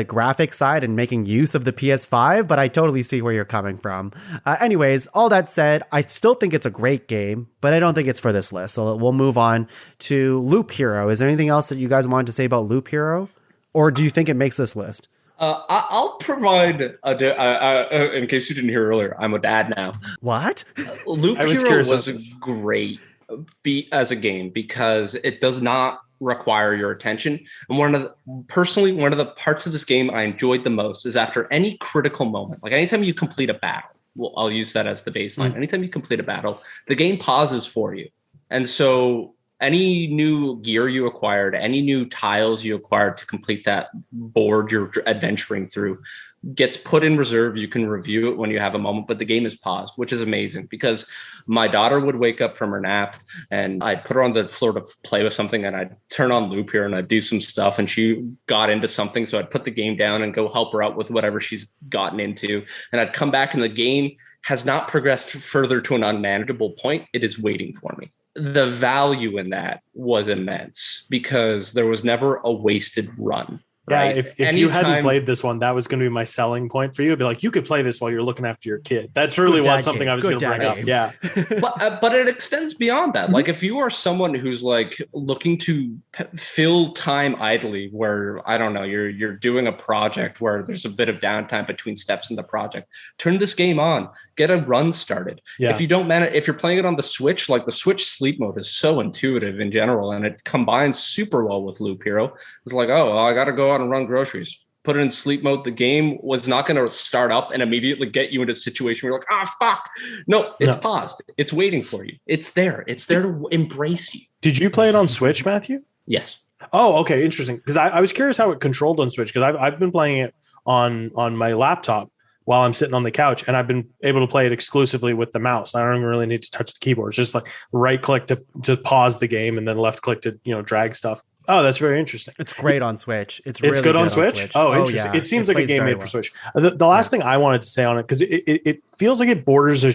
graphic side and making use of the PS5, but I totally see where you're coming from. Anyways, all that said, I still think it's a great game, but I don't think it's for this list. So we'll move on to Loop Hero. Is there anything else that you guys wanted to say about Loop Hero? Or do you think it makes this list? I'll provide in case you didn't hear earlier, I'm a dad now. What? Loop Hero was great as a game because it does not require your attention. And one of the parts of this game I enjoyed the most is after any critical moment, like anytime you complete a battle, well, I'll use that as the baseline. Anytime you complete a battle, the game pauses for you. And so any new gear you acquired, any new tiles you acquired to complete that board you're adventuring through gets put in reserve. You can review it when you have a moment, but the game is paused, which is amazing because my daughter would wake up from her nap and I'd put her on the floor to play with something and I'd turn on Loop Hero and I'd do some stuff and she got into something. So I'd put the game down and go help her out with whatever she's gotten into. And I'd come back and the game has not progressed further to an unmanageable point. It is waiting for me. The value in that was immense because there was never a wasted run. Right? Yeah, if you hadn't played this one, that was going to be my selling point for you. It'd be like, you could play this while you're looking after your kid. That truly was something I was going to bring up. Yeah. But it extends beyond that. Like if you are someone who's like looking to fill time idly where, I don't know, you're doing a project where there's a bit of downtime between steps in the project, turn this game on, get a run started. Yeah. If you don't manage, if you're playing it on the Switch, like the Switch sleep mode is so intuitive in general and it combines super well with Loop Hero. It's like, oh, well, I got to go out and run groceries, put it in sleep mode. The game was not going to start up and immediately get you into a situation where you're like, fuck. No, it's paused. It's waiting for you. It's there. It's there to embrace you. Did you play it on Switch, Matthew? Yes. Oh, okay. Interesting. Because I was curious how it controlled on Switch because I've been playing it on my laptop while I'm sitting on the couch and I've been able to play it exclusively with the mouse. I don't even really need to touch the keyboard. It's just like right click to pause the game and then left click to, drag stuff. Oh, that's very interesting. It's great on Switch. It's good, really on Switch. Oh, interesting. yeah. It seems like a plays game very made for Switch. The last thing I wanted to say on it, because it feels like it borders a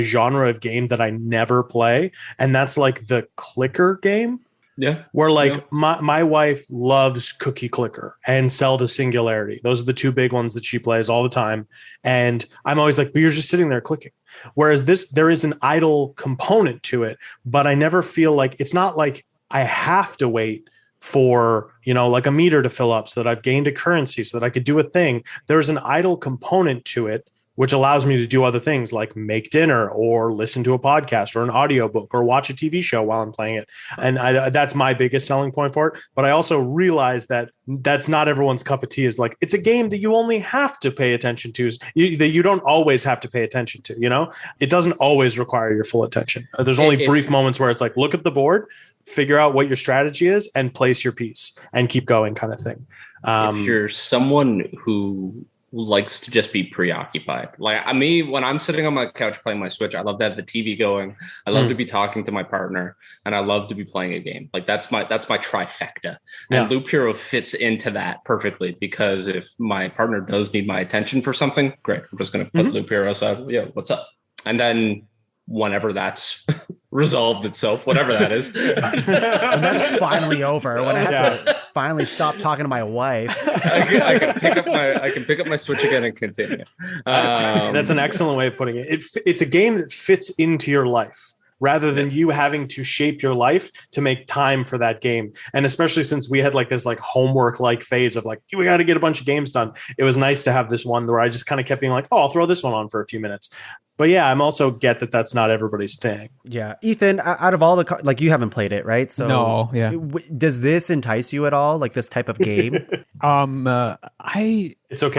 genre of game that I never play, and that's like the clicker game. Yeah. Where like my wife loves Cookie Clicker and Cell to Singularity. Those are the two big ones that she plays all the time. And I'm always like, but you're just sitting there clicking. Whereas there is an idle component to it, but I never feel like it's not like I have to wait for, like a meter to fill up so that I've gained a currency so that I could do a thing. There's an idle component to it, which allows me to do other things like make dinner or listen to a podcast or an audiobook or watch a TV show while I'm playing it. And that's my biggest selling point for it. But I also realize that that's not everyone's cup of tea. Is like, it's a game that you only have to pay attention to, that you don't always have to pay attention to, It doesn't always require your full attention. There's only brief moments where it's like, look at the board, figure out what your strategy is and place your piece and keep going kind of thing. If you're someone who likes to just be preoccupied, like me, when I'm sitting on my couch playing my Switch, I love to have the TV going. I love to be talking to my partner, and I love to be playing a game. Like that's my trifecta. And Loop Hero fits into that perfectly, because if my partner does need my attention for something, great. I'm just going to put Loop Hero aside. Yeah, what's up? And then whenever that's resolved itself, whatever that is. And that's finally over. When I have to finally stop talking to my wife. I can pick up my Switch again and continue. That's an excellent way of putting it. It's a game that fits into your life, rather than you having to shape your life to make time for that game. And especially since we had like this like homework like phase of like, we got to get a bunch of games done. It was nice to have this one where I just kind of kept being like, oh, I'll throw this one on for a few minutes. But yeah, I'm also get that that's not everybody's thing. Yeah. Ethan, out of all the, like, you haven't played it, right? So no, yeah. Does this entice you at all? Like this type of game? It's okay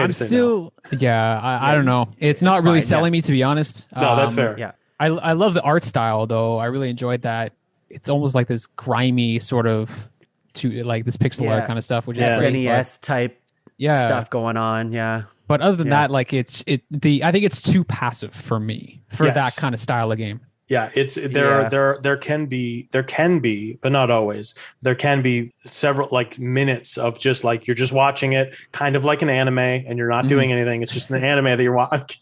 I'm to say still, no. I don't know. It's not really selling me, to be honest. No, that's fair. Yeah. I love the art style though. I really enjoyed that. It's almost like this grimy sort of like this pixel art kind of stuff, which is great. NES type stuff going on. Yeah. But other than that, like I think it's too passive for me for that kind of style of game. Yeah, there can be, but not always. There can be several like minutes of just like you're just watching it, kind of like an anime, and you're not doing anything. It's just an anime that you're watching.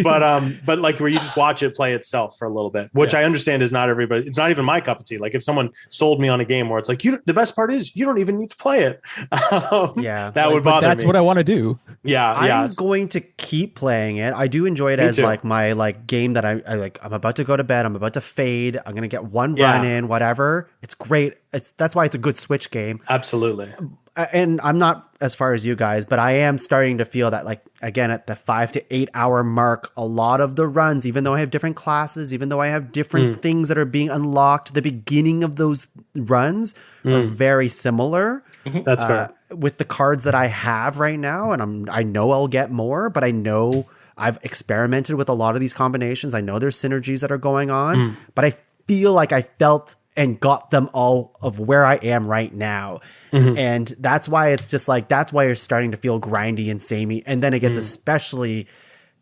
but like where you just watch it play itself for a little bit, which I understand is not everybody. It's not even my cup of tea. Like if someone sold me on a game where it's like the best part is you don't even need to play it. That would bother me. That's what I want to do. Yeah, I'm going to keep playing it. I do enjoy it as like my like game that I like. I'm about to go to bed. I'm about to fade. I'm gonna get one run in. Whatever. It's great. That's why it's a good Switch game. Absolutely. And I'm not as far as you guys, but I am starting to feel that, like, again, at the 5 to 8 hour mark, a lot of the runs, even though I have different classes, even though I have different things that are being unlocked, the beginning of those runs are very similar. That's fair. With the cards that I have right now, and I know I'll get more, but I know I've experimented with a lot of these combinations. I know there's synergies that are going on, but I feel like I felt and got them all of where I am right now. And that's why it's just like, that's why you're starting to feel grindy and samey. And then it gets especially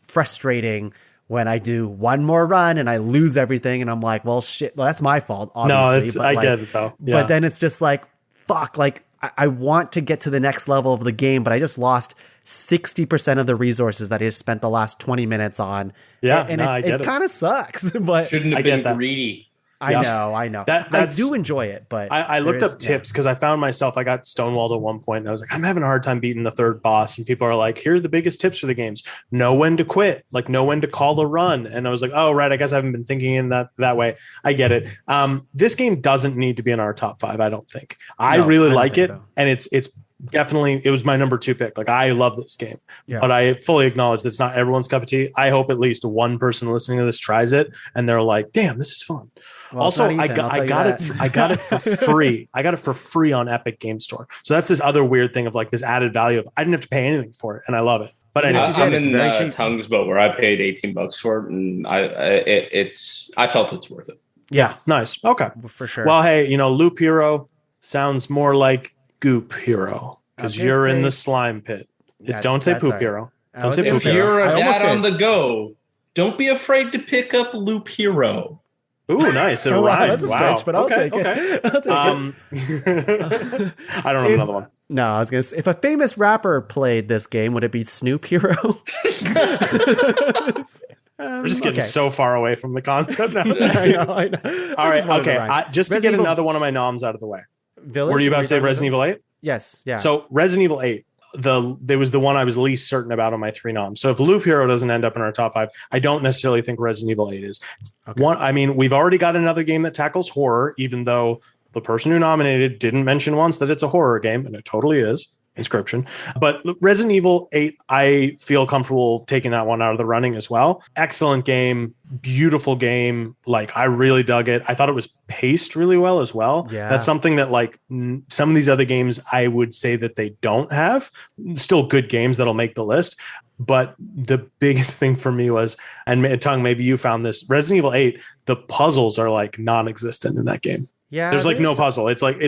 frustrating when I do one more run and I lose everything. And I'm like, well, shit, well, that's my fault, obviously. No, I get it though. Yeah. But then it's just like, fuck, like I want to get to the next level of the game, but I just lost 60% of the resources that I just spent the last 20 minutes on. Yeah. And it kind of sucks, but shouldn't have been greedy. I know. I do enjoy it, but I looked up tips because I found myself, I got stonewalled at one point and I was like, I'm having a hard time beating the third boss. And people are like, here are the biggest tips for the games. Know when to quit, like know when to call a run. And I was like, oh, right. I guess I haven't been thinking in that way. I get it. This game doesn't need to be in our top 5. I don't think. I really like it. So. And it's definitely, it was my number 2 pick. Like I love this game, but I fully acknowledge that it's not everyone's cup of tea. I hope at least one person listening to this tries it and they're like, damn, this is fun. Well, also, I got it for free. I got it for free on Epic Game Store. So that's this other weird thing of like this added value of I didn't have to pay anything for it, and I love it. But anyway, I'm in Tongue's boat where I paid $18 for it, and I felt it's worth it. Yeah, nice. Okay, for sure. Well, hey, Loop Hero sounds more like Goop Hero because you're in the slime pit. Don't say Poop Hero. Don't say Poop Hero. If you're a dad on the go, don't be afraid to pick up Loop Hero. Ooh, nice. It Wow, rhymed. that's a stretch, but I'll take it. I'll take it. I don't have another one. No, I was gonna say, if a famous rapper played this game, would it be Snoop Hero? We're just getting so far away from the concept now. I know. All right, okay. Just to get another one of my noms out of the way. Village? Were you about to say Resident Evil 8? Yes. Yeah. So Resident Evil 8, there was the one I was least certain about on my 3 noms. So if Loop Hero doesn't end up in our top 5, I don't necessarily think Resident Evil 8 is. Okay. I mean, we've already got another game that tackles horror, even though the person who nominated didn't mention once that it's a horror game, and it totally is. Inscription. But Resident Evil 8, I feel comfortable taking that one out of the running as well. Excellent game, beautiful game. Like, I really dug it. I thought it was paced really well as well. Yeah. That's something that, like, some of these other games, I would say that they don't have. Still good games that'll make the list. But the biggest thing for me was, and Tung, maybe you found this, Resident Evil 8, the puzzles are like non-existent in that game. Yeah, there's like no puzzle. It's like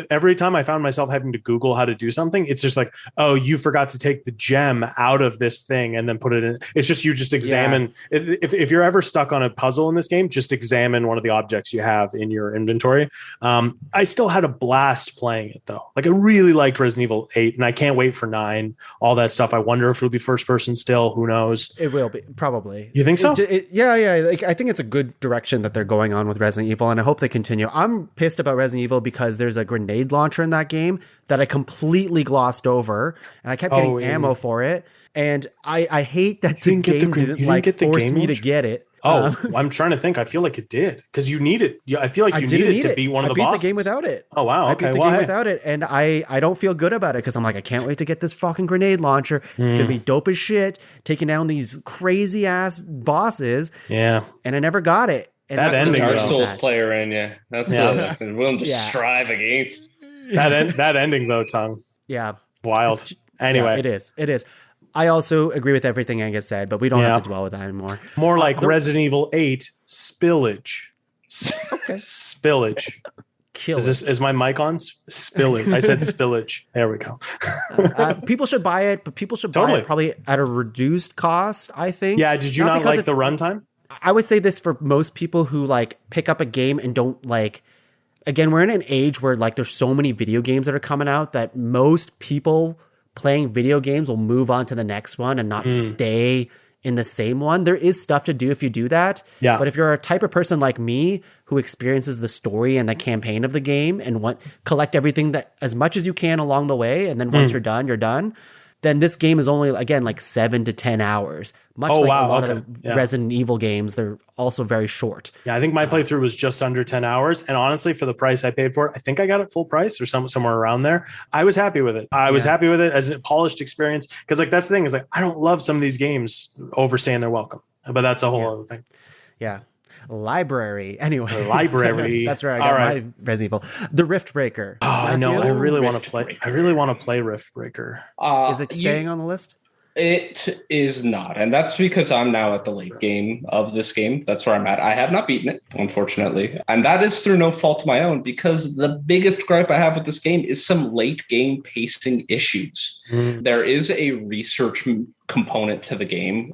every time I found myself having to Google how to do something, it's just like, oh, you forgot to take the gem out of this thing and then put it in. It's just, you just examine. Yeah. If you're ever stuck on a puzzle in this game, just examine one of the objects you have in your inventory. I still had a blast playing it though. Like, I really liked Resident Evil 8, and I can't wait for 9. All that stuff. I wonder if it'll be first person still. Who knows? It will be, probably. You think so? Yeah. Like, I think it's a good direction that they're going on with Resident Evil, and I hope they continue. I'm pissed about Resident Evil because there's a grenade launcher in that game that I completely glossed over, and I kept getting ammo for it. And I hate that the game didn't like force me to get it. Oh, I'm trying to think. I feel like it did, because you need it. I feel like you need it to be one of the bosses. I beat the game without it. Oh, wow. Okay. I beat the game without it, and I don't feel good about it because I'm like, I can't wait to get this fucking grenade launcher. It's going to be dope as shit, taking down these crazy ass bosses. Yeah. And I never got it. And that ending, Dark Souls player in you. That's the willing to strive against. That ending though, Tung. Yeah. Wild. Anyway. Yeah, it is. I also agree with everything Angus said, but we don't have to dwell with that anymore. More like Resident Evil 8 spillage. Okay. Spillage. Is my mic on? Spillage. I said spillage. There we go. People should buy it, but people should buy it probably at a reduced cost, I think. Yeah, did you not like the runtime? I would say this for most people who like pick up a game and don't like, again, we're in an age where like there's so many video games that are coming out that most people playing video games will move on to the next one and not stay in the same one. There is stuff to do if you do that. Yeah. But if you're a type of person like me who experiences the story and the campaign of the game and collect everything that as much as you can along the way, and then once you're done, then this game is only, again, like 7 to 10 hours. Much like a lot of the Resident Evil games, they're also very short. Yeah, I think my playthrough was just under 10 hours. And honestly, for the price I paid for it, I think I got it full price or somewhere around there. I was happy with it. I was happy with it as a polished experience. Because like that's the thing is like, I don't love some of these games overstaying their welcome. But that's a whole other thing. Yeah. Library. Anyway. Library. That's where I got my Resident Evil. The Rift Breaker. Oh, I know. I really want to play. I really want to play Rift Breaker. Is it staying on the list? It is not. And that's because I'm now at the late game of this game. That's where I'm at. I have not beaten it, unfortunately. And that is through no fault of my own, because the biggest gripe I have with this game is some late game pacing issues. There is a research component to the game,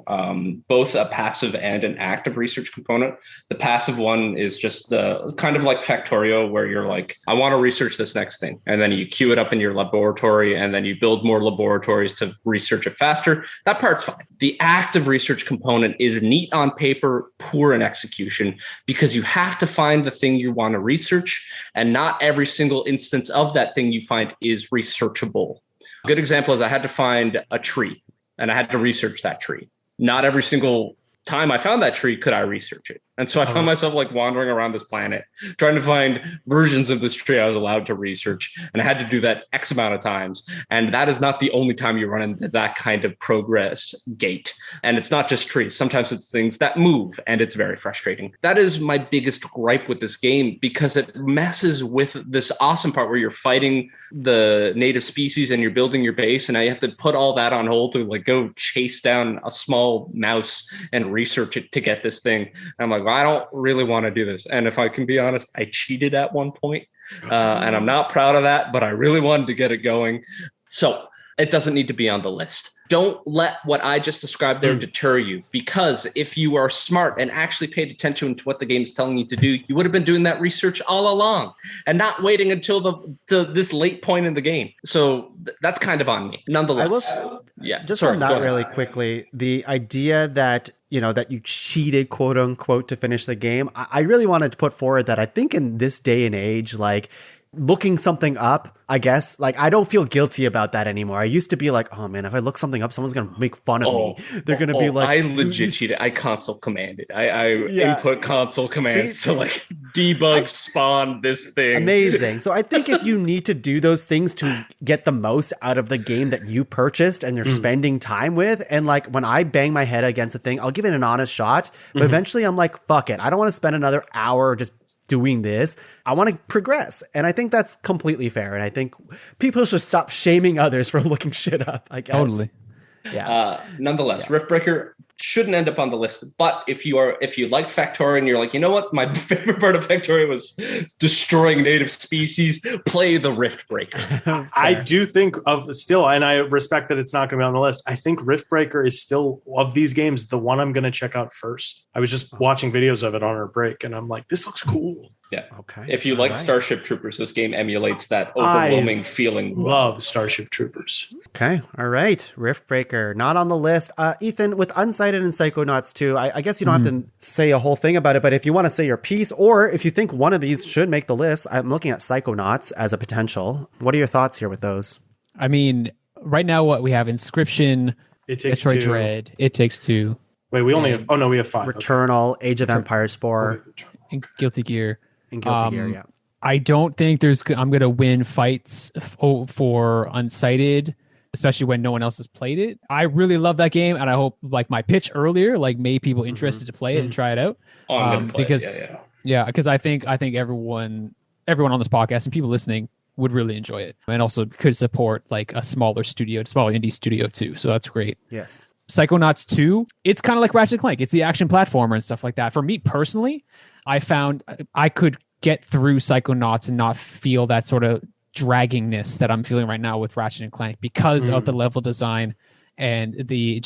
both a passive and an active research component. The passive one is just the kind of like Factorio, where you're like, I want to research this next thing. And then you queue it up in your laboratory, and then you build more laboratories to research it faster. That part's fine. The active research component is neat on paper, poor in execution, because you have to find the thing you want to research, and not every single instance of that thing you find is researchable. A good example is I had to find a tree, and I had to research that tree. Not every single time I found that tree could I research it. And so I found myself like wandering around this planet, trying to find versions of this tree I was allowed to research. And I had to do that X amount of times. And that is not the only time you run into that kind of progress gate. And it's not just trees. Sometimes it's things that move, and it's very frustrating. That is my biggest gripe with this game, because it messes with this awesome part where you're fighting the native species and you're building your base. And now you have to put all that on hold to like go chase down a small mouse and research it to get this thing. And I'm like, well, I don't really want to do this. And if I can be honest, I cheated at one point, and I'm not proud of that, but I really wanted to get it going. So it doesn't need to be on the list. Don't let what I just described there deter you, because if you are smart and actually paid attention to what the game is telling you to do, you would have been doing that research all along and not waiting until this late point in the game. So that's kind of on me. Nonetheless, on that really quickly, the idea that that you cheated, quote unquote, to finish the game. I really wanted to put forward that I think in this day and age, like looking something up, I guess, like I don't feel guilty about that anymore. I used to be like, oh man, if I look something up, someone's gonna make fun of me. They're gonna be like, I legit cheated. I console commanded. I input console commands to like debug spawn this thing. Amazing. So I think if you need to do those things to get the most out of the game that you purchased and you're spending time with, and like when I bang my head against a thing, I'll give it an honest shot. But eventually I'm like, fuck it. I don't want to spend another hour just doing this. I want to progress. And I think that's completely fair. And I think people should stop shaming others for looking shit up, I guess. Totally. Yeah. Nonetheless, Riftbreaker shouldn't end up on the list. But if you like Factorio and you're like, you know what, my favorite part of Factorio was destroying native species, play the Riftbreaker. I do think and I respect that it's not going to be on the list. I think Riftbreaker is still, of these games, the one I'm going to check out first. I was just watching videos of it on our break and I'm like, this looks cool. Yeah. Okay. If you like Starship Troopers, this game emulates that overwhelming feeling. Love Starship Troopers. Okay. All right. Riftbreaker, not on the list. Ethan, with Unsighted and Psychonauts 2, I guess you don't have to say a whole thing about it, but if you want to say your piece, or if you think one of these should make the list, I'm looking at Psychonauts as a potential. What are your thoughts here with those? I mean, right now what we have: Inscription, It Takes Metroid Two. Dread, It Takes Two, Wait, we only have, we have 5. Returnal, Age of Empires 4, and Guilty Gear. and Guilty Gear, yeah. I don't think I'm going to win fights for Unsighted, especially when no one else has played it. I really love that game, and I hope, like my pitch earlier, like made people interested to play it and try it out. Oh, I'm gonna play because it. Yeah. because I think everyone on this podcast and people listening would really enjoy it, and also could support like a smaller indie studio too. So that's great. Yes. Psychonauts 2, it's kind of like Ratchet & Clank. It's the action platformer and stuff like that. For me personally, I found I could get through Psychonauts and not feel that sort of draggingness that I'm feeling right now with Ratchet & Clank because of the level design and the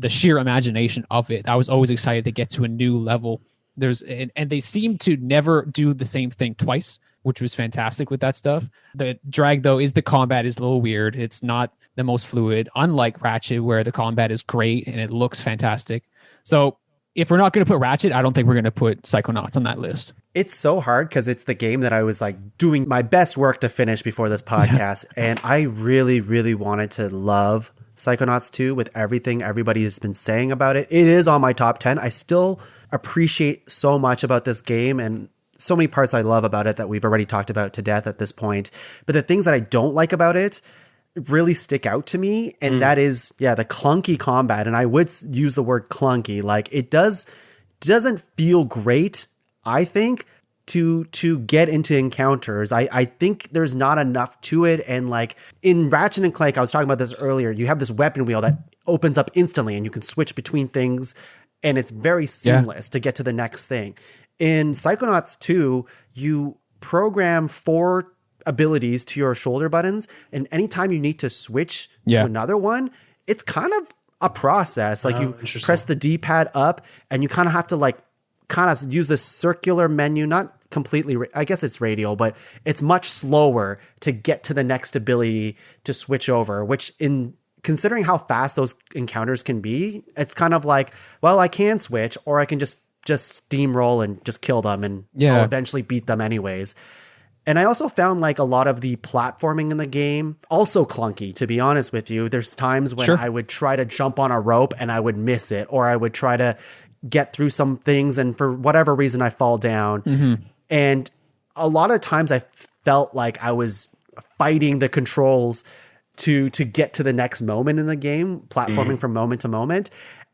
sheer imagination of it. I was always excited to get to a new level. And they seem to never do the same thing twice, which was fantastic with that stuff. The drag, though, is the combat is a little weird. It's not the most fluid, unlike Ratchet, where the combat is great and it looks fantastic. So if we're not going to put Ratchet, I don't think we're going to put Psychonauts on that list. It's so hard because it's the game that I was like doing my best work to finish before this podcast. And I really, really wanted to love Psychonauts 2 with everything everybody has been saying about it. It is on my top 10. I still appreciate so much about this game and so many parts I love about it that we've already talked about to death at this point. But the things that I don't like about it really stick out to me. And that is, the clunky combat. And I would use the word clunky. Like it doesn't feel great, I think, to get into encounters. I think there's not enough to it. And like in Ratchet and Clank, I was talking about this earlier, you have this weapon wheel that opens up instantly and you can switch between things and it's very seamless to get to the next thing. In Psychonauts 2, you program 4 abilities to your shoulder buttons, and anytime you need to switch to another one, it's kind of a process. Like you press the D-pad up and you kind of have to like kind of use this circular menu, not completely, I guess it's radial, but it's much slower to get to the next ability to switch over, which in considering how fast those encounters can be, it's kind of like, well, I can switch or I can just steamroll and just kill them and I'll eventually beat them anyways. And I also found like a lot of the platforming in the game also clunky, to be honest with you. There's times when I would try to jump on a rope and I would miss it, or I would try to get through some things and for whatever reason I fall down. And a lot of times I felt like I was fighting the controls to get to the next moment in the game, platforming from moment to moment.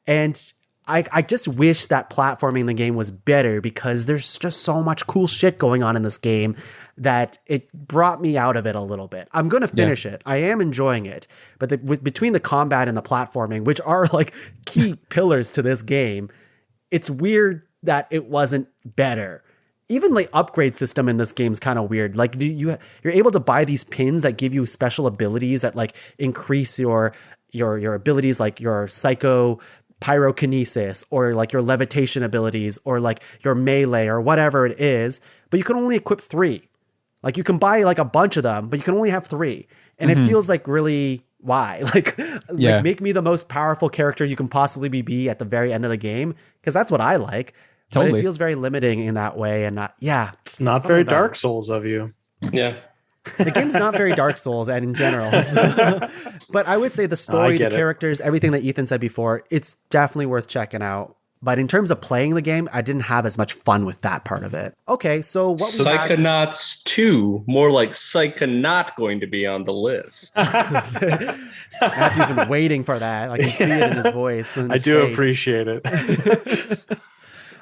And I just wish that platforming in the game was better because there's just so much cool shit going on in this game that it brought me out of it a little bit. I'm going to finish it. I am enjoying it. But between the combat and the platforming, which are like key pillars to this game, it's weird that it wasn't better. even like upgrade system in this game is kind of weird. Like you're able to buy these pins that give you special abilities that like increase your abilities, like your psycho pyrokinesis or like your levitation abilities or like your melee or whatever it is. But you can only equip 3. Like you can buy like a bunch of them, but you can only have 3. And it feels like really why? Like make me the most powerful character you can possibly be at the very end of the game, because that's what I like. Totally. But it feels very limiting in that way. And it's not very Dark Souls of you. Yeah. The game's not very Dark Souls and in general. So. But I would say the story, the characters, everything that Ethan said before, it's definitely worth checking out. But in terms of playing the game, I didn't have as much fun with that part of it. Okay, so what we Psychonauts 2, more like Psychonaut going to be on the list. Matthew's been waiting for that. I can see it in his voice. I do appreciate it.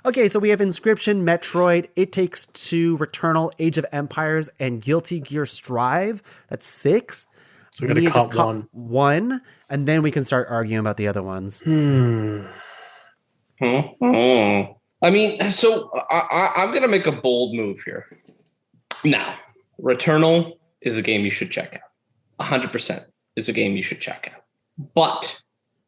Okay, so we have Inscription, Metroid, It Takes Two, Returnal, Age of Empires, and Guilty Gear Strive. That's 6. So we got to cut one, and then we can start arguing about the other ones. I mean, so I'm going to make a bold move here. Now, Returnal is a game you should check out. 100% is a game you should check out. But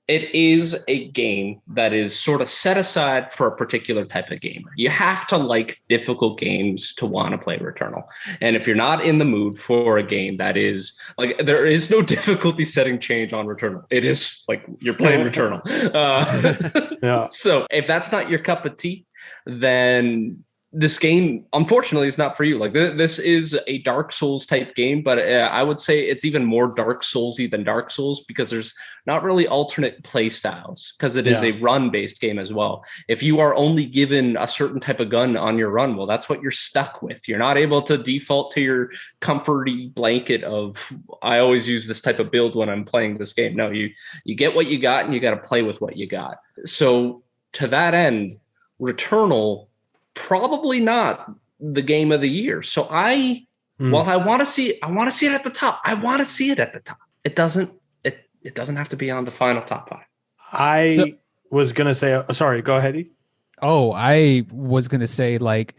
it is a game that is sort of set aside for a particular type of gamer. You have to like difficult games to want to play Returnal. And if you're not in the mood for a game that is like, there is no difficulty setting change on Returnal. It is like you're playing Returnal. Yeah. So if that's not your cup of tea, then this game, unfortunately, is not for you. Like this is a Dark Souls type game, but I would say it's even more Dark Soulsy than Dark Souls because there's not really alternate play styles because it is a run-based game as well. If you are only given a certain type of gun on your run, well, that's what you're stuck with. You're not able to default to your comforty blanket of I always use this type of build when I'm playing this game. No, you get what you got and you got to play with what you got. So to that end, Returnal, probably not the game of the year. So while I want to see it at the top. I want to see it at the top. It doesn't have to be on the final top 5. I was going to say, sorry, go ahead. Oh, I was going to say like,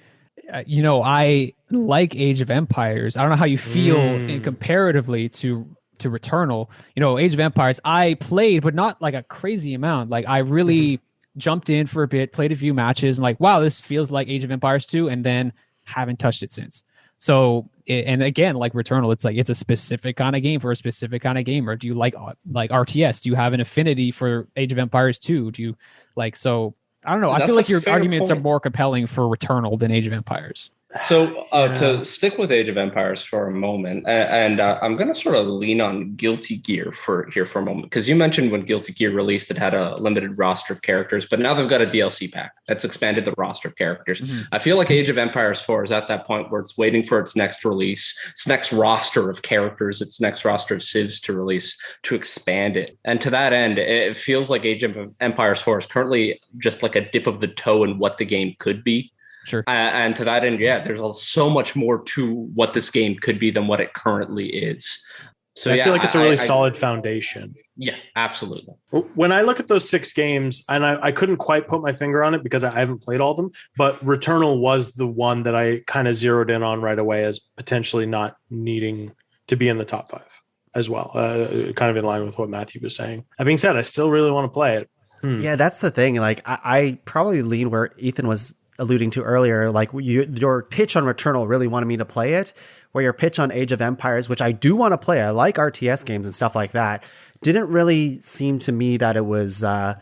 I like Age of Empires. I don't know how you feel in comparatively to Returnal. Age of Empires, I played, but not like a crazy amount. Like I really jumped in for a bit, played a few matches, and like, wow, this feels like Age of Empires 2, and then haven't touched it since. So, and again, like Returnal, it's like it's a specific kind of game for a specific kind of gamer. Do you like RTS? Do you have an affinity for Age of Empires 2? Do you like? So I don't know. I feel like your arguments are more compelling for Returnal than Age of Empires. So to stick with Age of Empires for a moment, and I'm going to sort of lean on Guilty Gear for a moment, because you mentioned when Guilty Gear released, it had a limited roster of characters, but now they've got a DLC pack that's expanded the roster of characters. I feel like Age of Empires 4 is at that point where it's waiting for its next release, its next roster of characters, its next roster of civs to release to expand it. And to that end, it feels like Age of Empires 4 is currently just like a dip of the toe in what the game could be. Sure. And to that end, there's so much more to what this game could be than what it currently is. So I feel like it's a really solid foundation. Yeah, absolutely. When I look at those 6 games, and I couldn't quite put my finger on it because I haven't played all of them, but Returnal was the one that I kind of zeroed in on right away as potentially not needing to be in the top 5 as well. Kind of in line with what Matthew was saying. That being said, I still really want to play it. Yeah, that's the thing. Like I probably lean where Ethan was alluding to earlier, like your pitch on Returnal really wanted me to play it, where your pitch on Age of Empires, which I do want to play, I like RTS games and stuff like that, didn't really seem to me that it was, I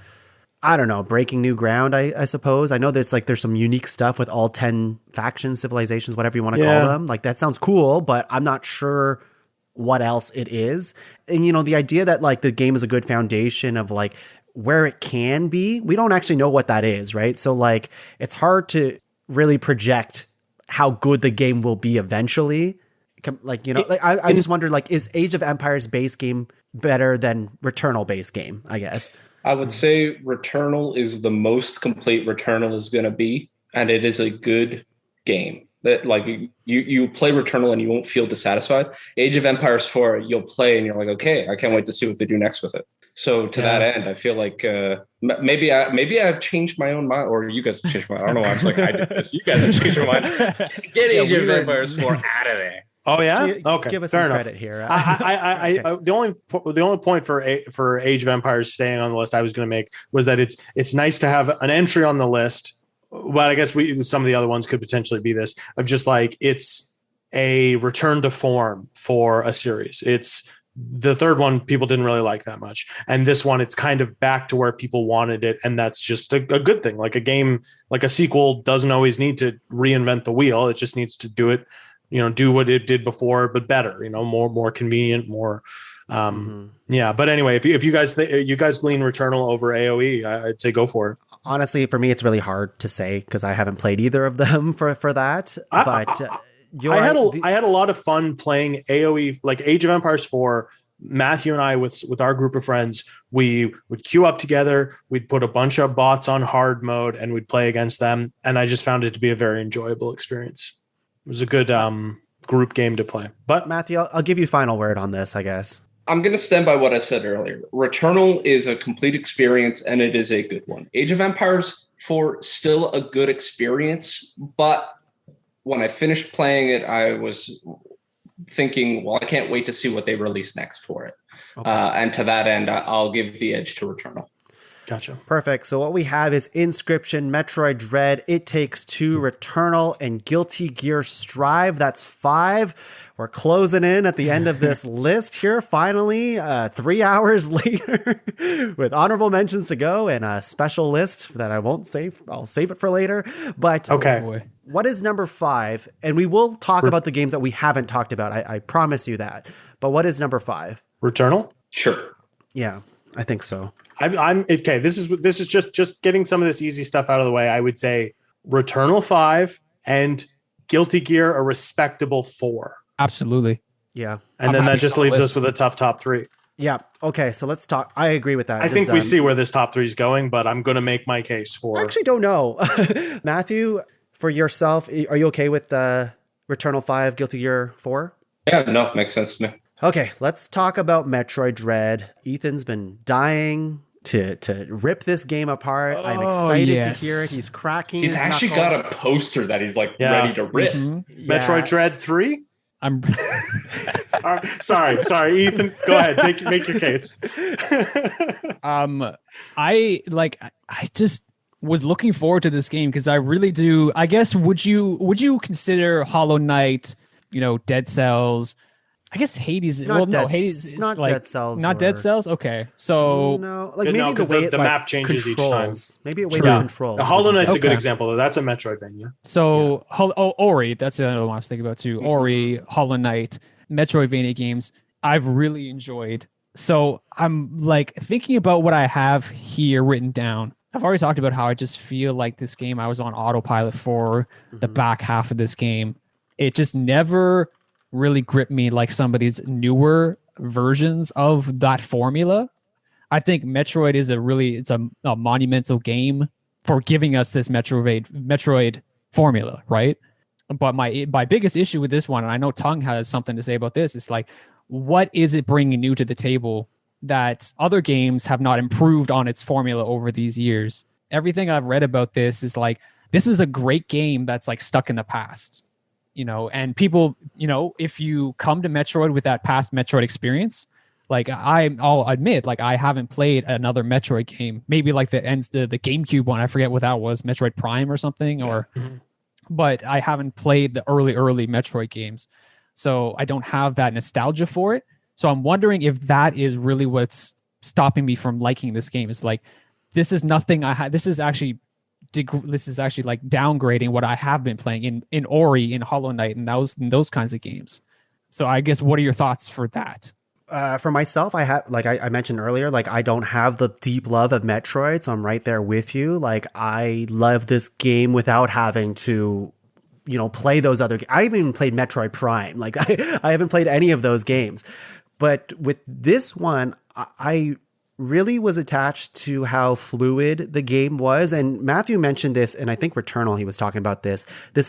don't know, breaking new ground, I suppose. I know there's some unique stuff with all 10 factions, civilizations, whatever you want to call them. Like that sounds cool, but I'm not sure what else it is. And, the idea that like the game is a good foundation of like where it can be, we don't actually know what that is, right? So like it's hard to really project how good the game will be eventually. Like, I just wondered, like, is Age of Empires base game better than Returnal base game, I guess? I would say Returnal is the most complete Returnal is going to be, and it is a good game. That like you play Returnal and you won't feel dissatisfied. Age of Empires 4, you'll play and you're like, okay, I can't wait to see what they do next with it. So to that end, I feel like maybe I've changed my own mind, or you guys have changed my mind. I don't know why I'm like, I did this. You guys have changed your mind. Get Age of Empires 4 out of there. Oh yeah, okay. Give us Fair some enough. credit here. The only point for Age of Empires staying on the list I was going to make was that it's nice to have an entry on the list. But I guess some of the other ones could potentially be this of just like it's a return to form for a series. It's the third one people didn't really like that much, and this one it's kind of back to where people wanted it, and that's just a good thing. Like a game, like a sequel, doesn't always need to reinvent the wheel. It just needs to do it. Do what it did before, but better, more convenient, more, yeah. But anyway, if you guys lean Returnal over AOE, I'd say go for it. Honestly, for me, it's really hard to say because I haven't played either of them for that. But I had a lot of fun playing AOE, like Age of Empires 4. Matthew and I, with our group of friends, we would queue up together. We'd put a bunch of bots on hard mode and we'd play against them. And I just found it to be a very enjoyable experience. It was a good group game to play. But Matthew, I'll give you final word on this, I guess. I'm going to stand by what I said earlier. Returnal is a complete experience, and it is a good one. Age of Empires 4, still a good experience, but when I finished playing it, I was thinking, well, I can't wait to see what they release next for it. Okay. And to that end, I'll give the edge to Returnal. Gotcha. Perfect. So what we have is Inscription, Metroid Dread, It Takes Two, Returnal, and Guilty Gear Strive. That's 5. We're closing in at the end of this list here. Finally, 3 hours later, with honorable mentions to go and a special list that I won't save. I'll save it for later. But okay. What is number 5? And we will talk about the games that we haven't talked about. I promise you that. But what is number 5? Returnal? Sure. Yeah, I think so. I'm okay. This is just getting some of this easy stuff out of the way. I would say Returnal 5 and Guilty Gear a respectable 4. Absolutely. Yeah. And then that just leaves us with a tough top 3. Yeah. Okay. So let's talk. I agree with that. I think we see where this top 3 is going, but I'm going to make my case for. I actually don't know. Matthew, for yourself, are you okay with Returnal 5, Guilty Gear 4? Yeah. No, makes sense to me. Okay, let's talk about Metroid Dread. Ethan's been dying to rip this game apart. I'm excited to hear it. He's cracking. He's actually knuckles. got a poster that he's ready to rip. Mm-hmm. Yeah. Metroid Dread 3? I'm sorry, Ethan. Go ahead, make your case. I just was looking forward to this game because I really do. I guess would you consider Hollow Knight, Dead Cells? I guess Hades. Hades is not Dead Cells. Not Dead Cells. Okay, so no, maybe the way the map changes controls. each time. Maybe the way it controls. Hollow Knight's a good example, though. That's a Metroidvania. So Ori, that's the other one I was thinking about too. Ori, Hollow Knight, Metroidvania games, I've really enjoyed. So I'm thinking about what I have here written down. I've already talked about how I just feel like this game, I was on autopilot for the back half of this game. It just never really gripped me like some of these newer versions of that formula. I think Metroid is a monumental game for giving us this Metroid formula, right? But my biggest issue with this one, and I know Tung has something to say about this, is what is it bringing new to the table that other games have not improved on its formula over these years? Everything I've read about this is this is a great game that's stuck in the past. And people, if you come to Metroid with that past Metroid experience, I'll admit, I haven't played another Metroid game. Maybe the GameCube one, I forget what that was, Metroid Prime or something, but I haven't played the early Metroid games, so I don't have that nostalgia for it. So I'm wondering if that is really what's stopping me from liking this game. It's this is nothing I had. This is actually downgrading what I have been playing in Ori, in Hollow Knight, and those kinds of games. So I guess, what are your thoughts for that? For myself, I have, I mentioned earlier, I don't have the deep love of Metroid, so I'm right there with you. I love this game without having to, play those other. I haven't even played Metroid Prime. I haven't played any of those games, but with this one, I really was attached to how fluid the game was. And Matthew mentioned this, and I think Returnal, he was talking about this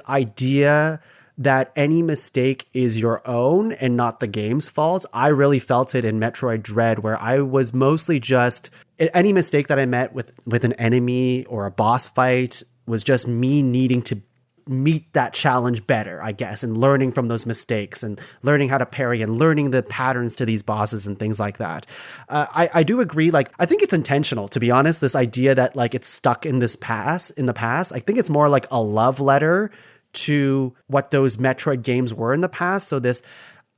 idea that any mistake is your own and not the game's fault. I really felt it in Metroid Dread, where I was mostly just any mistake that I met with an enemy or a boss fight was just me needing to meet that challenge better, I guess, and learning from those mistakes and learning how to parry and learning the patterns to these bosses and things like that. I do agree. Like, I think it's intentional, to be honest, this idea that like it's stuck in the past. I think it's more like a love letter to what those Metroid games were in the past. So this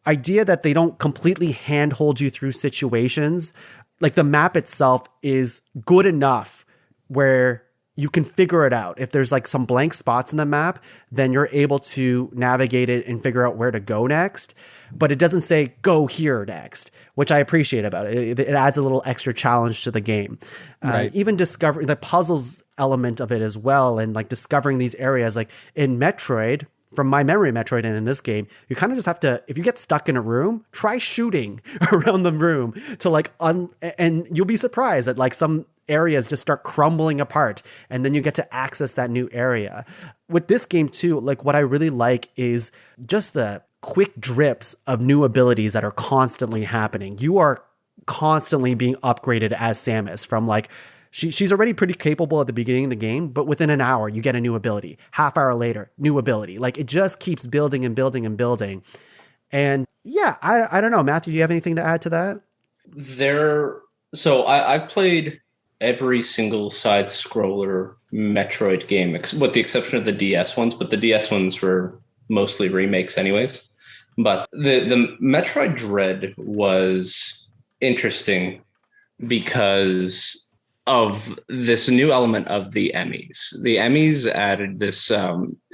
idea that they don't completely handhold you through situations, like the map itself is good enough where you can figure it out. If there's like some blank spots in the map, then you're able to navigate it and figure out where to go next. But it doesn't say go here next, which I appreciate about it. It adds a little extra challenge to the game. Right. Even discovering the puzzles element of it as well, and like discovering these areas, like in Metroid, from my memory of Metroid and in this game, you kind of just have to, if you get stuck in a room, try shooting around the room to like, and you'll be surprised that like some areas just start crumbling apart, and then you get to access that new area. With this game too, like what I really like is just the quick drips of new abilities that are constantly happening. You are constantly being upgraded as Samus from like, she's already pretty capable at the beginning of the game, but within an hour you get a new ability. Half hour later, new ability. Like it just keeps building and building and building. And yeah, I don't know, Matthew, do you have anything to add to that? I've played every single side scroller Metroid game, with the exception of the DS ones, but the DS ones were mostly remakes anyways. But the Metroid Dread was interesting because of this new element of the Emmys. The Emmys added this,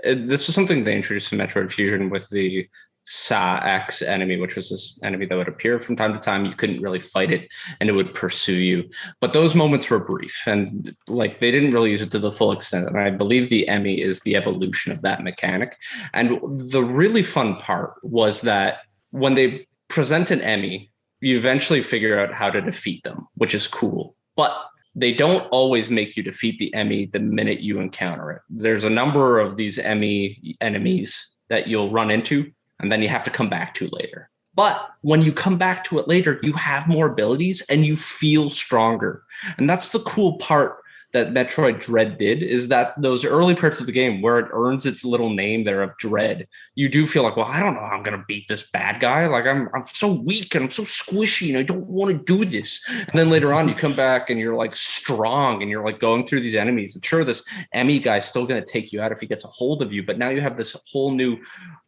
this was something they introduced in Metroid Fusion with the Sa-X enemy, which was this enemy that would appear from time to time. You couldn't really fight it and it would pursue you. But those moments were brief, and like they didn't really use it to the full extent. And I believe the Emmy is the evolution of that mechanic. And the really fun part was that when they present an Emmy, you eventually figure out how to defeat them, which is cool. But they don't always make you defeat the Emmy the minute you encounter it. There's a number of these Emmy enemies that you'll run into, and then you have to come back to later. But when you come back to it later, you have more abilities and you feel stronger. And that's the cool part that Metroid Dread did, is that those early parts of the game where it earns its little name there of Dread, you do feel like, well, I don't know how I'm going to beat this bad guy. Like I'm so weak and I'm so squishy and I don't want to do this. And then later on you come back and you're like strong and you're like going through these enemies. And sure, this Emmy guy's still going to take you out if he gets a hold of you, but now you have this whole new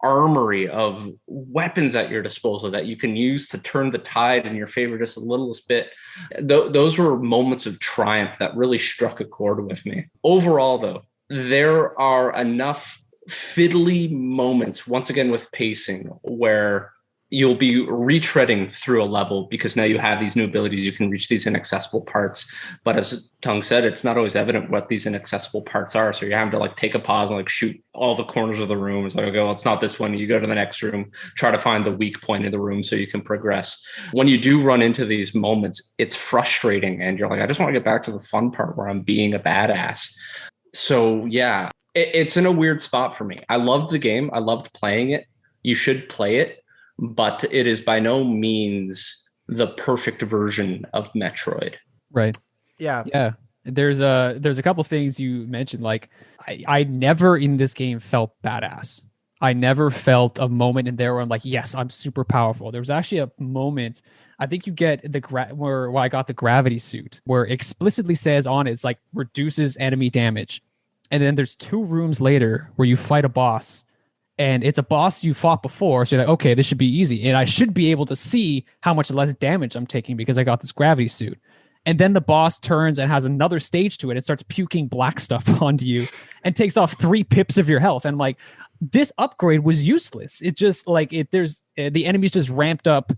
armory of weapons at your disposal that you can use to turn the tide in your favor just a littlest bit. Those were moments of triumph that really struck a chord with me. Overall, though, there are enough fiddly moments, once again with pacing, where you'll be retreading through a level because now you have these new abilities, you can reach these inaccessible parts. But as Tung said, it's not always evident what these inaccessible parts are. So you're having to like take a pause and like shoot all the corners of the room. It's like, okay, well, it's not this one. You go to the next room, try to find the weak point in the room so you can progress. When you do run into these moments, it's frustrating. And you're like, I just want to get back to the fun part where I'm being a badass. So yeah, it's in a weird spot for me. I loved the game. I loved playing it. You should play it. But it is by no means the perfect version of Metroid. Right. Yeah. Yeah. There's a couple things you mentioned. Like I never in this game felt badass. I never felt a moment in there where I'm like, yes, I'm super powerful. There was actually a moment, I think you get where I got the gravity suit, where it explicitly says on it, it's like reduces enemy damage. And then there's 2 rooms later where you fight a boss. And it's a boss you fought before, so you're like, okay, this should be easy. And I should be able to see how much less damage I'm taking because I got this gravity suit. And then the boss turns and has another stage to it and starts puking black stuff onto you and takes off 3 pips of your health. And like, this upgrade was useless. It just like the enemies just ramped up.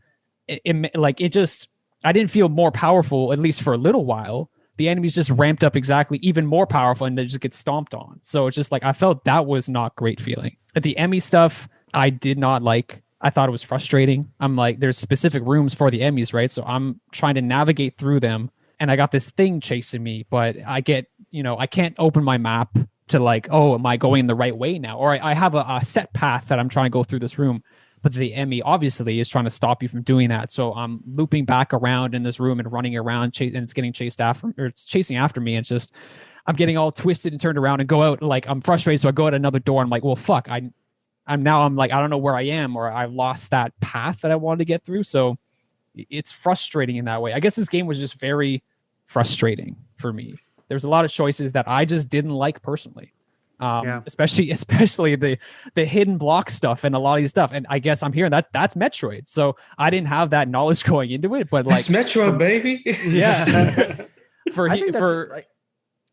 I didn't feel more powerful, at least for a little while. The enemies just ramped up exactly even more powerful and they just get stomped on. So it's just like, I felt that was not great feeling. But the Emmy stuff, I did not like. I thought it was frustrating. I'm like, there's specific rooms for the Emmys, right? So I'm trying to navigate through them and I got this thing chasing me, but I can't open my map to like, oh, am I going the right way now? Or I have a set path that I'm trying to go through this room. But the Emmy obviously is trying to stop you from doing that. So I'm looping back around in this room and running around, and it's getting chased after, or it's chasing after me. And it's just, I'm getting all twisted and turned around and go out. Like, I'm frustrated. So I go out another door. And I'm like, well, fuck. I'm like, I don't know where I am, or I lost that path that I wanted to get through. So it's frustrating in that way. I guess this game was just very frustrating for me. There's a lot of choices that I just didn't like personally. Especially the hidden block stuff and a lot of these stuff. And I guess I'm hearing that's Metroid. So I didn't have that knowledge going into it, but like, it's Metroid, baby. Yeah. for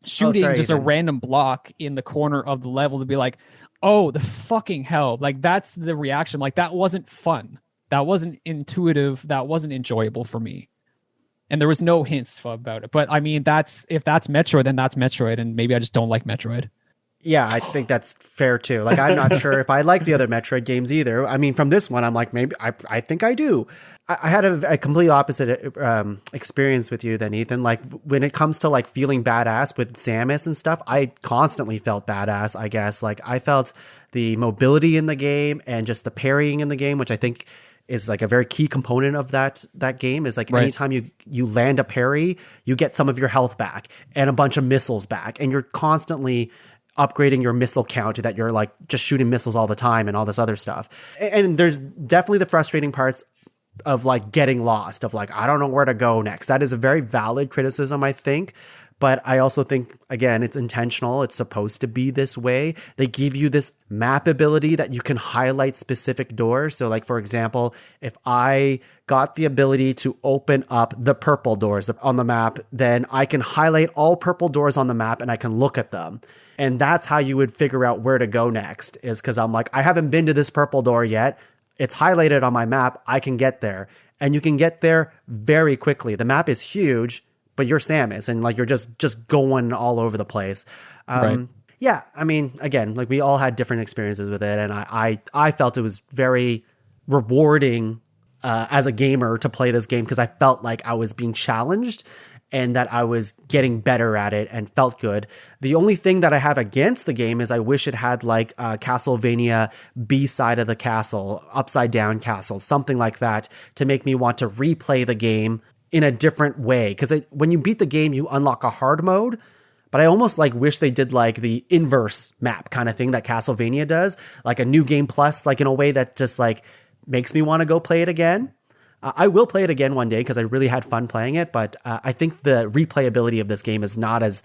shooting just Ethan. a random block in the corner of the level to be like, oh, the fucking hell. Like, that's the reaction. Like, that wasn't fun. That wasn't intuitive. That wasn't enjoyable for me. And there was no hints about it. But I mean, if that's Metroid, then that's Metroid. And maybe I just don't like Metroid. Yeah, I think that's fair too. Like, I'm not sure if I like the other Metroid games either. I mean, from this one, I'm like, maybe I think I do. I had a complete opposite experience with you than Ethan. Like, when it comes to like feeling badass with Samus and stuff, I constantly felt badass, I guess. Like, I felt the mobility in the game and just the parrying in the game, which I think is like a very key component of that game, is like anytime you land a parry, you get some of your health back and a bunch of missiles back, and you're constantly upgrading your missile count that you're like just shooting missiles all the time and all this other stuff. And there's definitely the frustrating parts of like getting lost, of like, I don't know where to go next. That is a very valid criticism, I think. But I also think, again, it's intentional. It's supposed to be this way. They give you this map ability that you can highlight specific doors. So like, for example, if I got the ability to open up the purple doors on the map, then I can highlight all purple doors on the map and I can look at them. And that's how you would figure out where to go next, is because I'm like, I haven't been to this purple door yet. It's highlighted on my map. I can get there. And you can get there very quickly. The map is huge, but you're Samus, and like, you're just going all over the place. Right. Yeah, I mean, again, like, we all had different experiences with it, and I felt it was very rewarding as a gamer to play this game, because I felt like I was being challenged and that I was getting better at it and felt good. The only thing that I have against the game is I wish it had like a Castlevania B-side of the castle, upside down castle, something like that, to make me want to replay the game in a different way. Because when you beat the game, you unlock a hard mode, but I almost like wish they did like the inverse map kind of thing that Castlevania does, like a new game plus, like in a way that just like makes me want to go play it again. I will play it again one day because I really had fun playing it, but I think the replayability of this game is not as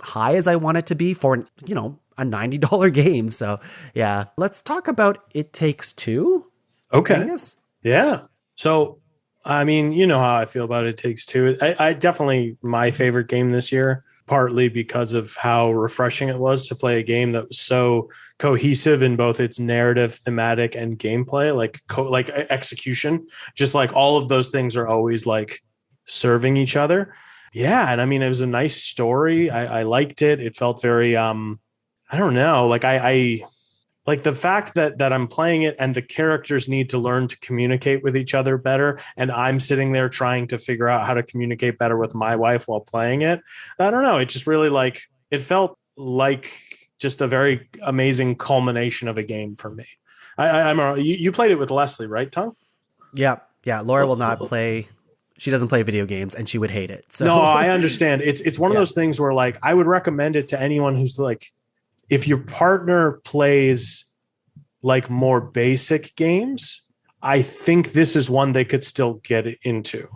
high as I want it to be for, you know, a $90 game. So yeah, let's talk about It Takes Two. Okay. Angus? Yeah. So, I mean, you know how I feel about It Takes Two. I definitely my favorite game this year, partly because of how refreshing it was to play a game that was so cohesive in both its narrative, thematic, and gameplay, like execution. Just like all of those things are always like serving each other. Yeah. And I mean, it was a nice story. I liked it. It felt very, I don't know, like I like the fact that I'm playing it and the characters need to learn to communicate with each other better. And I'm sitting there trying to figure out how to communicate better with my wife while playing it. I don't know. It just really like, it felt like just a very amazing culmination of a game for me. You played it with Leslie, right, Tung? Yeah. Yeah. Laura will not play. She doesn't play video games and she would hate it. So no, I understand. It's one of those things where like, I would recommend it to anyone who's like, if your partner plays like more basic games, I think this is one they could still get into.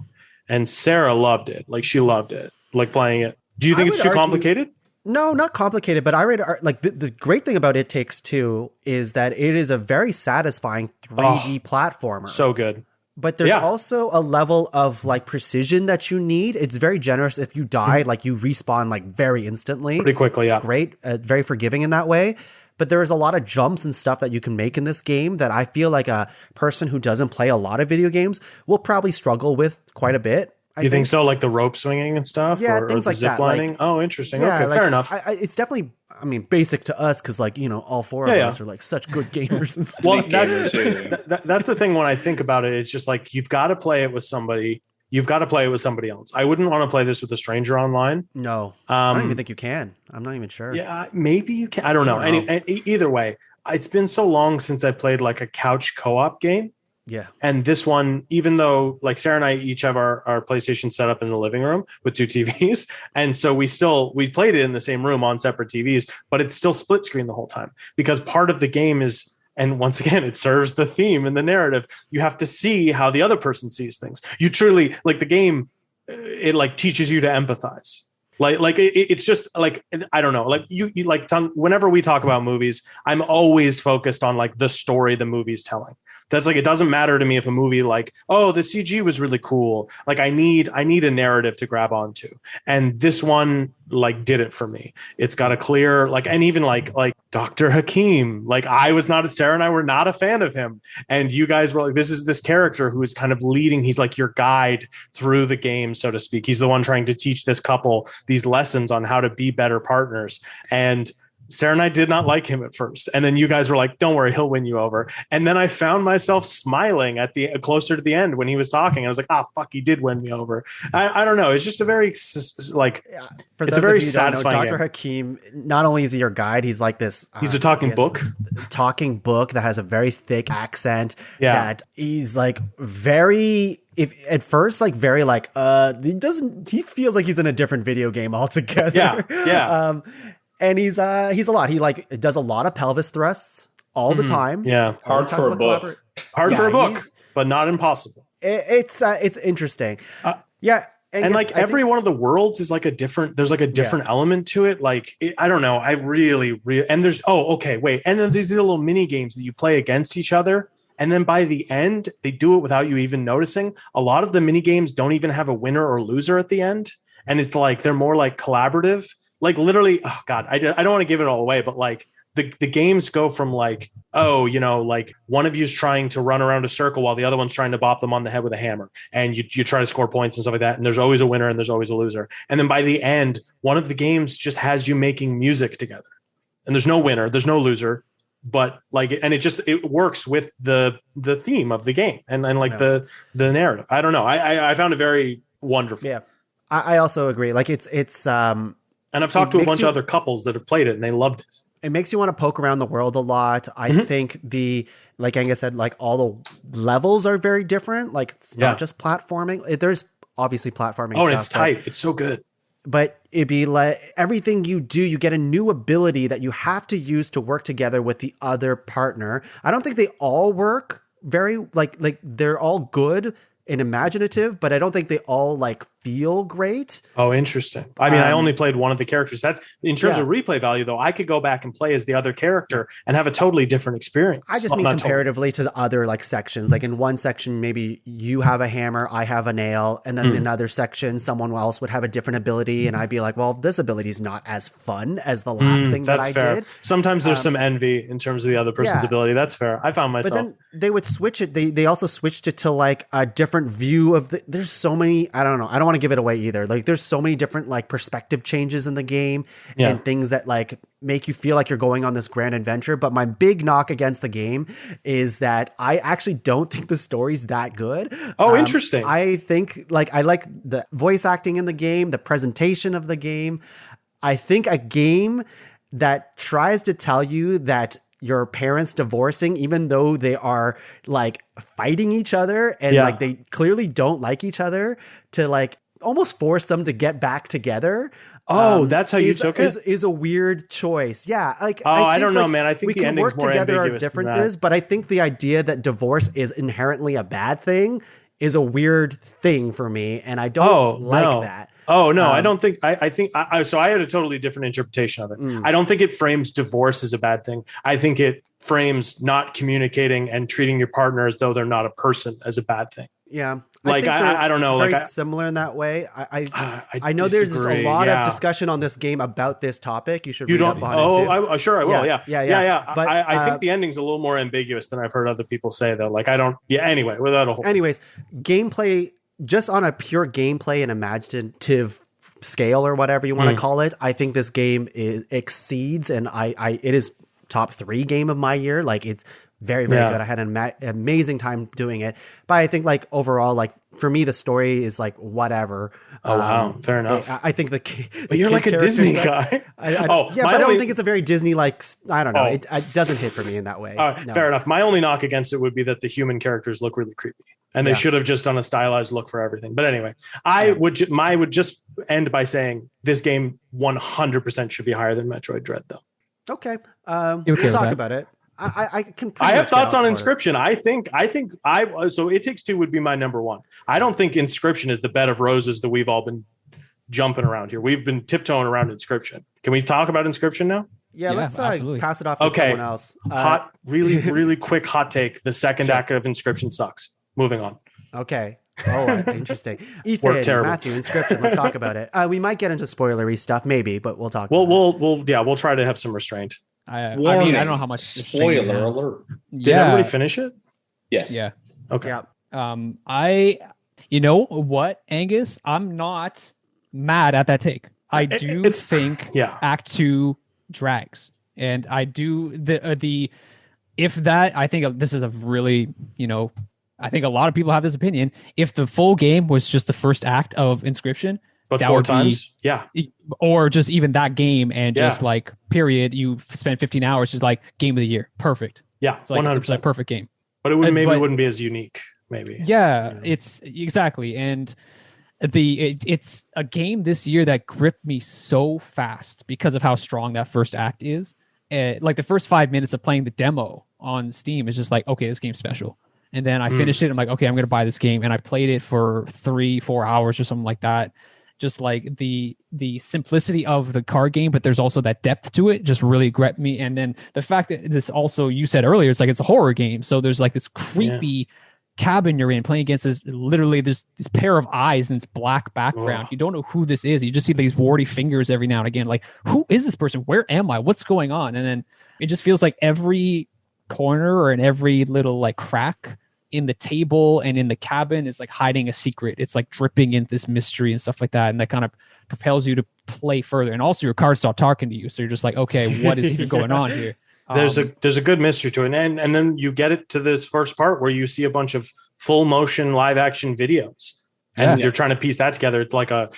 And Sarah loved it. Like, she loved it, like playing it. Do you think it's too complicated? No, not complicated, but I read like the great thing about It Takes Two is that it is a very satisfying 3D platformer. So good. But there's also a level of like precision that you need. It's very generous. If you die, like you respawn like very instantly. Pretty quickly, yeah. Great. Very forgiving in that way. But there is a lot of jumps and stuff that you can make in this game that I feel like a person who doesn't play a lot of video games will probably struggle with quite a bit. You think so? Like the rope swinging and stuff? Yeah, or things the like zip that. lining? Like, oh, interesting. yeah, Okay, like, fair enough. It's definitely, I mean, basic to us because, like, you know, all four of us are like such good gamers and stuff. Well, that's the thing when I think about it. It's just like you've got to play it with somebody you've got to play it with somebody else. I wouldn't want to play this with a stranger online. No, I don't even think you can. I'm not even sure. Yeah, maybe you can. I don't know. Either way, it's been so long since I played like a couch co-op game. Yeah. And this one, even though like Sarah and I each have our PlayStation set up in the living room with 2 TVs. And so we played it in the same room on separate TVs, but it's still split screen the whole time because part of the game is, and once again, it serves the theme and the narrative. You have to see how the other person sees things. You truly like the game. It like teaches you to empathize. It's just like, I don't know, like you like whenever we talk about movies, I'm always focused on like the story the movie's telling. That's like, it doesn't matter to me if a movie like, oh, the CG was really cool. Like I need a narrative to grab onto. And this one like did it for me. It's got a clear, like, and even like Dr. Hakim, like Sarah and I were not a fan of him. And you guys were like, this is this character who is kind of leading. He's like your guide through the game, so to speak. He's the one trying to teach this couple these lessons on how to be better partners. And Sarah and I did not like him at first. And then you guys were like, don't worry, he'll win you over. And then I found myself smiling at the closer to the end when he was talking. I was like, fuck, he did win me over. I don't know. It's just a very like, for it's a very satisfying satisfying Dr. game. Hakim, not only is he your guide, he's like this. He's a talking book. Talking book that has a very thick accent. Yeah. That he's like very, if at first like very like, he feels like he's in a different video game altogether. Yeah. Yeah. And he's a lot. He like does a lot of pelvis thrusts all the time. Yeah. Hard for a book. Hard for a book, but not impossible. It's interesting. Yeah. And like every one of the worlds is like there's like a different element to it. Like, I don't know. I really, and there's, wait. And then there's little mini games that you play against each other. And then by the end, they do it without you even noticing. A lot of the mini games don't even have a winner or loser at the end. And it's like, they're more like collaborative. Like literally, oh God, I don't want to give it all away, but like the games go from like, like one of you's trying to run around a circle while the other one's trying to bop them on the head with a hammer. And you try to score points and stuff like that. And there's always a winner and there's always a loser. And then by the end, one of the games just has you making music together. And there's no winner, there's no loser, but like, and it works with the theme of the game and like the narrative. I don't know. I found it very wonderful. Yeah. I also agree. Like it's and I've talked to a bunch of other couples that have played it and they loved it. It makes you want to poke around the world a lot. I think like Angus said, like all the levels are very different. Like it's not just platforming. There's obviously platforming. Oh, and it's tight. It's so good. But it'd be like everything you do, you get a new ability that you have to use to work together with the other partner. I don't think they all work very like they're all good and imaginative, but I don't think they all like feel great. Oh, interesting. I mean, I only played one of the characters. That's in terms of replay value, though. I could go back and play as the other character and have a totally different experience. I just mean comparatively to the other like sections. Like in one section, maybe you have a hammer, I have a nail, and then in another section, someone else would have a different ability, and I'd be like, well, this ability is not as fun as the last thing that I did. Sometimes there's some envy in terms of the other person's ability. That's fair. I found myself. But then they would switch it. They also switched it to like a different view of there's so many, I don't know. I don't want to give it away either. Like there's so many different like perspective changes in the game and things that like make you feel like you're going on this grand adventure. But my big knock against the game is that I actually don't think the story's that good. Oh, interesting. I think like I like the voice acting in the game, the presentation of the game. I think a game that tries to tell you that your parents divorcing, even though they are like fighting each other and like they clearly don't like each other, to like almost force them to get back together. Oh, that's how you took it? Is a weird choice. Yeah. Like, I don't know, man. I think we the can ending's work more together our ambiguous than differences, but I think the idea that divorce is inherently a bad thing is a weird thing for me. And I don't like that. Oh, no, I don't think, I think, so I had a totally different interpretation of it. I don't think it frames divorce as a bad thing. I think it frames not communicating and treating your partner as though they're not a person as a bad thing. Yeah. Like, I don't know. Very like similar in that way. I know disagree. there's a lot of discussion on this game about this topic. You should read up on it too. Sure I will. Yeah. But I think the ending's a little more ambiguous than I've heard other people say though. Like anyway, without a whole. Anyways, gameplay, just on a pure gameplay and imaginative scale or whatever you want to call it, I think this game exceeds, and it is top 3 game of my year. Like it's very, very good. I had an amazing time doing it. But I think like overall, like for me, the story is like whatever. Oh, wow. Fair enough. I think but you're like a Disney guy. But I don't think it's a very Disney like. I don't know. It doesn't hit for me in that way. No. Fair enough. My only knock against it would be that the human characters look really creepy, and they should have just done a stylized look for everything. But anyway, I would just end by saying this game 100% should be higher than Metroid Dread, though. Okay, we'll talk about it. I can. I have thoughts on Inscription. I think so It Takes Two would be my number one. I don't think Inscription is the bed of roses that we've all been jumping around here. We've been tiptoeing around Inscription. Can we talk about Inscription now? Yeah, let's pass it off to someone else. Really quick hot take. The second act of Inscription sucks. Moving on. Okay. Oh, interesting. Ethan, Matthew, Inscription. Let's talk about it. We might get into spoilery stuff, maybe, but we'll talk. We'll try to have some restraint. I mean, I don't know how much spoiler alert. Did everybody finish it? Yes. Yeah. Okay. Yeah. You know what, Angus? I'm not mad at that take. I do think Act 2 drags, and I do I think this is a really, I think a lot of people have this opinion. If the full game was just the first act of Inscription, but that 4 times, or just even that game and just like period, you spent 15 hours, just like game of the year, perfect. Yeah, it's like 100%. It's like perfect game. But it wouldn't be as unique, maybe. Yeah, it's exactly, and it's a game this year that gripped me so fast because of how strong that first act is. Like the first 5 minutes of playing the demo on Steam is just like, okay, this game's special. And then I finished it. I'm like, okay, I'm going to buy this game. And I played it for 3-4 hours or something like that. Just like the simplicity of the card game, but there's also that depth to it just really gripped me. And then the fact that this also, you said earlier, it's like it's a horror game. So there's like this creepy cabin you're in playing against this pair of eyes and this black background. You don't know who this is. You just see these warty fingers every now and again. Like, who is this person? Where am I? What's going on? And then it just feels like every corner or in every little like crack in the table and in the cabin is like hiding a secret. It's like dripping in this mystery and stuff like that. And that kind of propels you to play further. And also your cards start talking to you. So you're just like, okay, what is even going on here? There's a good mystery to it. And then you get it to this first part where you see a bunch of full motion live action videos. And you're trying to piece that together. It's like a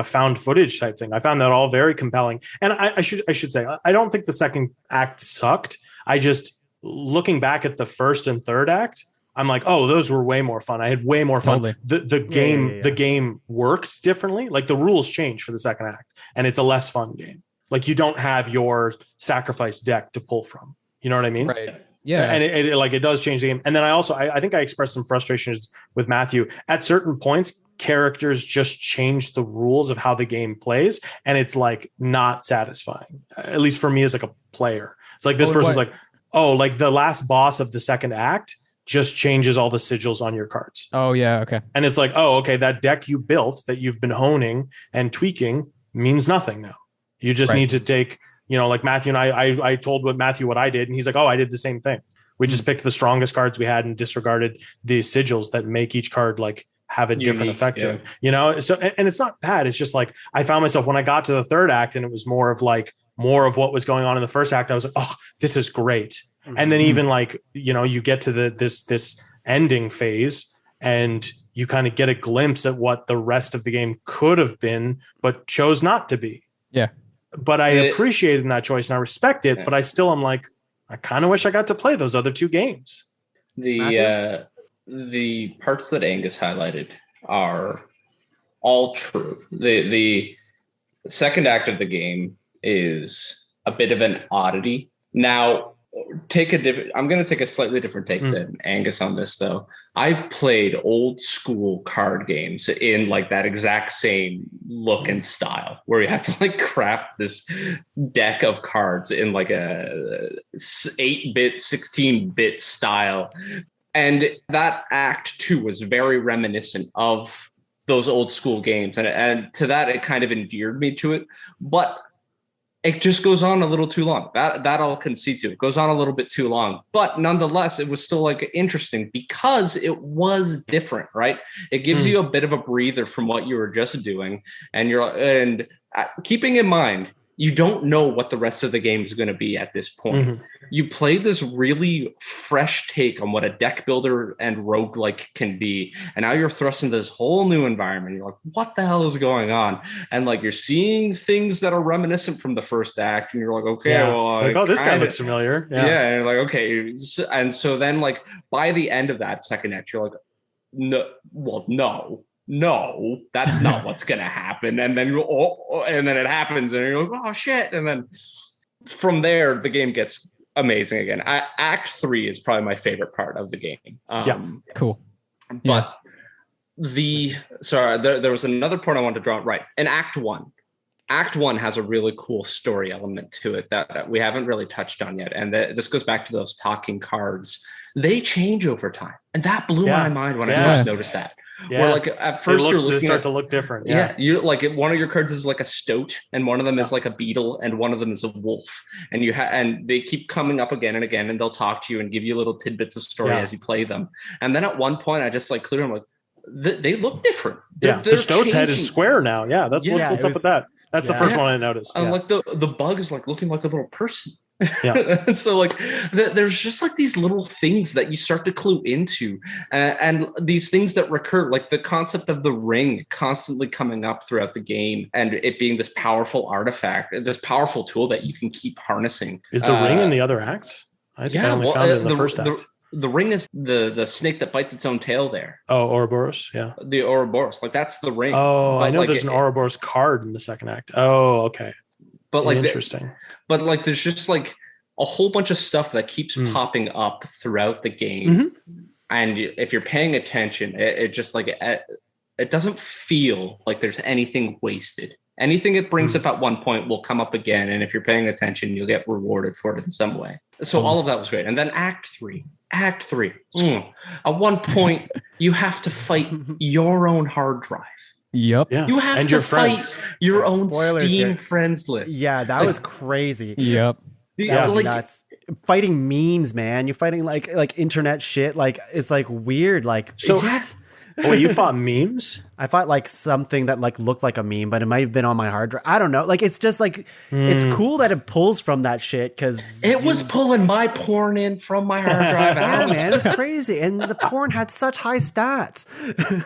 found footage type thing. I found that all very compelling. And I should say, I don't think the second act sucked. I just, looking back at the first and third act, I'm like, oh, those were way more fun. I had way more fun. Totally. The game worked differently. Like the rules changed for the second act, and it's a less fun game. Like you don't have your sacrifice deck to pull from. You know what I mean? Right. Yeah. And it does change the game. And then I think I expressed some frustrations with Matthew at certain points. Characters just change the rules of how the game plays, and it's like not satisfying. At least for me as like a player. It's like this person's like, oh, like the last boss of the second act just changes all the sigils on your cards. Oh, yeah. Okay. And it's like, oh, okay, that deck you built that you've been honing and tweaking means nothing now. You just need to take, like Matthew and I told Matthew what I did, and he's like, oh, I did the same thing. We just picked the strongest cards we had and disregarded the sigils that make each card like have a different effect to it, So, and it's not bad. It's just like, I found myself when I got to the third act and it was more of what was going on in the first act. I was like, oh, this is great. And then even like, you get to this ending phase and you kind of get a glimpse at what the rest of the game could have been, but chose not to be. Yeah. But I appreciated that choice and I respect it, but I still am like, I kind of wish I got to play those other two games. The parts that Angus highlighted are all true. The second act of the game is a bit of an oddity. Now, I'm going to take a slightly different take than Angus on this, though. I've played old school card games in like that exact same look and style, where you have to like craft this deck of cards in like a 8-bit, 16-bit style. And that act 2 was very reminiscent of those old school games. And to that, it kind of endeared me to it. But it just goes on a little too long. That I'll concede to. It goes on a little bit too long. But nonetheless, it was still like interesting because it was different, right? It gives you a bit of a breather from what you were just doing. And keeping in mind, you don't know what the rest of the game is going to be at this point. Mm-hmm. You play this really fresh take on what a deck builder and roguelike can be. And now you're thrust into this whole new environment. You're like, what the hell is going on? And like, you're seeing things that are reminiscent from the first act. And you're like, okay, well, like, oh, this guy looks familiar. Yeah. And you're like, okay. And so then like by the end of that second act, you're like, no, that's not what's gonna happen. And then it happens, and you're like, oh shit. And then from there, the game gets amazing again. Act 3 is probably my favorite part of the game. Cool. But there was another part I wanted to draw. Right. In Act 1. Act 1 has a really cool story element to it that we haven't really touched on yet. And this goes back to those talking cards. They change over time. And that blew my mind when I first noticed that. Yeah. Where like at first they start to look different. Yeah. You like one of your cards is like a stoat, and one of them is like a beetle, and one of them is a wolf. And and they keep coming up again and again, and they'll talk to you and give you little tidbits of story as you play them. And then at one point, I just like clearly, I'm like, they look different. They're the stoat's head is square now. Yeah, what's up with that. That's the first one I noticed. And like the bug is like looking like a little person. Yeah. And so like there's just like these little things that you start to clue into, and these things that recur, like the concept of the ring constantly coming up throughout the game, and it being this powerful artifact, this powerful tool that you can keep harnessing. Is the ring in the other acts? I think I only found it in the first act. The ring is the snake that bites its own tail there. Oh, Ouroboros, yeah. The Ouroboros, like that's the ring. Oh, I know like there's an Ouroboros card in the second act. Oh, okay. But like interesting. But like there's just like a whole bunch of stuff that keeps popping up throughout the game. And if you're paying attention, it just like it doesn't feel like there's anything wasted. Anything it brings up at one point will come up again. And if you're paying attention, you'll get rewarded for it in some way. So all of that was great. And then Act 3. At one point, you have to fight your own hard drive. Yep. Yeah. You have to fight your own Steam friends list. Yeah, that was crazy. Yep. That was nuts. Fighting memes, man. You're fighting like internet shit. Like it's like weird. Like what? Oh, you fought memes? I fought like something that like looked like a meme, but it might have been on my hard drive. I don't know. Like it's just like it's cool that it pulls from that shit because it was pulling my porn in from my hard drive. Yeah, man, it's crazy. And the porn had such high stats.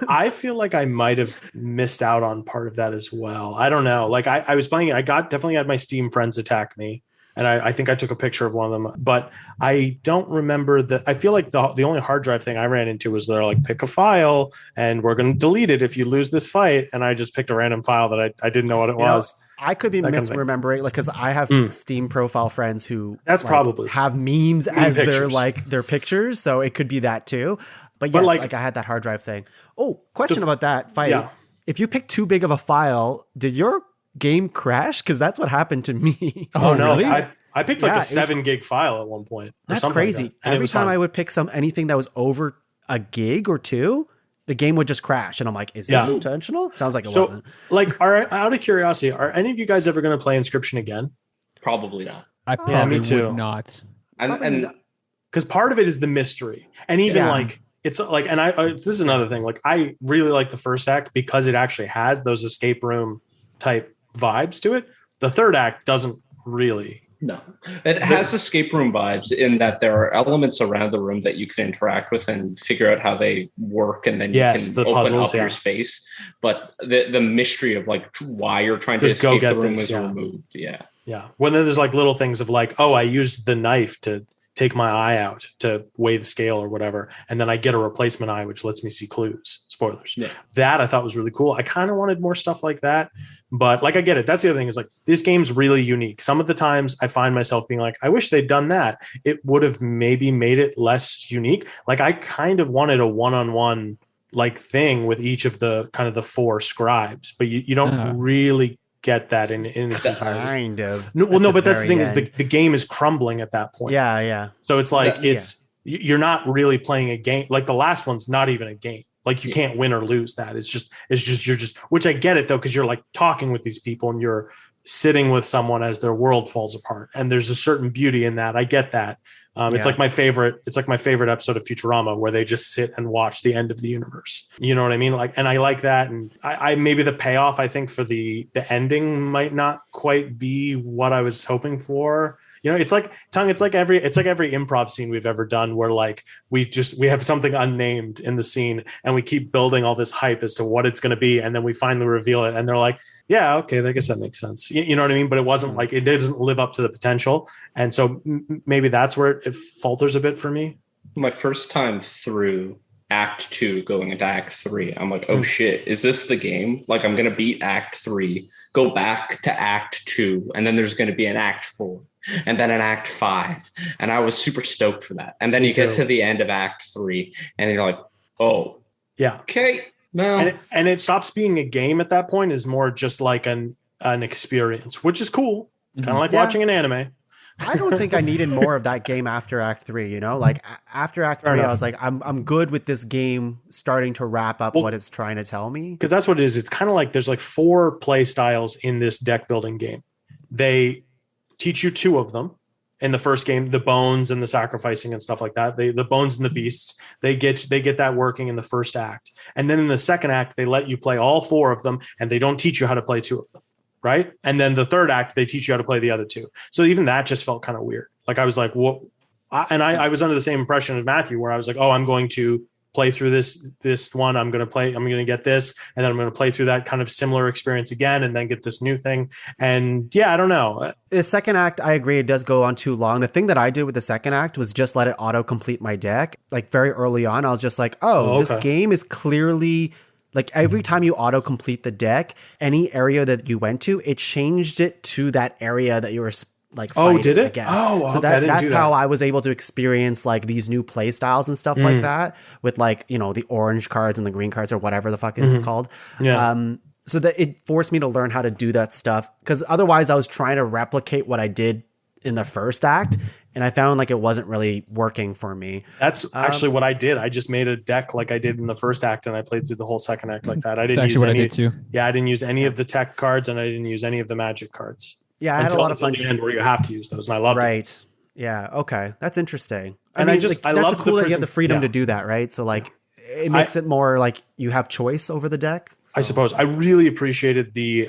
I feel like I might have missed out on part of that as well. I don't know. Like I was playing it. I definitely had my Steam friends attack me. And I think I took a picture of one of them, but I don't remember I feel like the only hard drive thing I ran into was they're like, pick a file and we're going to delete it if you lose this fight. And I just picked a random file that I didn't know what it was. I could be misremembering, like, because I have Steam profile friends who probably have memes as their pictures. So it could be that too. But yes, like I had that hard drive thing. Oh, question about that fight. Yeah. If you pick too big of a file, did your game crash? Because that's what happened to me. Oh no, really? I picked like a 7 gig file at one point. That's crazy. Like that. Every time I would pick anything that was over a gig or 2, the game would just crash. And I'm like, is this intentional? Sounds like it wasn't. Like, out of curiosity, are any of you guys ever going to play Inscription again? Probably not. I probably would not. And because part of it is the mystery. And even like, it's like, and this is another thing. Like, I really like the first act because it actually has those escape room type vibes to it. The third act doesn't really. No, it has escape room vibes in that there are elements around the room that you can interact with and figure out how they work, and then you can open puzzles, up your space. But the mystery of like why you're trying to escape the room is removed. Yeah. When there's like little things of like, oh, I used the knife to take my eye out to weigh the scale or whatever, and then I get a replacement eye which lets me see clues. Spoilers. Yeah. That I thought was really cool. I kind of wanted more stuff like that, but like I get it. That's the other thing is like this game's really unique. Some of the times I find myself being like, I wish they'd done that. It would have maybe made it less unique. Like I kind of wanted a one-on-one like thing with each of the kind of the 4 scribes, but you don't really get that in its entirety. Kind of. No, but that's the thing is the game is crumbling at that point. Yeah. So it's like you're not really playing a game. Like the last one's not even a game. Like you can't win or lose that. It's just you're just, which I get it though, because you're like talking with these people and you're sitting with someone as their world falls apart. And there's a certain beauty in that. I get that. It's like my favorite. It's like my favorite episode of Futurama, where they just sit and watch the end of the universe. You know what I mean? Like, and I like that. And I maybe the payoff, I think, for the ending might not quite be what I was hoping for. You know, it's like every improv scene we've ever done, where like we have something unnamed in the scene, and we keep building all this hype as to what it's going to be, and then we finally reveal it, and they're like, yeah, okay, I guess that makes sense. You know what I mean? But it wasn't like, it doesn't live up to the potential, and so maybe that's where it falters a bit for me. My first time through Act 2 going into Act 3, I'm like, oh shit, is this the game? Like, I'm going to beat Act 3, go back to Act 2, and then there's going to be an Act 4, and then an Act 5. And I was super stoked for that. And then you get to the end of Act 3, and you're like, oh, yeah, okay. No. And it stops being a game at that point, is more just like an experience, which is cool. Kind of like watching an anime. I don't think I needed more of that game after Act 3, you know? Like after Act 3, I was like, I'm good with this game starting to wrap up what it's trying to tell me. Because that's what it is. It's kind of like there's like 4 play styles in this deck building game. They teach you 2 of them in the first game, the bones and the sacrificing and stuff like that. The bones and the beasts, they get that working in the first act. And then in the second act, they let you play all 4 of them, and they don't teach you how to play 2 of them. Right. And then the third act, they teach you how to play the other 2. So even that just felt kind of weird. Like I was like, what? I was under the same impression as Matthew, where I was like, oh, I'm going to play through this one. I'm going to get this, and then I'm going to play through that kind of similar experience again, and then get this new thing. And yeah, I don't know. The second act, I agree, it does go on too long. The thing that I did with the second act was just let it auto complete my deck. Like very early on, I was just like, this game is clearly, like every time you auto complete the deck, any area that you went to, it changed it to that area that you were like fighting, did it? I guess. So that's how I was able to experience like these new play styles and stuff like that, with like, you know, the orange cards and the green cards or whatever the fuck it's called. Yeah. So that it forced me to learn how to do that stuff, because otherwise I was trying to replicate what I did in the first act, and I found like it wasn't really working for me. That's actually what I did. I just made a deck like I did in the first act, and I played through the whole second act like that. I didn't use what I did too. Yeah, I didn't use any of the tech cards, and I didn't use any of the magic cards. Yeah, I had a lot of fun. The end where you have to use those, and I loved it. Right. Yeah. Okay. That's interesting. I mean, I that's love cool that you have the freedom to do that, right? So like, it makes it more like you have choice over the deck. So. I suppose I really appreciated the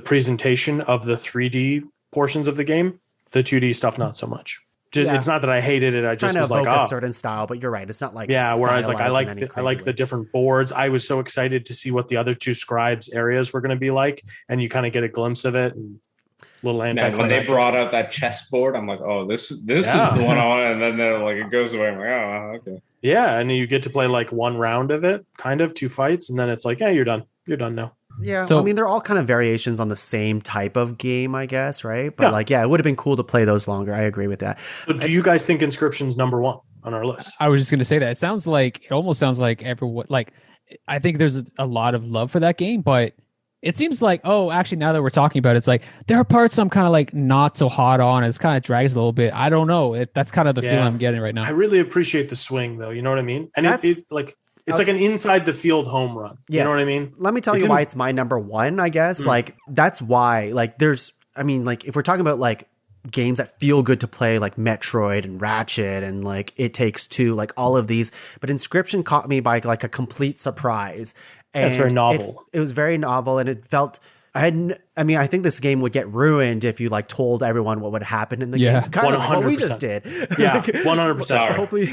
presentation of the 3D portions of the game. The 2D stuff, not so much. It's not that I hated it. I just was like, a certain style, but you're right. It's not like Whereas like I like the different boards. I was so excited to see what the other 2 scribes areas were going to be like, and you kind of get a glimpse of it. And little when they brought out that chessboard, I'm like, oh, this is the one I want. And then they're like, it goes away. I'm like, oh, okay. Yeah, and you get to play like 1 round of it, kind of 2 fights, and then it's like, yeah, you're done. You're done now. Yeah, so, I mean, they're all kind of variations on the same type of game, I guess, right? But it would have been cool to play those longer. I agree with that. So do you guys think Inscription's number 1 on our list? I was just going to say that. It almost sounds like everyone, like, I think there's a lot of love for that game, but it seems like, actually, now that we're talking about it, it's like, there are parts I'm kind of like not so hot on. It's kind of drags a little bit. I don't know. That's kind of the feeling I'm getting right now. I really appreciate the swing, though. You know what I mean? And it's like an inside the field home run. Yes. You know what I mean? Let me tell you why it's my number 1, I guess. Like, that's why, like, if we're talking about like games that feel good to play, like Metroid and Ratchet and like It Takes Two, like all of these, but Inscription caught me by like a complete surprise. And it's very novel. It was very novel, and it felt, I think this game would get ruined if you like told everyone what would happen in the game. Kind 100%. of what we just did. Yeah, 100%. Hopefully.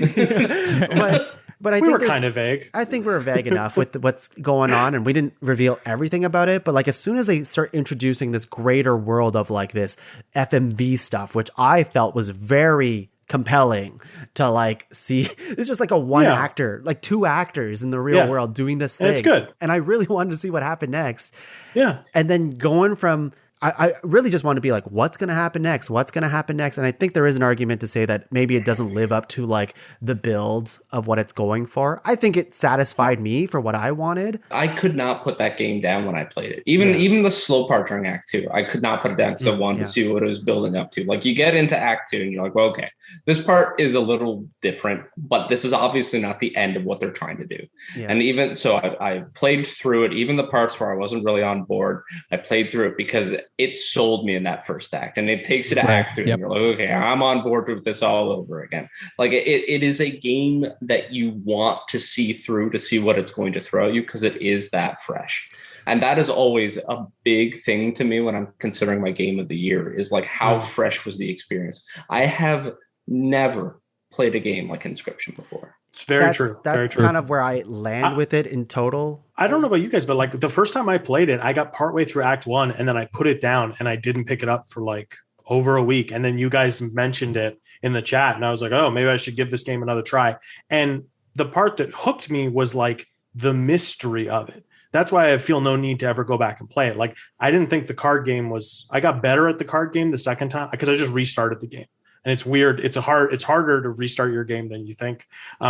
But I think were kind of vague. I think we were vague enough with what's going on, and we didn't reveal everything about it. But like, as soon as they start introducing this greater world of like this FMV stuff, which I felt was very compelling to like see. It's just like a one actor, like 2 actors in the real world doing this thing. And it's good. And I really wanted to see what happened next. Yeah. And then going from, I really just want to be like, what's going to happen next? What's going to happen next? And I think there is an argument to say that maybe it doesn't live up to like the build of what it's going for. I think it satisfied me for what I wanted. I could not put that game down when I played it. Even the slow part during Act 2, I could not put it down because I wanted to see what it was building up to. Like, you get into Act 2 and you're like, well, okay, this part is a little different, but this is obviously not the end of what they're trying to do. Yeah. And even so, I played through it, even the parts where I wasn't really on board, I played through it because it sold me in that first act, and it takes you to Right. act 3 Yep. and you're like, okay, I'm on board with this all over again. Like it is a game that you want to see through to see what it's going to throw at you, because it is that fresh. And that is always a big thing to me when I'm considering my game of the year, is like, how fresh was the experience? I have never played a game like Inscription before. It's very true. That's Very true. kind of where I land with it in total. I don't know about you guys, but like the first time I played it, I got partway through Act 1 and then I put it down and I didn't pick it up for like over a week. And then you guys mentioned it in the chat and I was like, oh, maybe I should give this game another try. And the part that hooked me was like the mystery of it. That's why I feel no need to ever go back and play it. Like, I didn't think the card game was, I got better at the card game the second time because I just restarted the game. And it's weird. It's harder to restart your game than you think,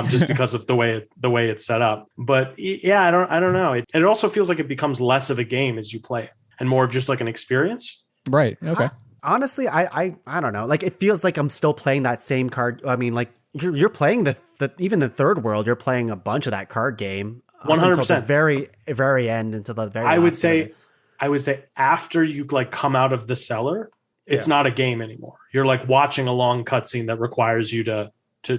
just because of the way it's set up. But yeah, I don't know. It also feels like it becomes less of a game as you play it and more of just like an experience. Right. Okay. Honestly, I don't know. Like, it feels like I'm still playing that same card. I mean, like, you're playing even the third world. You're playing a bunch of that card game. 100%. Until the very end, until the very. I would last say minute. after you like come out of the cellar, it's not a game anymore. You're like watching a long cutscene that requires you to play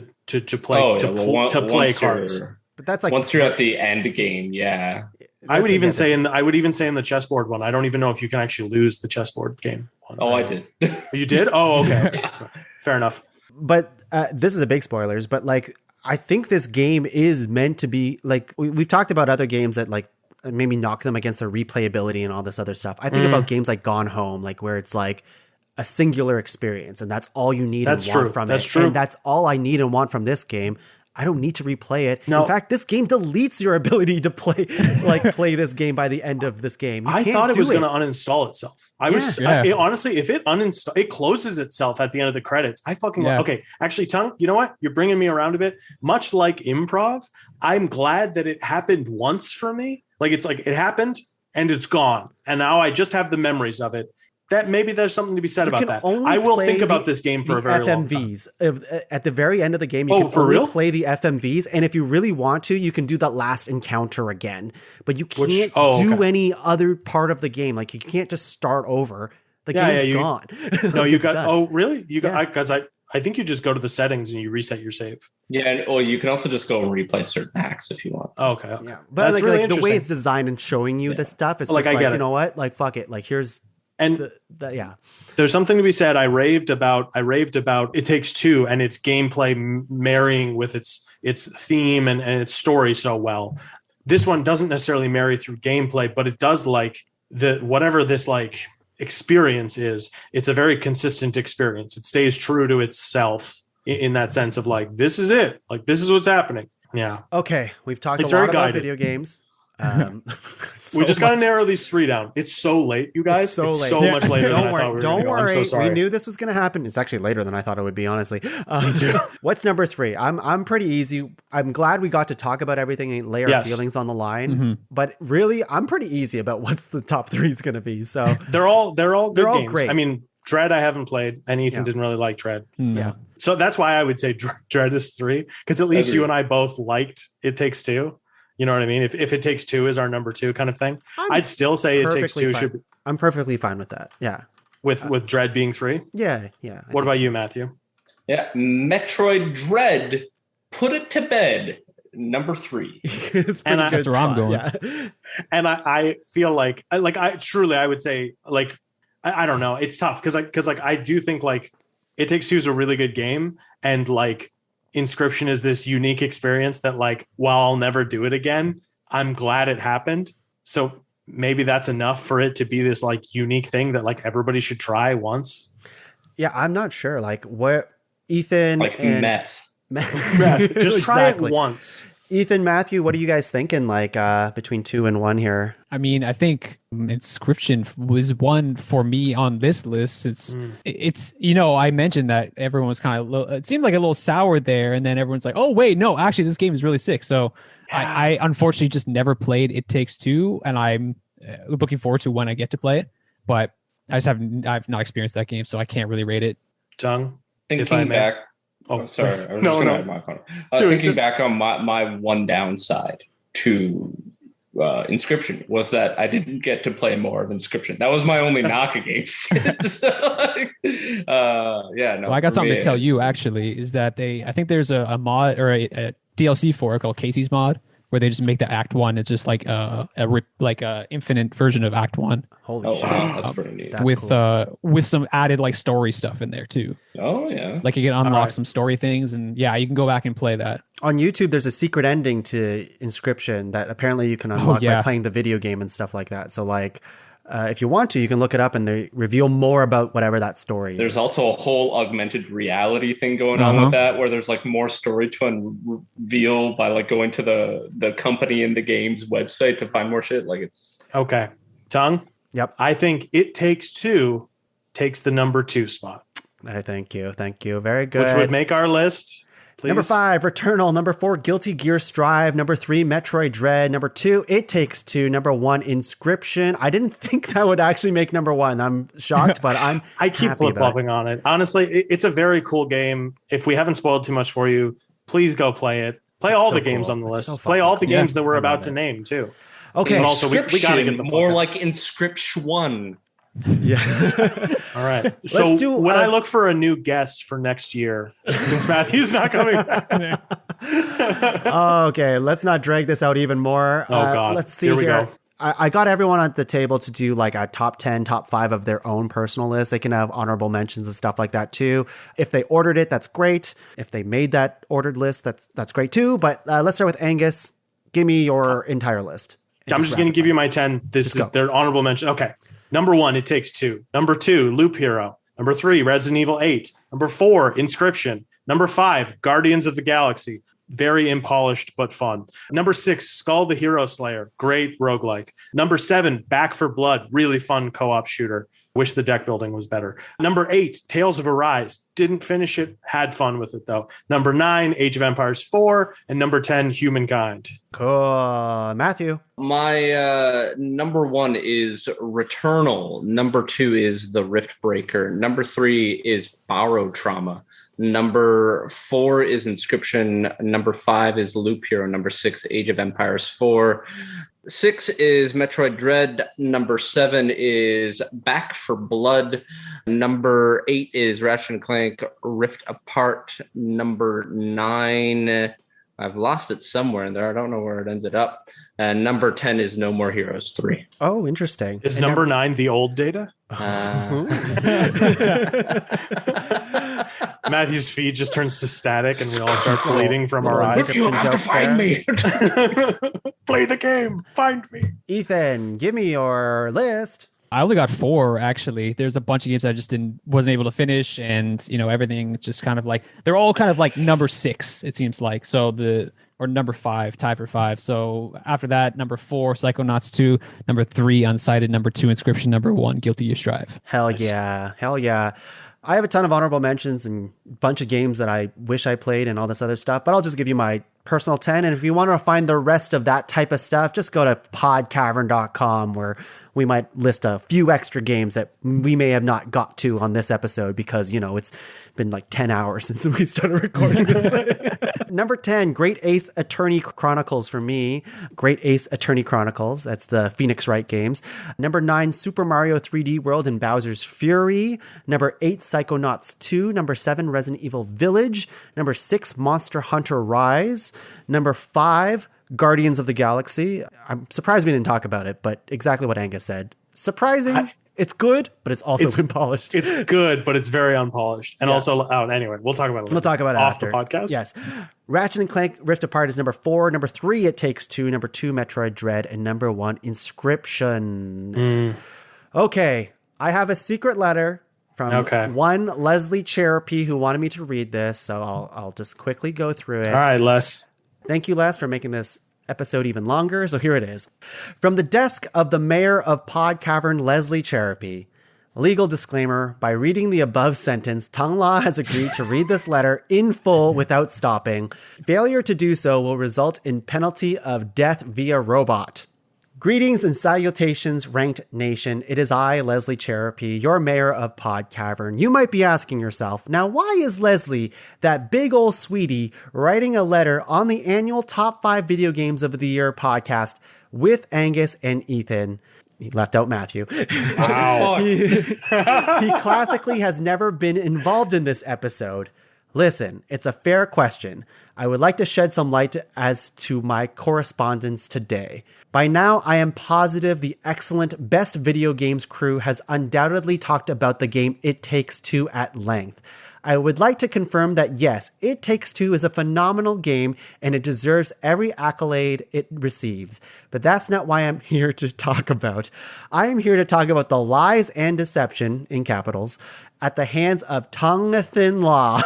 cards. But that's like once you're at the end game, yeah. I would even say in the chessboard one. I don't even know if you can actually lose the chessboard game one. Oh, I did. You did? Oh, okay. Fair enough. But this is a big spoilers. But like, I think this game is meant to be like, we've talked about other games that like maybe knock them against their replayability and all this other stuff. I think about games like Gone Home, like where it's like a singular experience and that's all you need and want from it. That's true. And that's all I need and want from this game. I don't need to replay it. No. In fact, this game deletes your ability to play this game by the end of this game. I thought it was going to uninstall itself. Honestly, if it it closes itself at the end of the credits. I fucking okay. Actually, Tung, you know what? You're bringing me around a bit. Much like improv, I'm glad that it happened once for me. Like, it's like it happened and it's gone, and now I just have the memories of it. That maybe there's something to be said about that. I will think about this game for a very long time. At the very end of the game, you can only play the FMVs, and if you really want to, you can do that last encounter again. But you can't do any other part of the game. Like, you can't just start over. The game's gone. No, you got. Done. Oh, really? You got? Because I think you just go to the settings and you reset your save. Yeah, or you can also just go and replay certain acts if you want. Okay. Yeah, but that's really the way it's designed and showing you this stuff, it's just like you know what? Like, fuck it. Like, here's. And there's something to be said. I raved about It Takes Two and its gameplay marrying with its theme and its story so well. This one doesn't necessarily marry through gameplay, but it does, like, whatever this like experience is. It's a very consistent experience. It stays true to itself in that sense of like, this is it. Like, this is what's happening. Yeah. Okay, we've talked a lot about video games. We just got to narrow these three down. It's so late, you guys. It's so late. So much later than I thought we were going to go. I'm so sorry. We knew this was going to happen. It's actually later than I thought it would be, honestly. Me too. What's number 3? I'm pretty easy. I'm glad we got to talk about everything and lay our feelings on the line. But really, I'm pretty easy about what's the top 3 is going to be. So they're all good games. Great. I mean, Dread I haven't played, and Ethan didn't really like Dread. Yeah. So that's why I would say Dread is 3, because at least you and I both liked It Takes Two. You know what I mean? If It Takes Two is our number 2 kind of thing, I'd still say It Takes Two should be. I'm perfectly fine with that. Yeah. With Dread being 3? Yeah. What about you, Matthew? Yeah. Metroid Dread, put it to bed. Number 3. It's pretty good. That's where I'm going. Yeah. And I feel like I would say, like, I don't know. It's tough because I do think like It Takes Two is a really good game, and like Inscription is this unique experience that, like, while I'll never do it again, I'm glad it happened. So maybe that's enough for it to be this like unique thing that like everybody should try once. Yeah, I'm not sure. Like, what Ethan like and meth. Just try it once. Ethan, Matthew, what are you guys thinking? Like between 2 and 1 here? I mean, I think Inscription was one for me on this list. It's I mentioned that everyone was kind of it seemed like a little sour there, and then everyone's like, oh wait, no, actually this game is really sick. So I unfortunately just never played It Takes Two, and I'm looking forward to when I get to play it, but I've not experienced that game, so I can't really rate it. Tung, thinking back. Oh, sorry. I was just going to add my phone. Thinking back on my one downside to Inscription was that I didn't get to play more of Inscription. That was my only knock against it. So, yeah, no. Well, I got something me, to tell you actually, is that I think there's a mod or a DLC for it called Casey's Mod, where they just make the Act 1. It's just like a infinite version of Act 1. Holy Oh shit. wow, that's pretty neat. That's with cool. With some added like story stuff in there too. Oh yeah. Like you can unlock right. some story things, and yeah, you can go back and play that. On YouTube, there's a secret ending to Inscription that apparently you can unlock by yeah. playing the video game and stuff like that. So like, if you want to, you can look it up and they reveal more about whatever that story There's is. also a whole augmented reality thing going on with that, where there's like more story to reveal by like going to the company in the game's website to find more shit. Like it's Okay. Tongue? Yep. I think It Takes Two takes the number 2 spot, Thank you. Thank you. Very good. which would make our list. Please. Number 5, Returnal. Number 4, Guilty Gear Strive. Number 3, Metroid Dread. Number 2, It Takes Two. Number 1, Inscription. I didn't think that would actually make number 1. I'm shocked, but I keep happy flip about it. flopping on it. Honestly, it's a very cool game. If we haven't spoiled too much for you, please go play it. Play It's all so the games cool. on the It's list. so Play fucking all the cool. games that we're I about love to it. name too. Okay. And also, we got to get the more fuck like Inscription. Yeah. All right. So do, when I look for a new guest for next year, since Matthew's not coming back. Okay, let's not drag this out even more. Oh, God. Let's see Here we here. go. I got everyone at the table to do like a top 10, top 5 of their own personal list. They can have honorable mentions and stuff like that too. If they ordered it, that's great. If they made that ordered list, that's great too. But let's start with Angus. Give me your entire list. I'm just going to give you my 10. This Just is go. their honorable mention. Okay. Number 1, It Takes Two. Number 2, Loop Hero. Number 3, Resident Evil 8. Number 4, Inscription. Number 5, Guardians of the Galaxy. Very unpolished, but fun. Number 6, Skull the Hero Slayer. Great roguelike. Number 7, Back for Blood. Really fun co-op shooter. Wish the deck building was better. Number 8, Tales of Arise. Didn't finish it. Had fun with it, though. Number 9, Age of Empires 4. And number 10, Humankind. Cool. Matthew. My number 1 is Returnal. Number 2 is The Rift Breaker. Number 3 is Borrow Trauma. Number 4 is Inscription. Number 5 is Loop Hero. Number 6, Age of Empires 4. 6 is Metroid Dread. Number 7 is Back for Blood. Number 8 is Ratchet and Clank Rift Apart. Number 9, I've lost it somewhere in there. I don't know where it ended up. And number 10 is No More Heroes 3. Oh, interesting. Is And number 9 the old data? Matthew's feed just turns to static and we all start bleeding from our eyes. Inscription joke there. Play the game. Find me. Ethan, give me your list. I only got 4 actually. There's a bunch of games I just wasn't able to finish, and everything just kind of like they're all kind of like number 6. It seems like or number 5, tie for 5. So after that, number 4, Psychonauts 2, number 3, Unsighted, number 2, Inscription, number 1, Guilty Gear Strive. Hell yeah. Hell yeah. I have a ton of honorable mentions and a bunch of games that I wish I played and all this other stuff, but I'll just give you my personal 10. And if you want to find the rest of that type of stuff, just go to podcavern.com, where we might list a few extra games that we may have not got to on this episode because, it's been like 10 hours since we started recording this thing. Number 10, Great Ace Attorney Chronicles for me. Great Ace Attorney Chronicles. That's the Phoenix Wright games. Number 9, Super Mario 3D World and Bowser's Fury. Number 8, Psychonauts 2. Number 7, Resident Evil Village. Number 6, Monster Hunter Rise. Number 5, Guardians of the Galaxy. I'm surprised we didn't talk about it, but exactly what Angus said. Surprising. It's good, but it's also unpolished. It's good, but it's very unpolished. And also, anyway, we'll talk about it later. We'll talk about it off after the podcast. Yes. Ratchet and Clank Rift Apart is number 4. Number 3, It Takes Two. Number 2, Metroid Dread. And number 1, Inscription. Okay. I have a secret letter from one Leslie Cherapy who wanted me to read this. So I'll just quickly go through it. All right, Les. Thank you, Les, for making this episode even longer. So here it is. From the desk of the mayor of Pod Cavern, Leslie Cherapy. Legal disclaimer, by reading the above sentence, Tongue Law has agreed to read this letter in full without stopping. Failure to do so will result in penalty of death via robot. Greetings and salutations, Ranked Nation. It is I, Leslie Cherapy, your mayor of Pod Cavern. You might be asking yourself, now why is Leslie, that big old sweetie, writing a letter on the annual Top 5 Video Games of the Year podcast with Angus and Ethan? He left out Matthew. Wow. He classically has never been involved in this episode. Listen, it's a fair question. I would like to shed some light as to my correspondence today. By now, I am positive the excellent Best Video Games crew has undoubtedly talked about the game It Takes Two at length. I would like to confirm that yes, It Takes Two is a phenomenal game and it deserves every accolade it receives. But that's not why I'm here to talk about. I am here to talk about the lies and deception, in capitals, at the hands of Tuong Thin Law.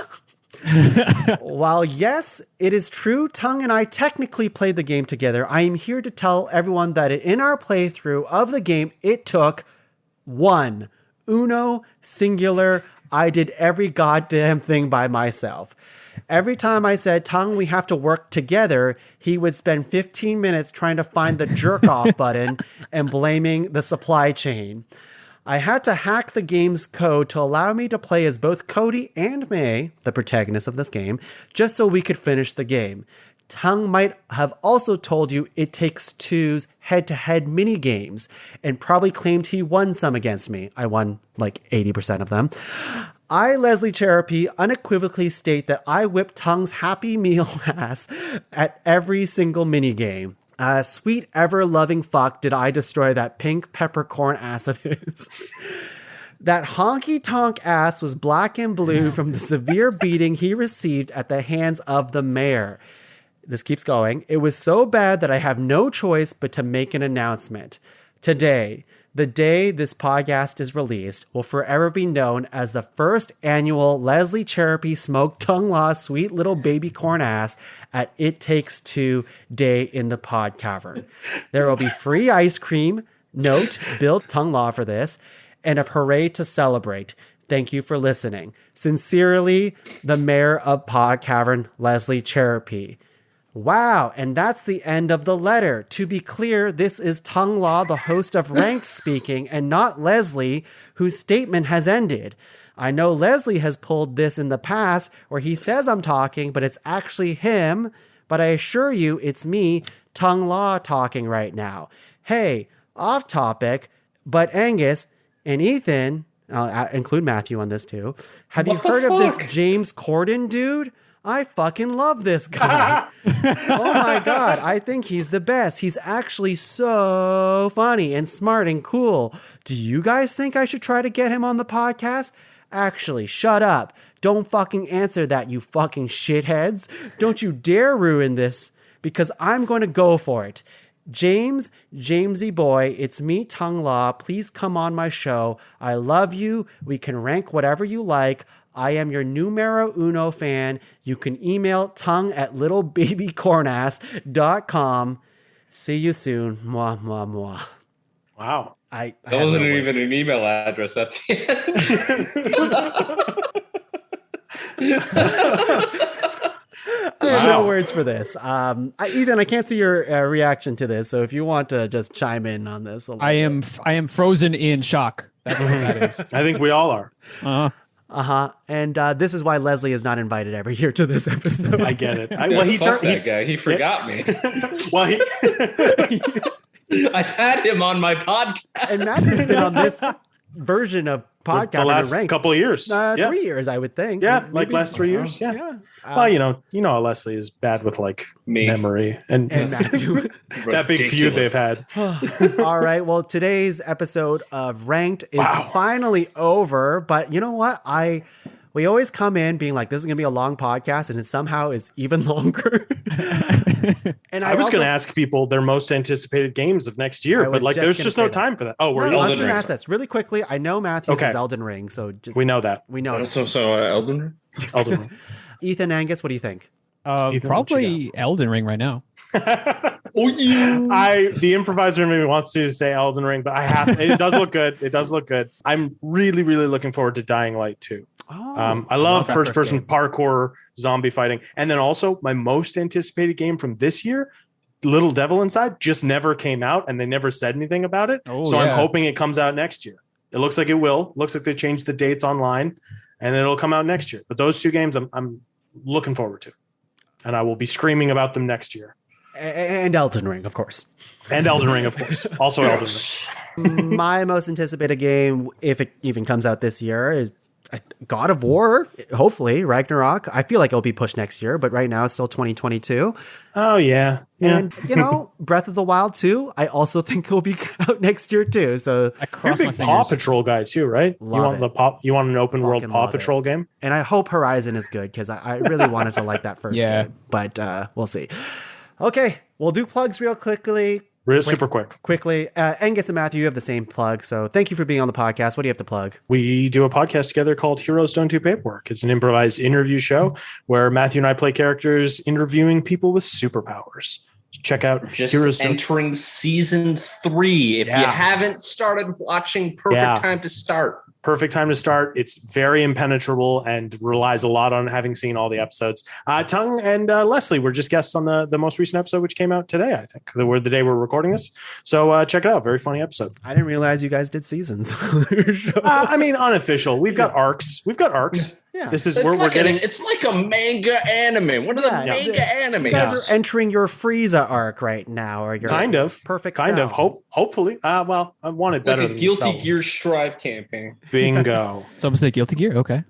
While yes, it is true, Tuong and I technically played the game together, I am here to tell everyone that in our playthrough of the game, it took one. Uno, singular. I did every goddamn thing by myself. Every time I said, Tuong, we have to work together, he would spend 15 minutes trying to find the jerk off button and blaming the supply chain. I had to hack the game's code to allow me to play as both Cody and May, the protagonists of this game, just so we could finish the game. Tuong might have also told you It Takes Two's head-to-head mini-games and probably claimed he won some against me. I won like 80% of them. I, Leslie Cherapy, unequivocally state that I whipped Tuong's Happy Meal ass at every single mini-game. Sweet ever-loving fuck did I destroy that pink peppercorn ass of his. That honky-tonk ass was black and blue from the severe beating he received at the hands of the mayor. This keeps going. It was so bad that I have no choice but to make an announcement. Today, the day this podcast is released, will forever be known as the first annual Leslie Cherapy Smoked Tuong Law Sweet Little Baby Corn Ass at It Takes Two Day in the Pod Cavern. There will be free ice cream, note, Bill Tuong Law for this, and a parade to celebrate. Thank you for listening. Sincerely, the mayor of Pod Cavern, Leslie Cherapy. Wow, and that's the end of the letter. To be clear, this is Tuong Law, the host of Ranked speaking, and not Leslie, whose statement has ended. I know Leslie has pulled this in the past where he says I'm talking, but it's actually him. But I assure you, it's me, Tuong Law, talking right now. Hey, off topic, but Angus and Ethan, I'll include Matthew on this too. Have you heard of this James Corden dude? I fucking love this guy. Oh my God. I think he's the best. He's actually so funny and smart and cool. Do you guys think I should try to get him on the podcast? Actually, shut up. Don't fucking answer that, you fucking shitheads. Don't you dare ruin this because I'm going to go for it. Jamesy boy, it's me, Tuong Law. Please come on my show. I love you. We can rank whatever you like. I am your numero uno fan. You can email Tuong at littlebabycornass.com. See you soon. Mwah, mwah, mwah. Wow. That wasn't even an email address at the end. I have no words for this. Ethan, I can't see your reaction to this, so if you want to just chime in on this a little bit. I am frozen in shock. That's what that is. I think we all are. And this is why Leslie is not invited every year to this episode. I get it. That guy. He forgot me. Well, I've had him on my podcast. And Matthew's been on this version of podcast the last couple of years. 3 years, I would think. Yeah, Maybe. like last 3 years. Yeah. Well, you know how Leslie is bad with like memory and Matthew. That big feud they've had. All right. Well, today's episode of Ranked is finally over. But you know what? We always come in being like, this is going to be a long podcast, and it somehow is even longer. And I was going to ask people their most anticipated games of next year, but like, there's just no time for that. Oh, we're I was going to ask this really quickly. I know Matthew's is Elden Ring, so we know that. We know. So Elden Ring. Elden Ring. Ethan, Angus, what do you think? Ethan, probably Elden Ring right now. The improviser in me wants to say Elden Ring, but I have. It does look good. It does look good. I'm really, really looking forward to Dying Light 2. I love first-person parkour zombie fighting, and then also my most anticipated game from this year, little devil inside just never came out, and they never said anything about it. Oh, So yeah. I'm hoping it comes out next year. It looks like it will. Looks like they changed the dates online, and it'll come out next year. But those 2 games I'm looking forward to, and I will be screaming about them next year. And Elden Ring, of course. And Elden Ring, of course. Also Elden Ring. My most anticipated game, if it even comes out this year, is God of War. Hopefully, Ragnarok. I feel like it'll be pushed next year, but right now it's still 2022. Oh, yeah. And, Breath of the Wild 2, I also think it'll be out next year, too. So, You're a big Paw Patrol guy, too, right? Love You want an open world Fucking Paw love Patrol it. game? And I hope Horizon is good because I really wanted to like that first Yeah. game. But we'll see. Okay, we'll do plugs real quickly. Super quick. Quickly. Angus and Matthew, you have the same plug. So thank you for being on the podcast. What do you have to plug? We do a podcast together called Heroes Don't Do Paperwork. It's an improvised interview show where Matthew and I play characters interviewing people with superpowers. Check out Just Heroes Don't. entering season 3. If you Yeah. haven't started watching, perfect time to start. Perfect time to start. It's very impenetrable and relies a lot on having seen all the episodes. Tung and Leslie were just guests on the most recent episode, which came out today, I think, the day we're recording this. So check it out. Very funny episode. I didn't realize you guys did seasons. I mean, unofficial. We've got arcs. Yeah. This is It's where we're like getting. it's like a manga anime. One of the manga animes. You guys are entering your Frieza arc right now, or your Kind of perfect kind Cell. of hopefully. Well, I want it better Like a than Guilty Cell. Gear Strive campaign. Bingo. Someone say Guilty Gear. Okay.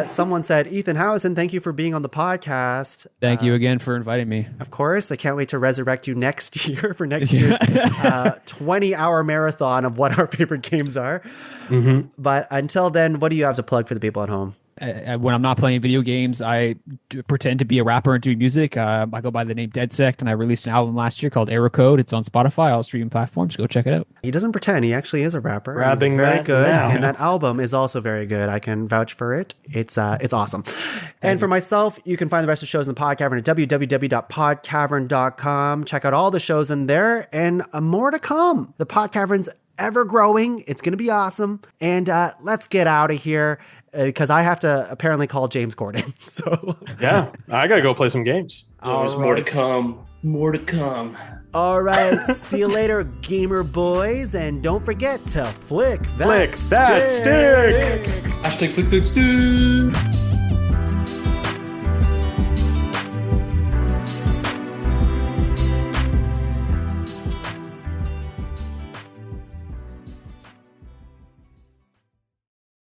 Someone said, Ethan Howieson, thank you for being on the podcast. Thank you again for inviting me. Of course, I can't wait to resurrect you next year for next year's 20-hour marathon of what our favorite games are. Mm-hmm. But until then, what do you have to plug for the people at home? When I'm not playing video games, I pretend to be a rapper and do music. I go by the name Dead Sect, and I released an album last year called Error Code. It's on Spotify, all streaming platforms. Go check it out. He doesn't pretend. He actually is a rapper. Grabbing He's very that good, now. and that album is also very good. I can vouch for it. It's awesome. And for myself, you can find the rest of the shows in the Pod Cavern at www.podcavern.com. Check out all the shows in there, and more to come. The Pod Cavern's ever growing. It's going to be awesome. And let's get out of here because I have to apparently call James Corden. So Yeah, I gotta go play some games. There's more to come. More to come. all right, see you later, gamer boys, and don't forget to flick that Flick that stick. Hashtag click this dude.